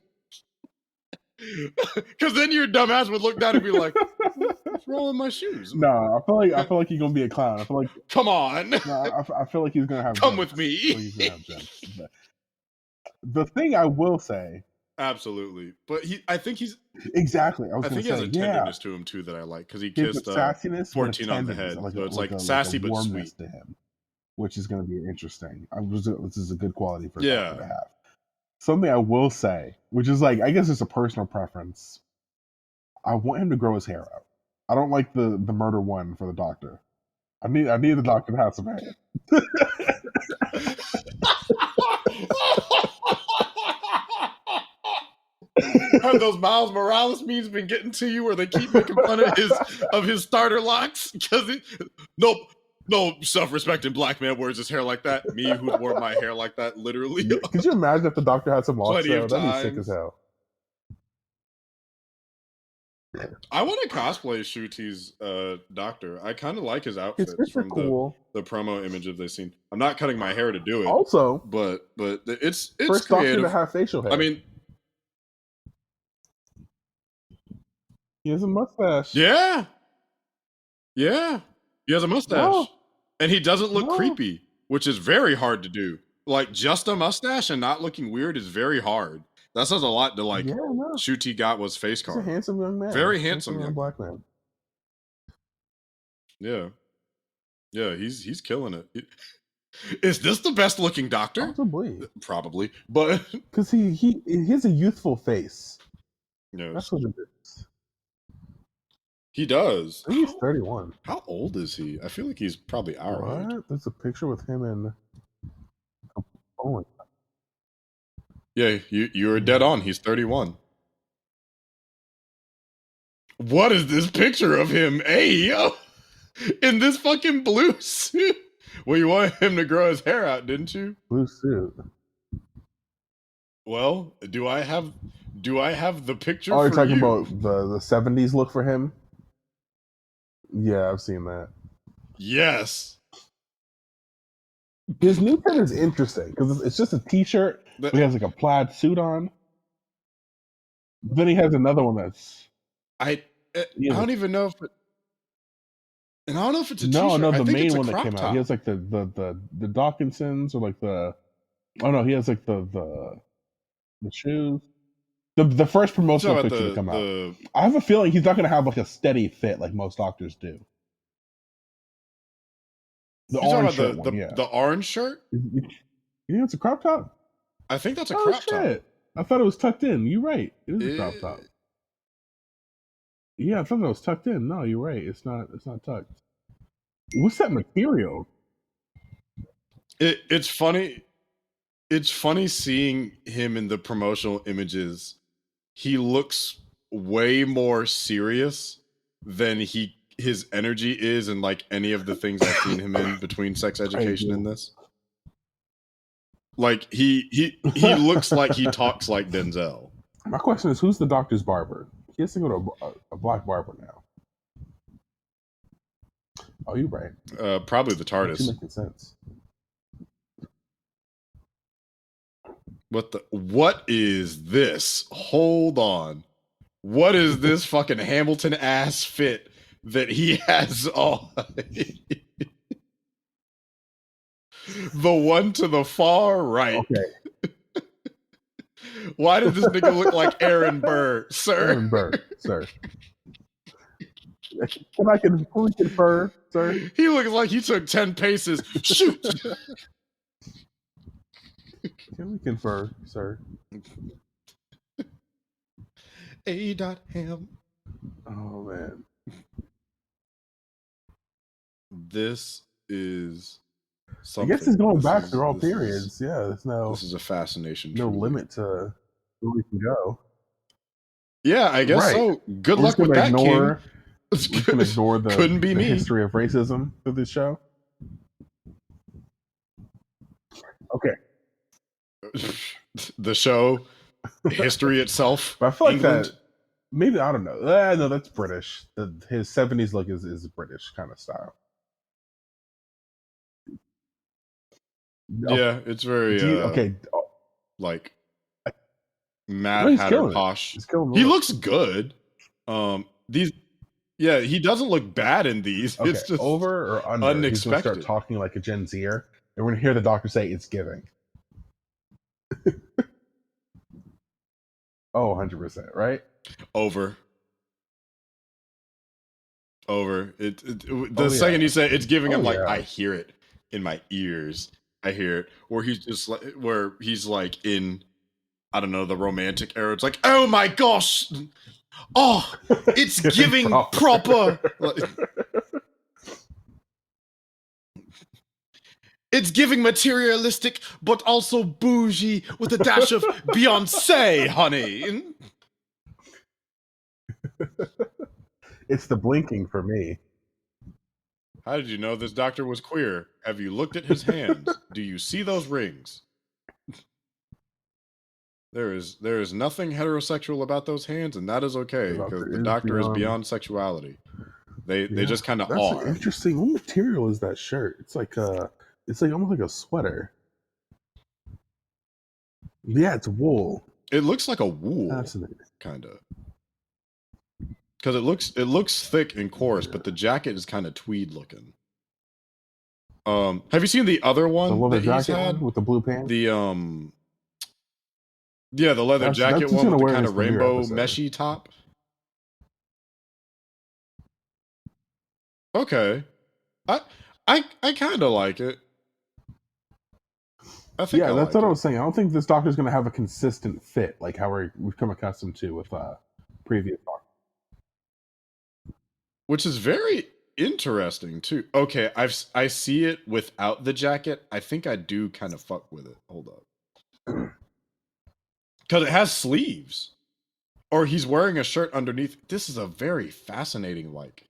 Because then your dumbass would look down and be like, "What's wrong with my shoes?" No, I feel like he's gonna be a clown. I feel like come on. No, I feel like he's gonna have. Come jokes. with me. He's gonna have jokes. But the thing I will say, absolutely, but I think he's exactly. I think he has a tenderness to him too that I like because he kissed sassiness, 14 on the head, so it's like sassy but sweet to him, which is going to be interesting. This is a good quality for yeah to have. Something I will say, which is like I guess it's a personal preference. I want him to grow his hair out. I don't like the murder one for the doctor. I need the doctor to have some hair. Have those Miles Morales memes been getting to you where they keep making fun of his starter locks? Because no self-respecting black man wears his hair like that. Me, who's worn my hair like that, literally. Could you imagine if the doctor had some locks? Plenty of That'd times. be sick as hell. I want to cosplay Shuti's doctor. I kind of like his outfits from cool. the promo images they've seen. I'm not cutting my hair to do it. Also, but it's first creative. Doctor to have facial hair. I mean, he has a mustache. Yeah. He has a mustache. And he doesn't look creepy, which is very hard to do. Like, just a mustache and not looking weird is very hard. That says a lot to, like, Shuti got was face card. He's a handsome young man. Very handsome young black man. Yeah. Yeah, he's killing it. Is this the best looking doctor? Probably. But because he has a youthful face. Yes. That's what it is. He does. He's 31. How old is he? I feel like he's probably our age. There's a picture with him and oh. Yeah, you were dead on. He's 31. What is this picture of him? Hey, yo, in this fucking blue suit. Well, you wanted him to grow his hair out, didn't you? Blue suit. Well, do I have the picture? Oh, you're talking about the 70s look for him? Yeah, I've seen that. Yes. His new pen is interesting because it's just a t-shirt. He has like a plaid suit on. Then he has another one that's. I don't even know if. And I don't know if it's a t-shirt. No, the main one that came out. He has like the Dawkinsons or like the. Oh no, he has like the shoes. The first promotional picture to come out. I have a feeling he's not going to have like a steady fit like most doctors do. The orange shirt one, the orange shirt? You think it's a crop top? I think that's a crop top. I thought it was tucked in. You're right. It is a crop top. Yeah, I thought it was tucked in. No, you're right. It's not tucked. What's that material? It's funny. It's funny seeing him in the promotional images. He looks way more serious than his energy is in like any of the things I've seen him in between Sex Education and this. Like he looks like he talks like Denzel. My question is, who's the doctor's barber? He has to go to a black barber now. Oh, you're right. Probably the TARDIS. That's making sense. What is this? Hold on. what is this fucking Hamilton ass fit that he has on? The one to the far right. Okay. Why did this nigga look like Aaron Burr, sir? Aaron Burr, sir. Can we confer, sir? He looks like he took 10 paces. Shoot! Can we confer, sir? A.Ham. Oh, man. This is something. I guess it's going back through all periods. There's this is a fascination. No truly. limit to where we can go. Yeah, I guess so. Good luck with that, King. We're just going to ignore the history of racism of this show. Okay. The show, history itself. But I feel like England. That, maybe, I don't know. No, that's British. His 70s look is British kind of style. Yeah, it's very, like, Mad Hatter posh. He looks good. He doesn't look bad in these. Okay, it's just over or under. Unexpected. He's going to start talking like a Gen Zer, and we're going to hear the doctor say it's giving. Oh, 100%, right? Over. The second you say it's giving, I'm like, I hear it in my ears. I hear it. Or he's like in, I don't know, the romantic era. It's like, oh my gosh. Oh, it's giving proper. It's giving materialistic, but also bougie with a dash of Beyonce, honey. It's the blinking for me. How did you know this doctor was queer? Have you looked at his hands? Do you see those rings? There is nothing heterosexual about those hands, and that is okay, because the doctor is beyond sexuality. They just kind of are. That's interesting. What material is that shirt? It's like almost like a sweater. Yeah, it's wool. It looks like a wool. Fascinating. Kind of. Because it looks thick and coarse, but the jacket is kind of tweed looking. Have you seen the other one? The leather jacket one with the blue pants? The the leather jacket one with the kind of rainbow meshy top. Okay. I kind of like it. I think that's what I was saying. I don't think this doctor's going to have a consistent fit like how we've come accustomed to with previous doctors. Which is very interesting too. Okay, I see it without the jacket. I think I do kind of fuck with it. Hold up. Because it has sleeves. Or he's wearing a shirt underneath. This is a very fascinating fashion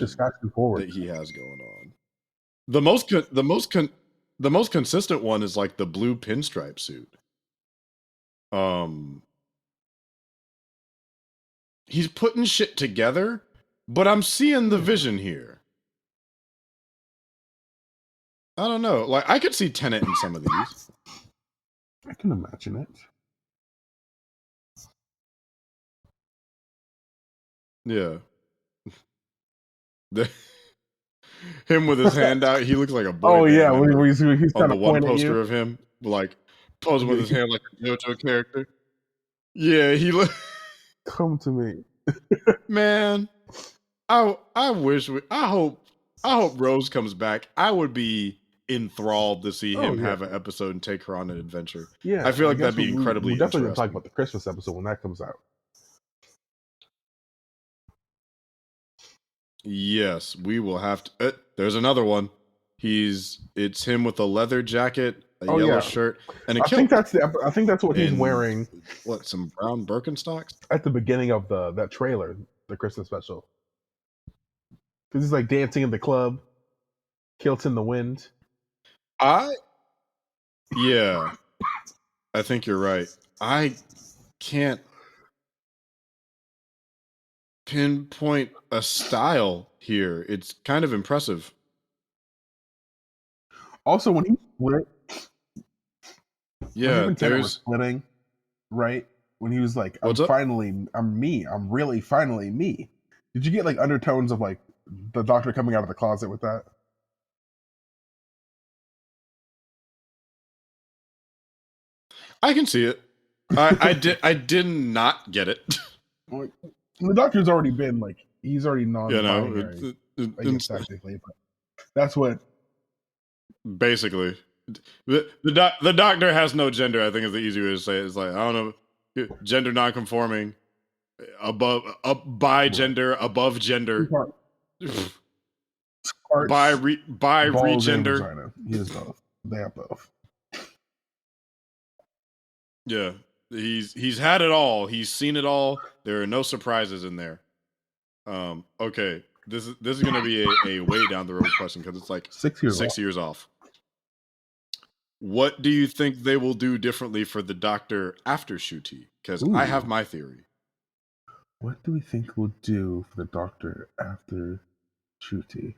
that he has going on. The most consistent one is like the blue pinstripe suit. He's putting shit together, but I'm seeing the vision here. I don't know. Like, I could see Tenet in some of these. I can imagine it. Yeah. Him with his hand out, he looks like a boy. Oh yeah, he's on the one poster of him, like posing with his hand like a JoJo character. Yeah, he look. Come to me, man. I hope Rose comes back. I would be enthralled to see him have an episode and take her on an adventure. Yeah, I feel like that'd be incredibly we're definitely interesting. Gonna talk about the Christmas episode when that comes out. Yes, we will have to. There's another one. It's him with a leather jacket, a yellow shirt, and a kilt. I think that's what he's wearing. What, some brown Birkenstocks? At the beginning of that trailer, the Christmas special. Because he's like dancing in the club, kilts in the wind. I think you're right. I can't pinpoint a style here. It's kind of impressive. Also, when he split, there's splitting, right? when he was like, What's up? I'm me. I'm really finally me. Did you get like undertones of like the Doctor coming out of the closet with that? I can see it. I did not get it. Like, the Doctor's already been like, he's already non-binary, I guess technically, but that's what. Basically, the Doctor has no gender. I think is the easy way to say it. It's like, I don't know, gender non-conforming, by gender, above gender, by regender. He has both. They have both. Yeah, he's had it all. He's seen it all. There are no surprises in there. Okay, this is gonna be a way down the road question because it's like 6 years. 6 years off. What do you think they will do differently for the Doctor after Ncuti? Because I have my theory. What do we think we'll do for the Doctor after Ncuti?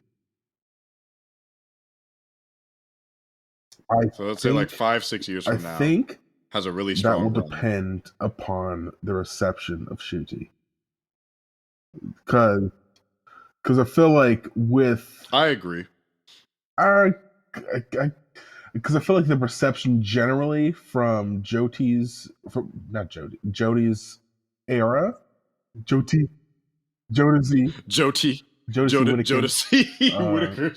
So let's say like 5-6 years from now. I think has a really strong. That will depend upon the reception of Ncuti. Because I feel like with. I agree. Because I feel like the reception generally from Jodie's era, Whittaker,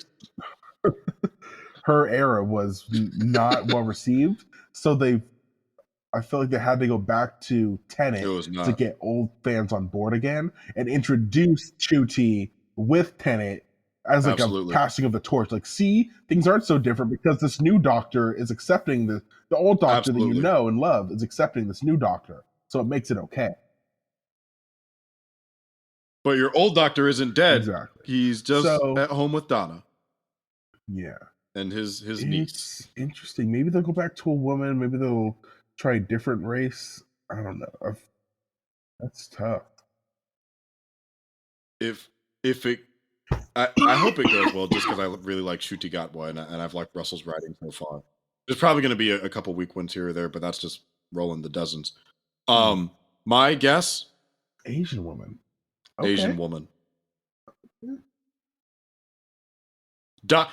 her era was not well received, so I feel like they had to go back to Tenet to get old fans on board again and introduce Ncuti with Tenet as like a passing of the torch. Like, see, things aren't so different because this new Doctor is accepting the old Doctor that you know and love is accepting this new Doctor, so it makes it okay. But your old Doctor isn't dead. Exactly. He's just at home with Donna. Yeah. And his niece. Interesting. Maybe they'll go back to a woman. Maybe they'll try a different race. I don't know. That's tough. If it, I hope it goes well, just because I really like Ncuti Gatwa and I've liked Russell's writing so far. There's probably going to be a couple weak ones here or there, but that's just rolling the dozens. My guess, Asian woman. Okay. Asian woman. This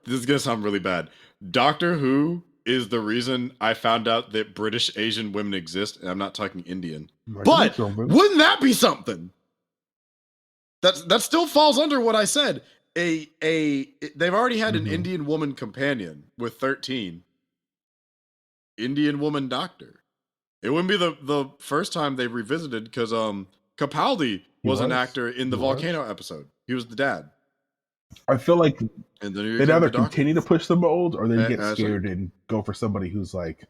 is gonna sound really bad. Doctor Who is the reason I found out that British Asian women exist, and I'm not talking Indian. But wouldn't that be something? That still falls under what I said. They've already had an Indian woman companion with 13. Indian woman Doctor. It wouldn't be the first time they revisited because Capaldi was an actor in the Volcano episode. He was the dad. I feel like they'd either continue to push the mold or they get scared and go for somebody who's like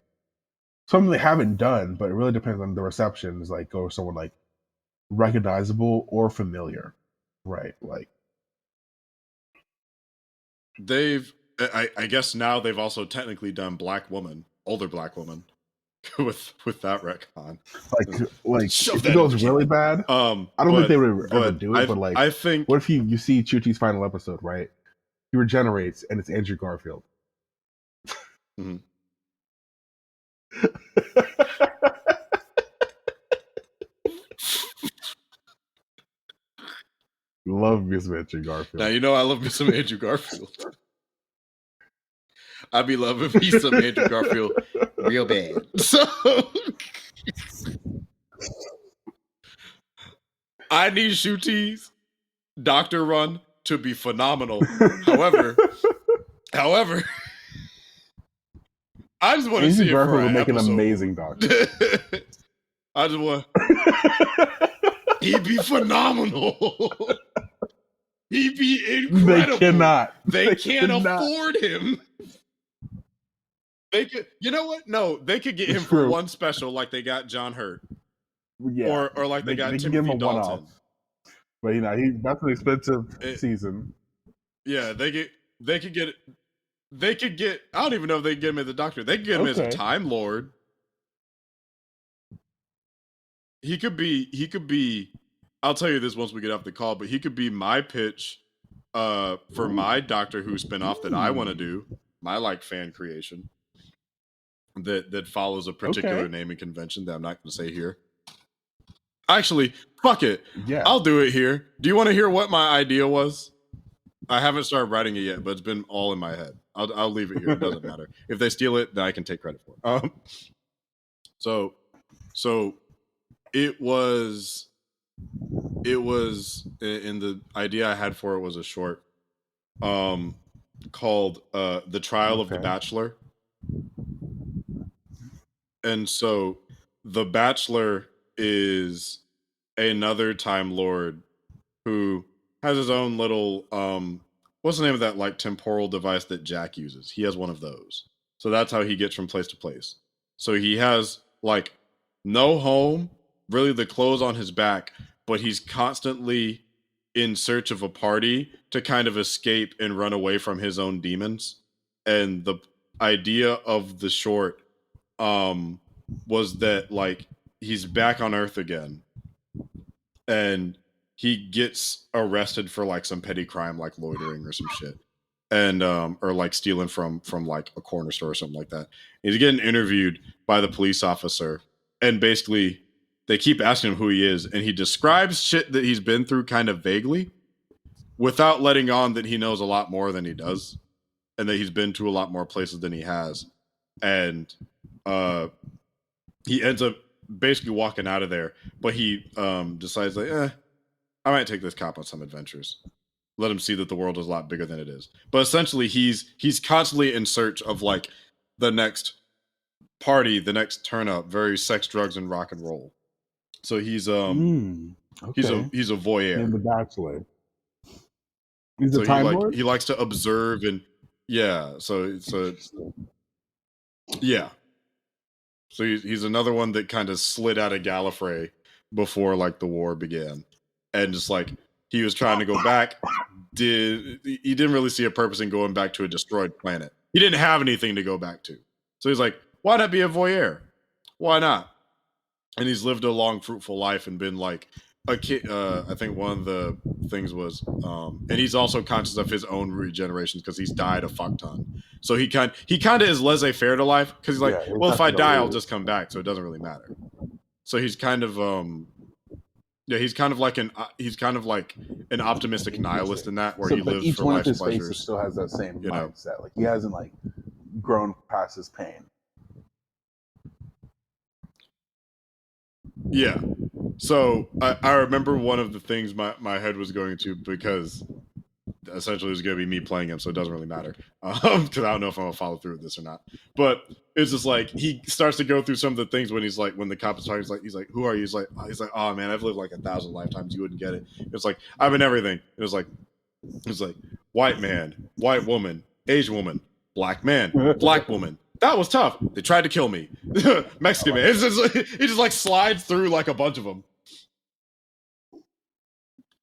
something they haven't done, but it really depends on the reception. Is like go for someone like recognizable or familiar, right? Like I guess now they've also technically done older black woman. with that retcon, like if it goes really bad, I don't think they would ever do it. But like, I think, what if you see Chuti's final episode, right? He regenerates, and it's Andrew Garfield. Mm-hmm. Love me some Andrew Garfield. Now you know I love me some Andrew Garfield. I'd be loving me some Andrew Garfield real bad. So I need Ncuti Doctor run to be phenomenal. However, I just want to see Garfield it for would make an amazing Doctor. I just want. He'd be phenomenal. He'd be incredible. They can't afford him. They could, you know what? No, they could get him for one special, like they got John Hurt, or like they got Timothy Dalton. But that's an expensive season. Yeah, they could get. I don't even know if they could get him as a Doctor. They could get him as a Time Lord. He could be. I'll tell you this once we get off the call, but he could be my pitch for my Doctor Who spinoff that I want to do. My fan creation. that follows a particular naming convention that I'm not going to say here. Actually, fuck it. Yeah, I'll do it here. Do you want to hear what my idea was? I haven't started writing it yet, but it's been all in my head. I'll leave it here. It doesn't matter. If they steal it, then I can take credit for it. So it was in the idea I had for it was a short called The Trial of the Bachelor. And so the Bachelor is another Time Lord who has his own little what's the name of that like temporal device that Jack uses? He has one of those. So that's how he gets from place to place. So he has like no home, really the clothes on his back, but he's constantly in search of a party to kind of escape and run away from his own demons. And the idea of the short was that like he's back on Earth again and he gets arrested for like some petty crime like loitering or some shit, and or like stealing from like a corner store or something like that. He's getting interviewed by the police officer, and basically they keep asking him who he is, and he describes shit that he's been through kind of vaguely without letting on that he knows a lot more than he does and that he's been to a lot more places than he has. And he ends up basically walking out of there, but he decides like, I might take this cop on some adventures. Let him see that the world is a lot bigger than it is. But essentially, he's constantly in search of like the next party, the next turn up, very sex, drugs, and rock and roll. So he's he's a voyeur. In The Bachelor. He's a Time Lord? He likes to observe and So he's another one that kind of slid out of Gallifrey before like the war began. And just like he was trying to go back, he didn't really see a purpose in going back to a destroyed planet. He didn't have anything to go back to. So he's like, why not be a voyeur? Why not? And he's lived a long, fruitful life and been like a kid. I think one of the things was, and he's also conscious of his own regenerations because he's died a fuck ton. So he kind of is laissez-faire to life because he's like, well, if I die, I'll just come back, so it doesn't really matter. So he's kind of he's kind of like an optimistic nihilist in that, where he lives each for one life's of his pleasures. faces still has that same mindset. Like he hasn't like grown past his pain. Yeah. So I remember one of the things my head was going to, because essentially it was going to be me playing him, so it doesn't really matter. Because I don't know if I'm going to follow through with this or not. But it's just like he starts to go through some of the things when he's like, when the cop is talking, he's like, who are you? He's like, oh man, I've lived like 1,000 lifetimes. You wouldn't get it. It's like, I've been everything. It was like white man, white woman, Asian woman, black man, black woman. That was tough. They tried to kill me. Mexican man. He just like slides through like a bunch of them.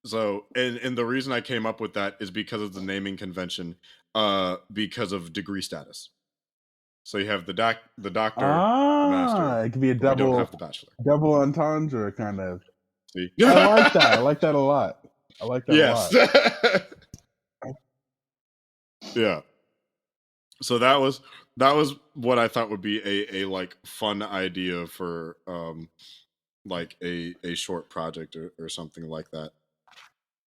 So, and the reason I came up with that is because of the naming convention, because of degree status. So you have the doctor, the master. It could be a double, don't have the bachelor. Double entendre kind of. See? I like that. I like that a lot. I like that a lot. Yeah. So that was what I thought would be a like fun idea for like a short project or something like that.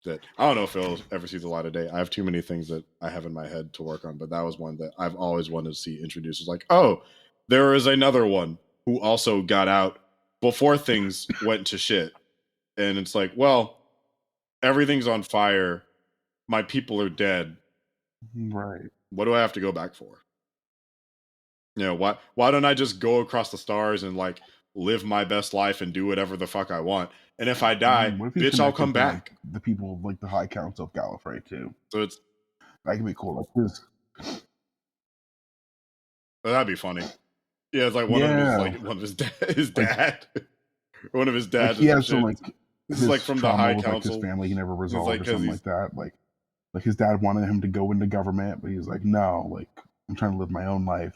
That I don't know if it'll ever see the light of day. I have too many things that I have in my head to work on, but that was one that I've always wanted to see introduced. It's like, oh, there is another one who also got out before things went to shit. And it's like, well, everything's on fire. My people are dead. Right. What do I have to go back for? You know, why don't I just go across the stars and like live my best life and do whatever the fuck I want? And if I die, bitch, I'll come back. Like, the people of like the High Council of Gallifrey too. So it's that could be cool. Like this. Oh, that'd be funny. Yeah, it's like one of his dad. One of his dads. Like he has some like this is like from the High Council. Like his family he never resolved or something like that. Like his dad wanted him to go into government, but he's like, no, like I'm trying to live my own life.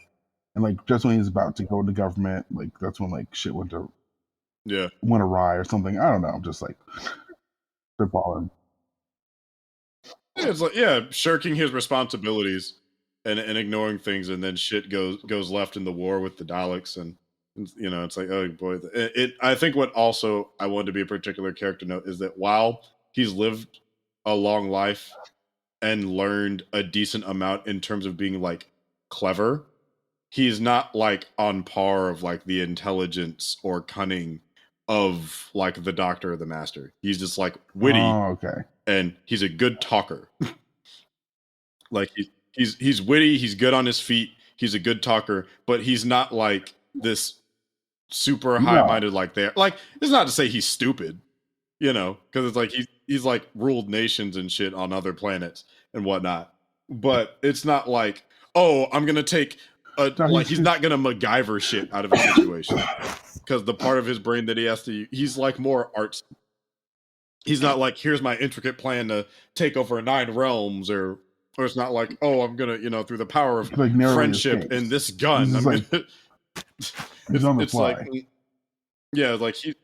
And like just when he's about to go into government, like that's when like shit went awry or something. I don't know. I'm just like spitballing. It's like shirking his responsibilities and ignoring things, and then shit goes left in the war with the Daleks, and you know, it's like, oh boy, I think what also I wanted to be a particular character note is that while he's lived a long life and learned a decent amount in terms of being like clever, he's not like on par of like the intelligence or cunning of like the Doctor or the Master. He's just like witty. Oh, okay. And he's a good talker. Like he's witty, he's good on his feet, he's a good talker, but he's not like this super high-minded like that. Like, it's not to say he's stupid, you know, because it's like he's like ruled nations and shit on other planets and whatnot. But it's not like, oh, I'm gonna take like he's not gonna MacGyver shit out of a situation. Because the part of his brain that he has to, he's like more arts. He's not like, here's my intricate plan to take over 9 realms, or it's not like, oh, I'm gonna, you know, through the power of like friendship and this gun, I'm like, gonna. He's on the fly. Like, yeah, like he's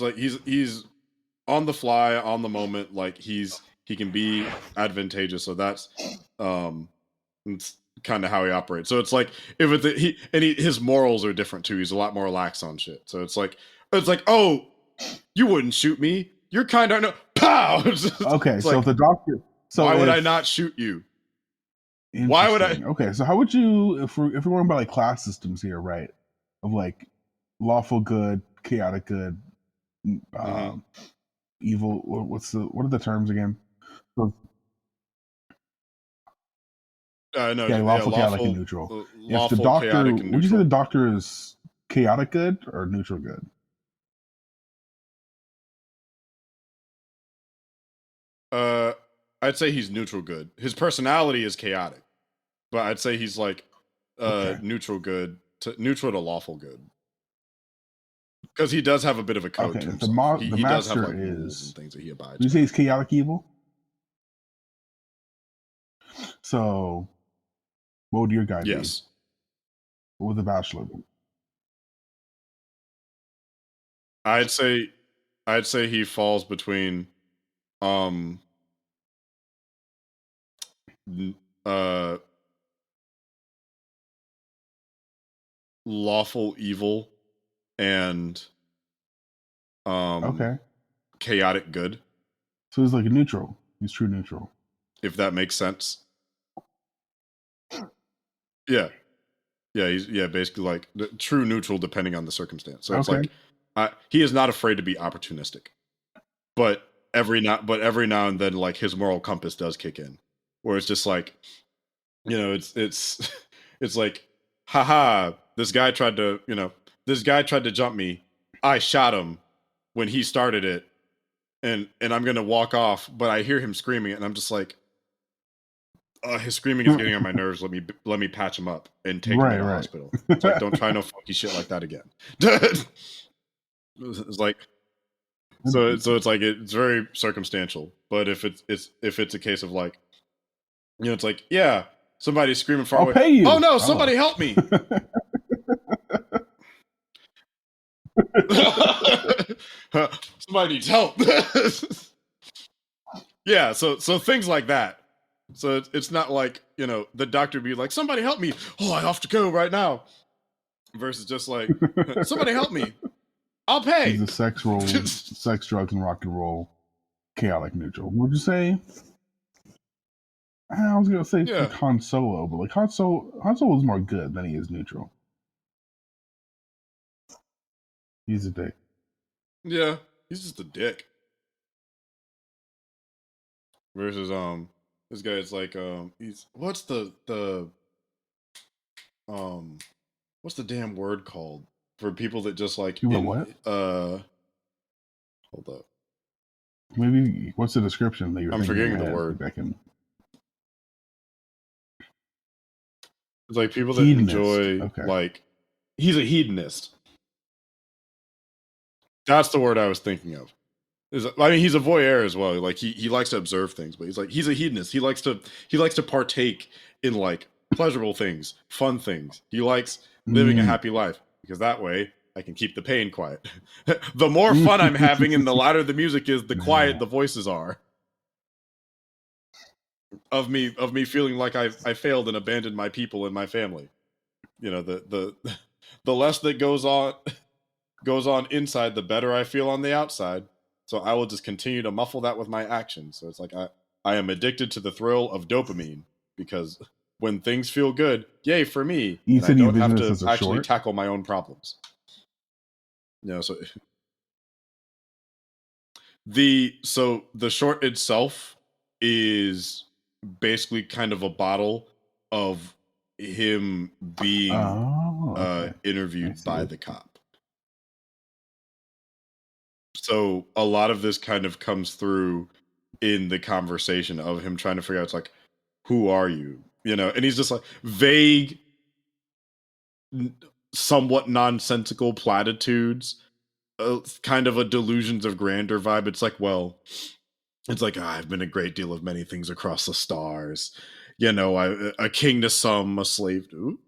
like he's on the fly, on the moment. Like he can be advantageous. So that's it's kind of how he operates. So it's like if his morals are different too. He's a lot more lax on shit. So it's like oh, you wouldn't shoot me. You're kind of no pow. Okay, so like, if the Doctor, so why would I not shoot you? Why would I? Okay, so how would you, if we're going by like class systems here, right? Of like lawful good, chaotic good, evil. What are the terms again? So, no, yeah, lawful, chaotic, and neutral. If the Doctor, would you say the Doctor is chaotic good or neutral good? I'd say he's neutral good. His personality is chaotic, but I'd say he's like neutral good, neutral to lawful good. Because he does have a bit of a code to himself. The Master does have, like, is and things that he abides. You say he's chaotic evil? So, what would your guy be? Yes. What would the Bachelor be? I'd say he falls between lawful evil and chaotic good. So he's like a neutral. He's true neutral. If that makes sense. Yeah. Yeah, he's basically like true neutral depending on the circumstance. So it's like he is not afraid to be opportunistic. But every now and then, like, his moral compass does kick in. Where it's just like, you know, it's like, haha, this guy tried to jump me. I shot him when he started it, and I'm gonna walk off, but I hear him screaming, and I'm just like, his screaming is getting on my nerves. Let me patch him up and take him to the hospital. It's like, don't try no funky shit like that again. It's like, so it's like it's very circumstantial. But if it's a case of like, you know, it's like, yeah, somebody's screaming far away. Pay you. Oh no, somebody help me. Somebody needs help. Yeah, so things like that. So it's not like, you know, the Doctor be like, somebody help me. Oh, I have to go right now. Versus just like, somebody help me. I'll pay. He's a sex, drugs, and rock and roll, chaotic neutral. Would you say? I was gonna say like Han Solo, but like Han Solo is more good than he is neutral. He's a dick. Yeah, he's just a dick. Versus this guy is like he's what's the damn word called for people that just like what? Hold up. Maybe what's the description that you're? I'm forgetting the word. It's like people that enjoy like he's a hedonist. That's the word I was thinking of. I mean, he's a voyeur as well. Like he likes to observe things, but he's a hedonist. He likes to partake in like pleasurable things, fun things. He likes living a happy life because that way I can keep the pain quiet. The more fun I'm having and the louder the music is, the quiet the voices are. of me feeling like I failed and abandoned my people and my family. You know, the less that goes on inside, the better I feel on the outside. So I will just continue to muffle that with my actions. So it's like I am addicted to the thrill of dopamine, because when things feel good, yay for me, You and I said you don't have envision this to as a actually short? tackle my own problems. You know, so the short itself is basically kind of a bottle of him being Oh, okay. I interviewed by see. the cop. So a lot of this kind of comes through in the conversation of him trying to figure out, it's like, who are you? You know, and he's just like vague, somewhat nonsensical platitudes, kind of a delusions of grandeur vibe. It's like, well, it's like, I've been a great deal of many things across the stars. You know, a king to some, a slave to.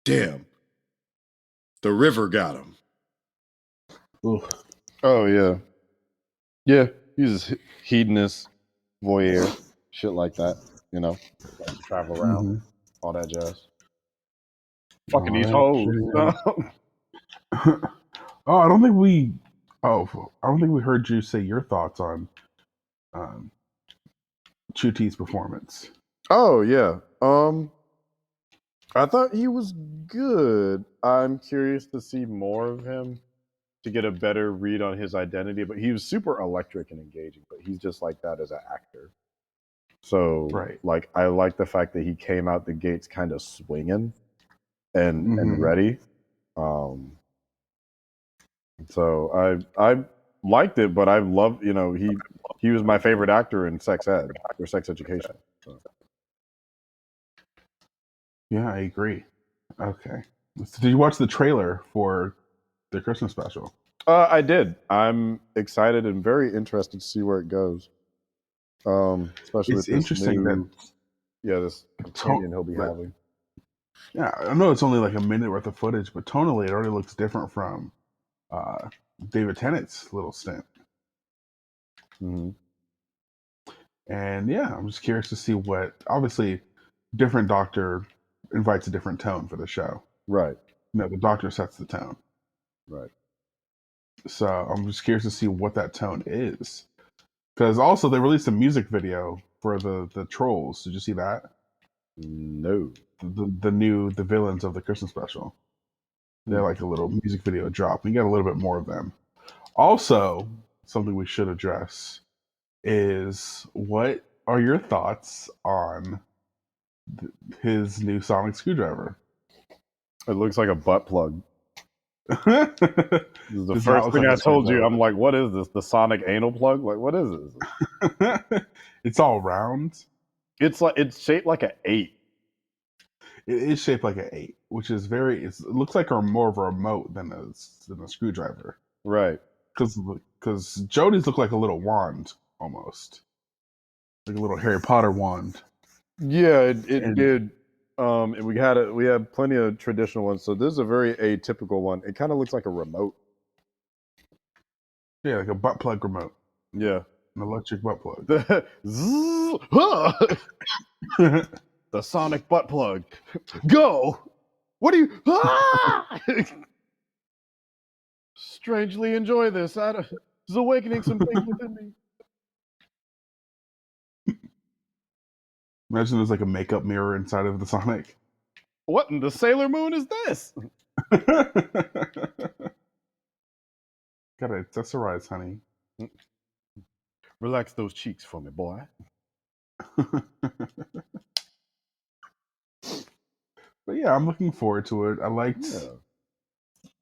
Damn, the river got him. Oof. Oh yeah, yeah. He's a hedonist, voyeur, shit like that. You know, like to travel around, Mm-hmm. all that jazz. Fucking All these that hoes. shit. Oh, I don't think we. Oh, I don't think we heard you say your thoughts on um, Chuti's performance. Oh yeah. I thought he was good. I'm curious to see more of him to get a better read on his identity. But he was super electric and engaging. But he's just like that as an actor. So Right. like I like the fact that he came out the gates kind of swinging and Mm-hmm. ready. Um, so I liked it, but I love he was my favorite actor in Sex Ed or Sex Education. So. Yeah, I agree. Okay. So did you watch the trailer for the Christmas special? I did. I'm excited and very interested to see where it goes. Especially It's with this interesting that this to- companion he'll be like, having. yeah, I know it's only like a minute worth of footage, but tonally it already looks different from uh, David Tennant's little stint. Mm-hmm. And yeah, I'm just curious to see what. Obviously, different Doctor invites a different tone for the show. Right. No, the Doctor sets the tone. Right. So I'm just curious to see what that tone is. Because also they released a music video for the Trolls. Did you see that? No. The villains of the Christmas special. They're like a little music video drop. We get a little bit more of them. Also, something we should address is what are your thoughts on his new sonic screwdriver? It looks like a butt plug. Does This is the not first look thing like I a told you. screwdriver. I'm like, what is this? The sonic anal plug? Like, what is this? It's all round. It's shaped like an 8. It is shaped like an 8, which is it looks like more of a remote than a screwdriver. Right. Because Jody's look like a little wand almost, like a little Harry Potter wand. Yeah, it And did. And we had plenty of traditional ones. So this is a very atypical one. It kind of looks like a remote. yeah, like a butt plug remote, Yeah. an electric butt plug. The the sonic butt plug. Go. What do you? Strangely enjoy this. This is awakening some things within me. Imagine there's like a makeup mirror inside of the Sonic. What in the Sailor Moon is this? Gotta accessorize, honey. Relax those cheeks for me, boy. But yeah, I'm looking forward to it.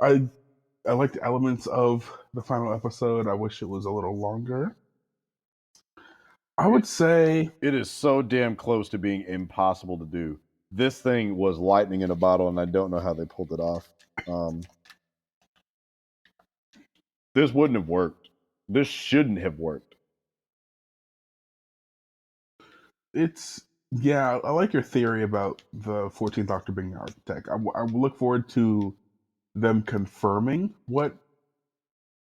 I I liked elements of the final episode. I wish it was a little longer. I would say It is so damn close to being impossible to do. This thing was lightning in a bottle, and I don't know how they pulled it off. This wouldn't have worked. This shouldn't have worked. I like your theory about the 14th Doctor being the architect. I look forward to them confirming what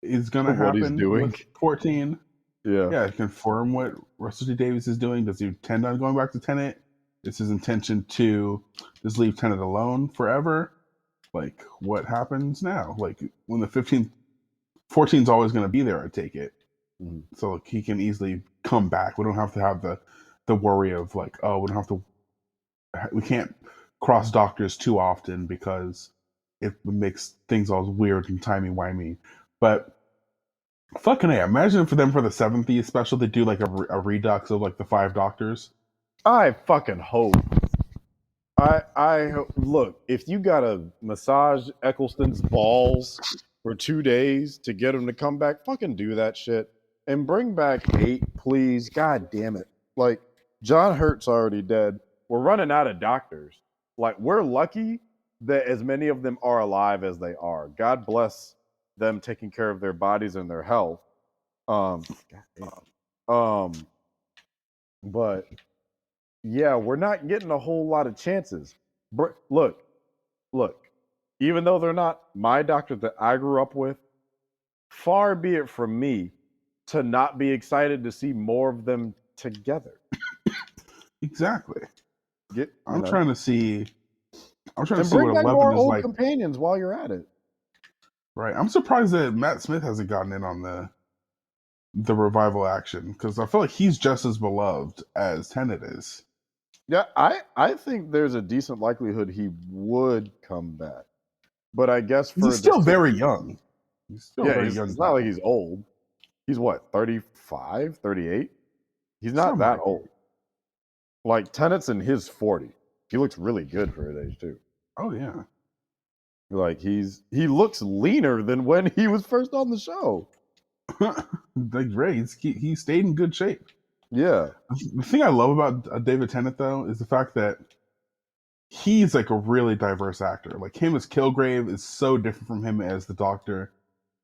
is going to What he's happen doing. with 14. Yeah. confirm what Russell T Davies is doing. Does he intend on going back to Tenet? Is his intention to just leave Tenet alone forever? Like, what happens now? Like, when the 14's always going to be there, I take it. Mm-hmm. So like, he can easily come back. We don't have to have the worry of like, oh, we can't cross doctors too often because it makes things all weird and timey-wimey. But fucking A, imagine for them for the 70th special, they do like a redux of like the 5 doctors. I fucking hope. Look, if you gotta massage Eccleston's balls for 2 days to get him to come back, fucking do that shit. And bring back 8, please. God damn it. Like, John Hurt's already dead. We're running out of doctors. Like, we're lucky that as many of them are alive as they are. God bless them taking care of their bodies and their health. But yeah, we're not getting a whole lot of chances. Look, even though they're not my doctor that I grew up with, far be it from me to not be excited to see more of them together. Exactly. I'm know. trying to see And what bring back 11 more is old like. companions while you're at it. Right. I'm surprised that Matt Smith hasn't gotten in on the revival action, because I feel like he's just as beloved as Tenet is. Yeah, I think there's a decent likelihood he would come back. But I guess for He's still very young. He's still yeah, very it's young. not like he's old. He's what, 35, 38? He's not Something that like old. Like, Tenet's in his 40s. He looks really good for his age, too. Oh, yeah. Like, he looks leaner than when he was first on the show. Like Ray, he stayed in good shape. Yeah. The thing I love about David Tennant, though, is the fact that he's like a really diverse actor. Like, him as Kilgrave is so different from him as the Doctor.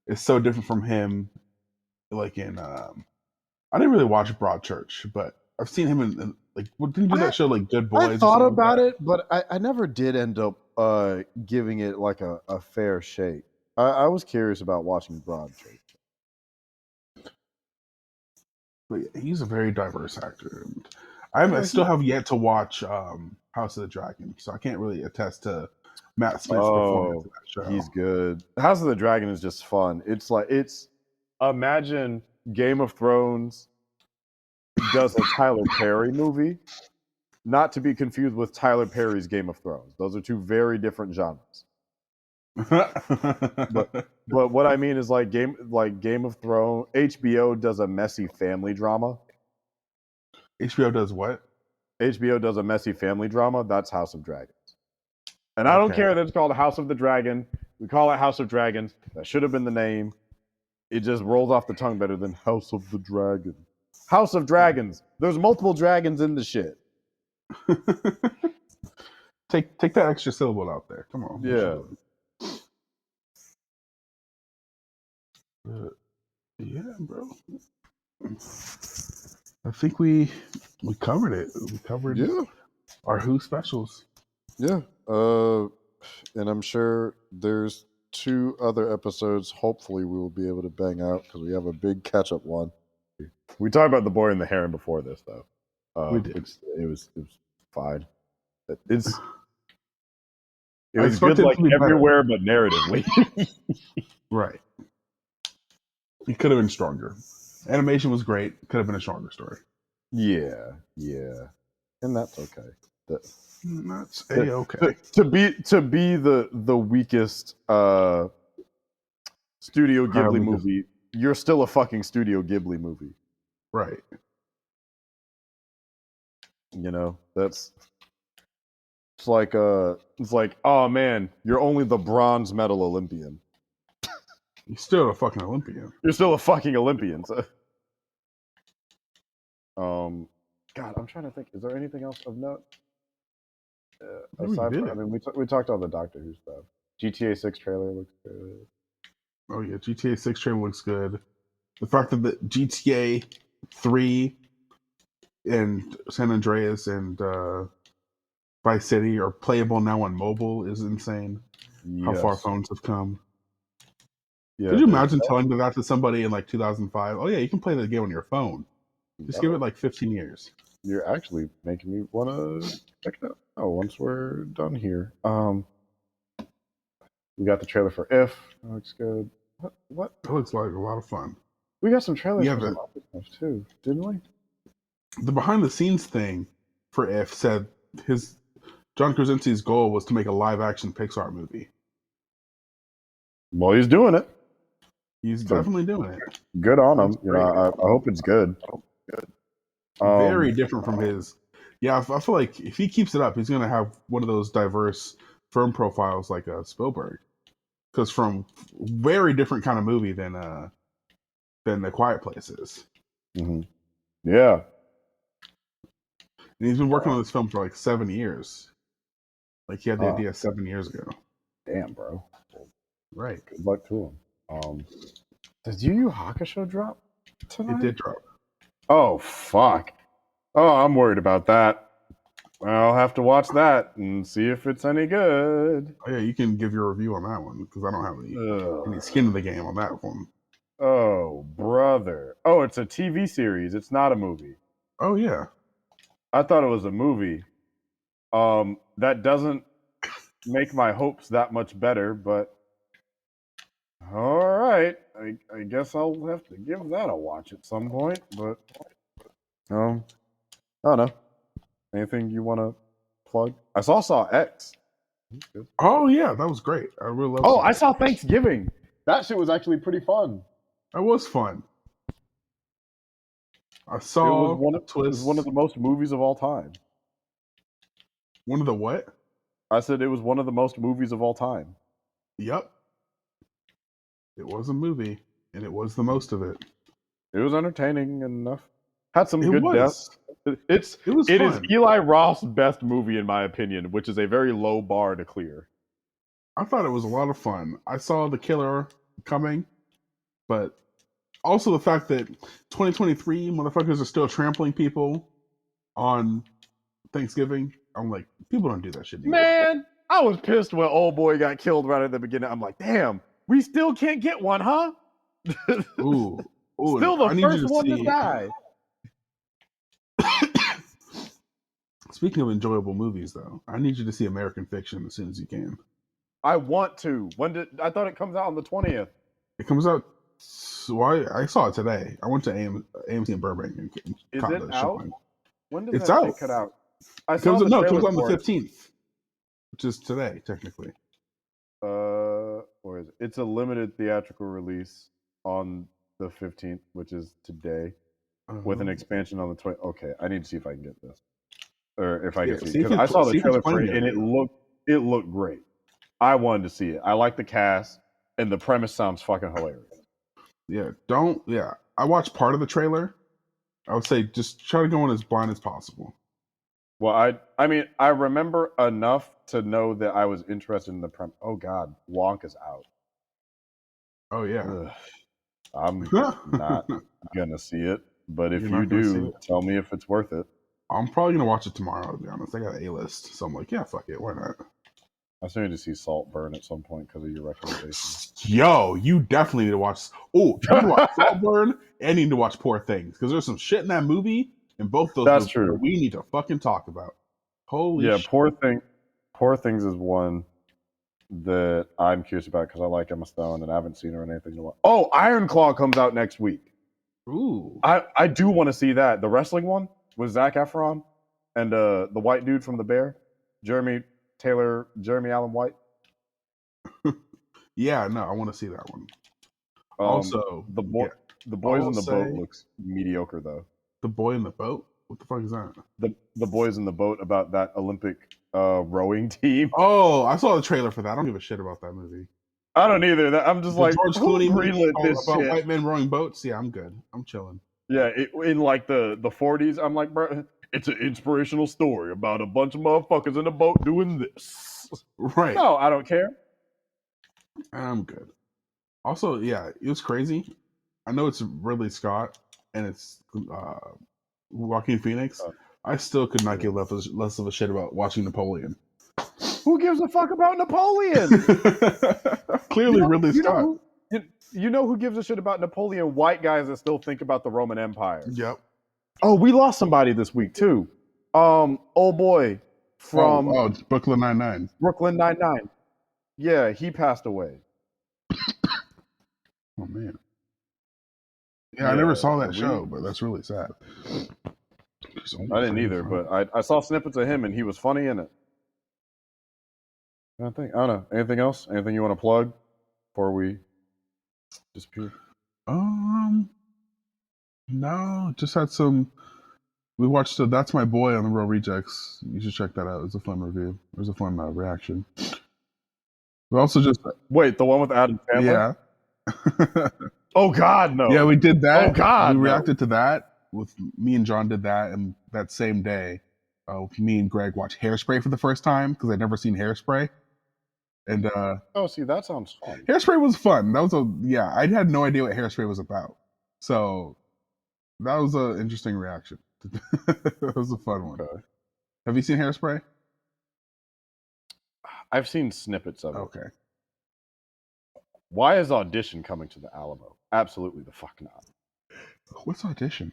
It's so different from him, like in I didn't really watch Broadchurch, but I've seen him in like, didn't he do that show like Good Boys? I thought about it, but I never did end up giving it like a fair shake. I was curious about watching Broadchurch. But yeah, he's a very diverse actor. And I still have yet to watch House of the Dragon, so I can't really attest to Matt Smith's performance in that show. He's good. House of the Dragon is just fun. It's imagine Game of Thrones does a Tyler Perry movie, not to be confused with Tyler Perry's Game of Thrones. Those are two very different genres. but what I mean is like Game of Thrones. HBO does a messy family drama. HBO does what? HBO does a messy family drama. That's House of Dragons. And I don't care that it's called House of the Dragon. We call it House of Dragons. That should have been the name. It just rolls off the tongue better than House of the Dragon. House of Dragons. There's multiple dragons in the shit. Take that extra syllable out there. Come on. Yeah. Yeah, bro. I think we covered it. We covered our Who specials. Yeah. And I'm sure there's 2 other episodes. Hopefully, we will be able to bang out because we have a big catch-up one. We talked about The Boy and the Heron before this, though. We did. It was fine. It was good, like everywhere, but narratively. Right. It could have been stronger. Animation was great. Could have been a stronger story. Yeah, and that's okay. That's A-okay. To be the weakest Studio Ghibli movie, you're still a fucking Studio Ghibli movie. Right. You know, it's like oh man, you're only the bronze medal Olympian. You're still a fucking Olympian. You're still a fucking Olympian. So. God, I'm trying to think. Is there anything else of note? Aside from, I mean, we talked about the Doctor Who stuff. GTA 6 trailer looks good. Oh yeah, GTA 6 trailer looks good. The fact that the GTA 3 and San Andreas and Vice City are playable now on mobile is insane. Yeah. How far phones have come. Yeah, Could you imagine telling that to somebody in like 2005? Oh yeah, you can play the game on your phone. Just give it like 15 years. You're actually making me want to check it out. Oh, once we're done here, we got the trailer for If. That looks good. What? It looks like a lot of fun. We got some trailers Yeah, for some other stuff too, didn't we? The behind the scenes thing for If said John Krasinski's goal was to make a live action Pixar movie. Well, he's doing it. He's definitely doing it. Good on him. You know, I hope it's good. Very different from his. Yeah, I feel like if he keeps it up, he's gonna have one of those diverse film profiles like Spielberg, because from very different kind of movie than The Quiet Place is. Mm-hmm. Yeah, and he's been working on this film for like 7 years. Like he had the idea 7 years ago. Damn, bro. Right. Good luck to him. Does Yu Yu Hakusho drop tonight? It did drop. Oh, fuck. Oh, I'm worried about that. I'll have to watch that and see if it's any good. Oh, yeah, you can give your review on that one because I don't have any skin in the game on that one. Oh, brother. Oh, it's a TV series. It's not a movie. Oh, yeah. I thought it was a movie. That doesn't make my hopes that much better, but all right. I guess I'll have to give that a watch at some point, but I don't know. Anything you want to plug? I saw X. Oh yeah, that was great. I really loved I saw Thanksgiving. That shit was actually pretty fun. That was fun. I saw it was one of the most movies of all time. One of the what? I said it was one of the most movies of all time. Yep. It was a movie, and it was the most of it. It was entertaining enough. Had some good deaths. It is Eli Roth's best movie in my opinion, which is a very low bar to clear. I thought it was a lot of fun. I saw the killer coming, but also the fact that 2023 motherfuckers are still trampling people on Thanksgiving. I'm like, people don't do that shit anymore. Man, I was pissed when old boy got killed right at the beginning. I'm like, damn, we still can't get one, huh? Ooh, still the first one to die. Speaking of enjoyable movies, though, I need you to see American Fiction as soon as you can. I want to. I thought it comes out on the 20th. It comes out. So I saw it today. I went to AMC in Burbank and is caught it the out? showing. When does it's that out? Cut out? It comes on the 15th, which is today, technically. Where is it? It's a limited theatrical release on the 15th, which is today, with an expansion on the 20th. Okay, I need to see if I can get this, or if I can see it, because I saw the trailer for it and it looked great. I wanted to see it. I like the cast, and the premise sounds fucking hilarious. Yeah, I watched part of the trailer. I would say just try to go in as blind as possible. Well, I mean, I remember enough to know that I was interested in the premise. Oh God, Wonka's out. Oh yeah. Ugh. I'm not gonna see it, but if you do, tell me if it's worth it. I'm probably gonna watch it tomorrow. To be honest, I got an A-list, so I'm like, yeah, fuck it, why not? I still need to see Saltburn at some point because of your recommendation. Yo, you definitely need to watch. Oh, you need to watch Saltburn and you need to watch Poor Things because there's some shit in that movie, and both those. That's true. We need to fucking talk about. Holy shit. Poor Things is one that I'm curious about because I like Emma Stone and I haven't seen her in anything to watch. Oh, Iron Claw comes out next week. Ooh, I do want to see that. The wrestling one with Zac Efron and the white dude from The Bear, Jeremy Allen White. Yeah, no, I want to see that one. Also, the Boys in the Boat looks mediocre though. The Boy in the Boat? What the fuck is that? The Boys in the Boat, about that Olympic rowing team. Oh, I saw the trailer for that. I don't give a shit about that movie. I don't either. I'm just like, George Clooney greenlit this about shit. White men rowing boats. Yeah, I'm good. I'm chilling. Yeah, in like the 40s, I'm like, bro, it's an inspirational story about a bunch of motherfuckers in a boat doing this. Right. No, I don't care. I'm good. Also, yeah, it was crazy. I know it's Ridley Scott and it's Joaquin Phoenix. I still could not give less of a shit about watching Napoleon. Who gives a fuck about Napoleon? Clearly, Ridley Scott. You know who gives a shit about Napoleon? White guys that still think about the Roman Empire. Yep. Oh, we lost somebody this week too. Old boy from it's Brooklyn Nine-Nine. Brooklyn Nine-Nine. Yeah, he passed away. Oh man. Yeah, I never saw that show, but that's really sad. I didn't either, but I saw snippets of him and he was funny in it. I don't know. Anything else? Anything you want to plug before we disappear? No, just had some. We watched That's My Boy on the Real Rejects. You should check that out. It was a fun review. It was a fun reaction. We also just wait, the one with Adam Sandler. Yeah. Oh God, no. Yeah, we did that. Oh God, we reacted to that. With me and John did that, and that same day, me and Greg watched Hairspray for the first time because I'd never seen Hairspray. And see, that sounds fun. Hairspray was fun. That was I had no idea what Hairspray was about, so that was an interesting reaction. That was a fun one. Okay. Have you seen Hairspray? I've seen snippets of it. Okay. Why is Audition coming to the Alamo? Absolutely the fuck not. What's Audition?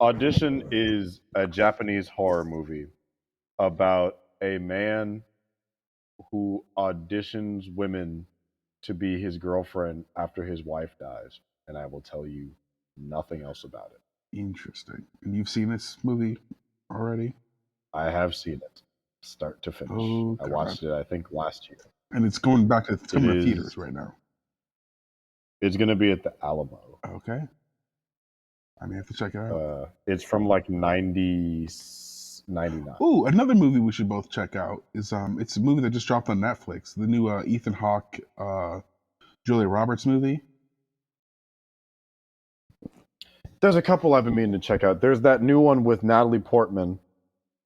Audition is a Japanese horror movie about a man who auditions women to be his girlfriend after his wife dies. And I will tell you nothing else about it. Interesting. And you've seen this movie already? I have seen it, start to finish. Oh, I watched it, I think, last year. And it's going back to theaters right now. It's going to be at the Alamo. Okay. I may have to check it out. It's from like 99. Ooh, another movie we should both check out is it's a movie that just dropped on Netflix. The new Ethan Hawke, Julia Roberts movie. There's a couple I've been meaning to check out. There's that new one with Natalie Portman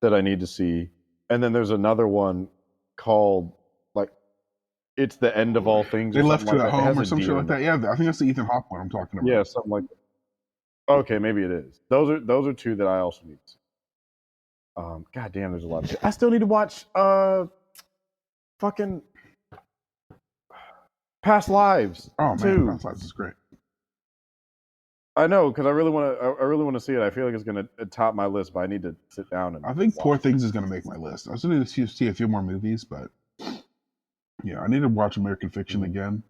that I need to see, and then there's another one called like It's the End of All Things. They Left You at Home or some shit like that. Yeah, I think that's the Ethan Hawke one I'm talking about. Yeah, something like that. Okay, maybe it is. Those are two that I also need to see. God damn, there's a lot of shit. I still need to watch fucking Past Lives. Oh man, Past Lives is great. I know, because I really want to see it. I feel like it's gonna top my list, but I need to sit down and. I think Poor Things is gonna make my list. I still need to see a few more movies, but yeah, I need to watch American Fiction again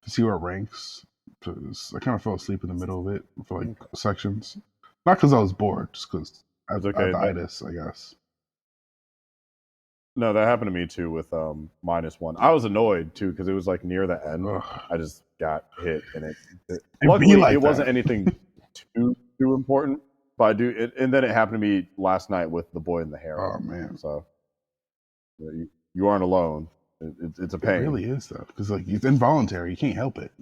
to see where it ranks. Because I kind of fell asleep in the middle of it for like sections, not because I was bored, just because I had itis, I guess. No, that happened to me too with -1. I was annoyed too because it was like near the end. Ugh. I just got hit, and luckily it wasn't anything too important. But I do it, and then it happened to me last night with The Boy in the Hair. Oh man! So you aren't alone. It's a pain. It really is though, because like it's involuntary. You can't help it.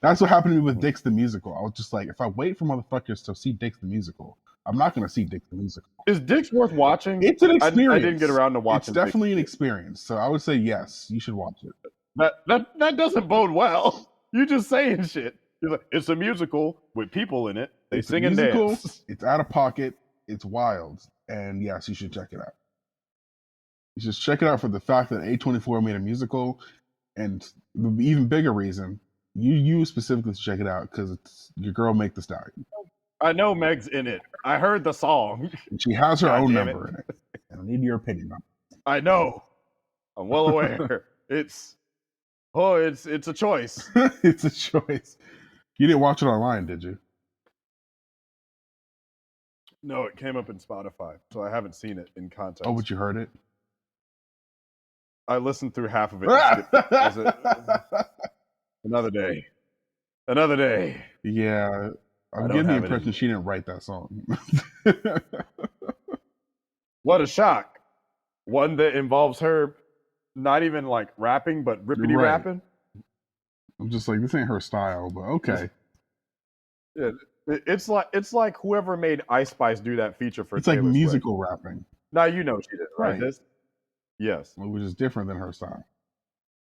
That's what happened to me with Dix the Musical. I was just like, if I wait for motherfuckers to see Dix the Musical, I'm not going to see Dix the Musical. Is Dix worth watching? It's an experience. I didn't get around to watching. It's definitely an experience. So I would say yes, you should watch it. That doesn't bode well. You just saying shit. It's a musical with people in it. They sing and dance. It's out of pocket. It's wild. And yes, you should check it out. You should check it out for the fact that A24 made a musical. And the even bigger reason, you specifically should check it out because it's your girl Meg Thee Stallion. I know Meg's in it. I heard the song. And she has her own number in it. And I need your opinion on it. I know. I'm well aware. It's a choice. It's a choice. You didn't watch it online, did you? No, it came up in Spotify, so I haven't seen it in context. Oh, but you heard it? I listened through half of it. Another day. Another day. Yeah. I'm getting the impression she didn't write that song. What a shock. One that involves her not even like rapping, but rippity rapping. I'm just like, this ain't her style, but okay. Yeah, it's like whoever made Ice Spice do that feature for It's Taylor like musical rapping. Now you know she did, right? Yes. Which is different than her style.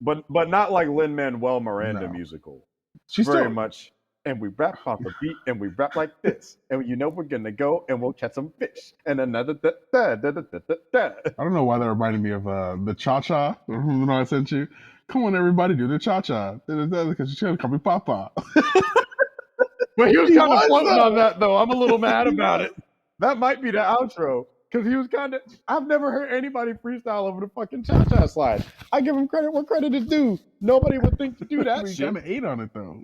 But not like Lin-Manuel Miranda musical. She's very much. and we rap off the beat, and we rap like this, and you know we're gonna go and we'll catch some fish, and another da da da da da da da. I don't know why that reminded me of the cha-cha. When I sent you, come on everybody, do the cha-cha because you're gonna call me Papa. But he was kind of floating on that though. I'm a little mad about it. That might be the outro because he was kind of. I've never heard anybody freestyle over the fucking cha-cha slide. I give him credit where credit is due. Nobody would think to do that We shit. kind of ate on it though.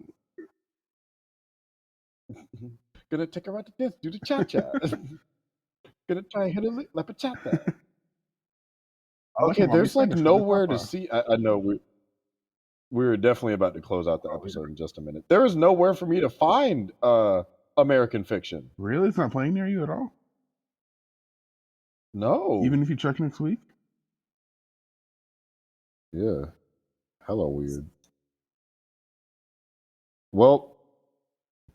Gonna take her out to dance, do the cha-cha. Gonna try and hit a like a cha-cha. Okay, there's like nowhere to see. I know we're definitely about to close out the episode in just a minute. There is nowhere for me to find American Fiction. Really? It's not playing near you at all? No. Even if you check next week? Yeah. Hella weird. Well,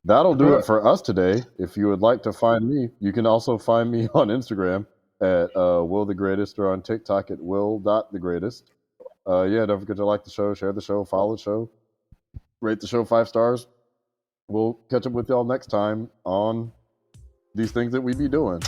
that'll do it for us today. If you would like to find me, you can also find me on Instagram at Will the Greatest or on TikTok at will.thegreatest. Yeah, don't forget to like the show, share the show, follow the show, rate the show 5 stars. We'll catch up with y'all next time on these things that we be doing.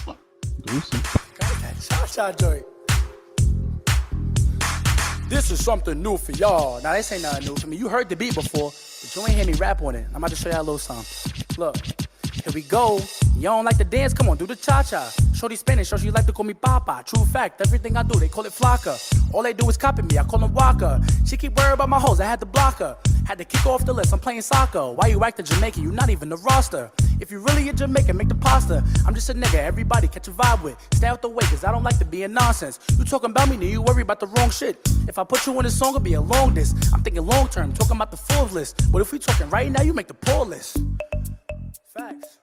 This is something new for y'all. Now, this ain't nothing new for me. You heard the beat before, but you ain't hear me rap on it. I'm about to show y'all a little something. Look, here we go. You don't like to dance? Come on, do the cha-cha. Shorty Spanish, so she like to call me Papa. True fact, everything I do, they call it flaca. All they do is copy me, I call them Waka. She keep worried about my hoes, I had to block her. Had to kick off the list, I'm playing soccer. Why you acting Jamaican? You not even the roster. If you really a Jamaican, make the pasta. I'm just a nigga, everybody catch a vibe with. Stay out the way, cause I don't like to be in nonsense. You talking about me, then you worry about the wrong shit. If I put you in a song, it'll be a long disc. I'm thinking long term, talking about the full list. But if we talking right now, you make the pull list. Facts.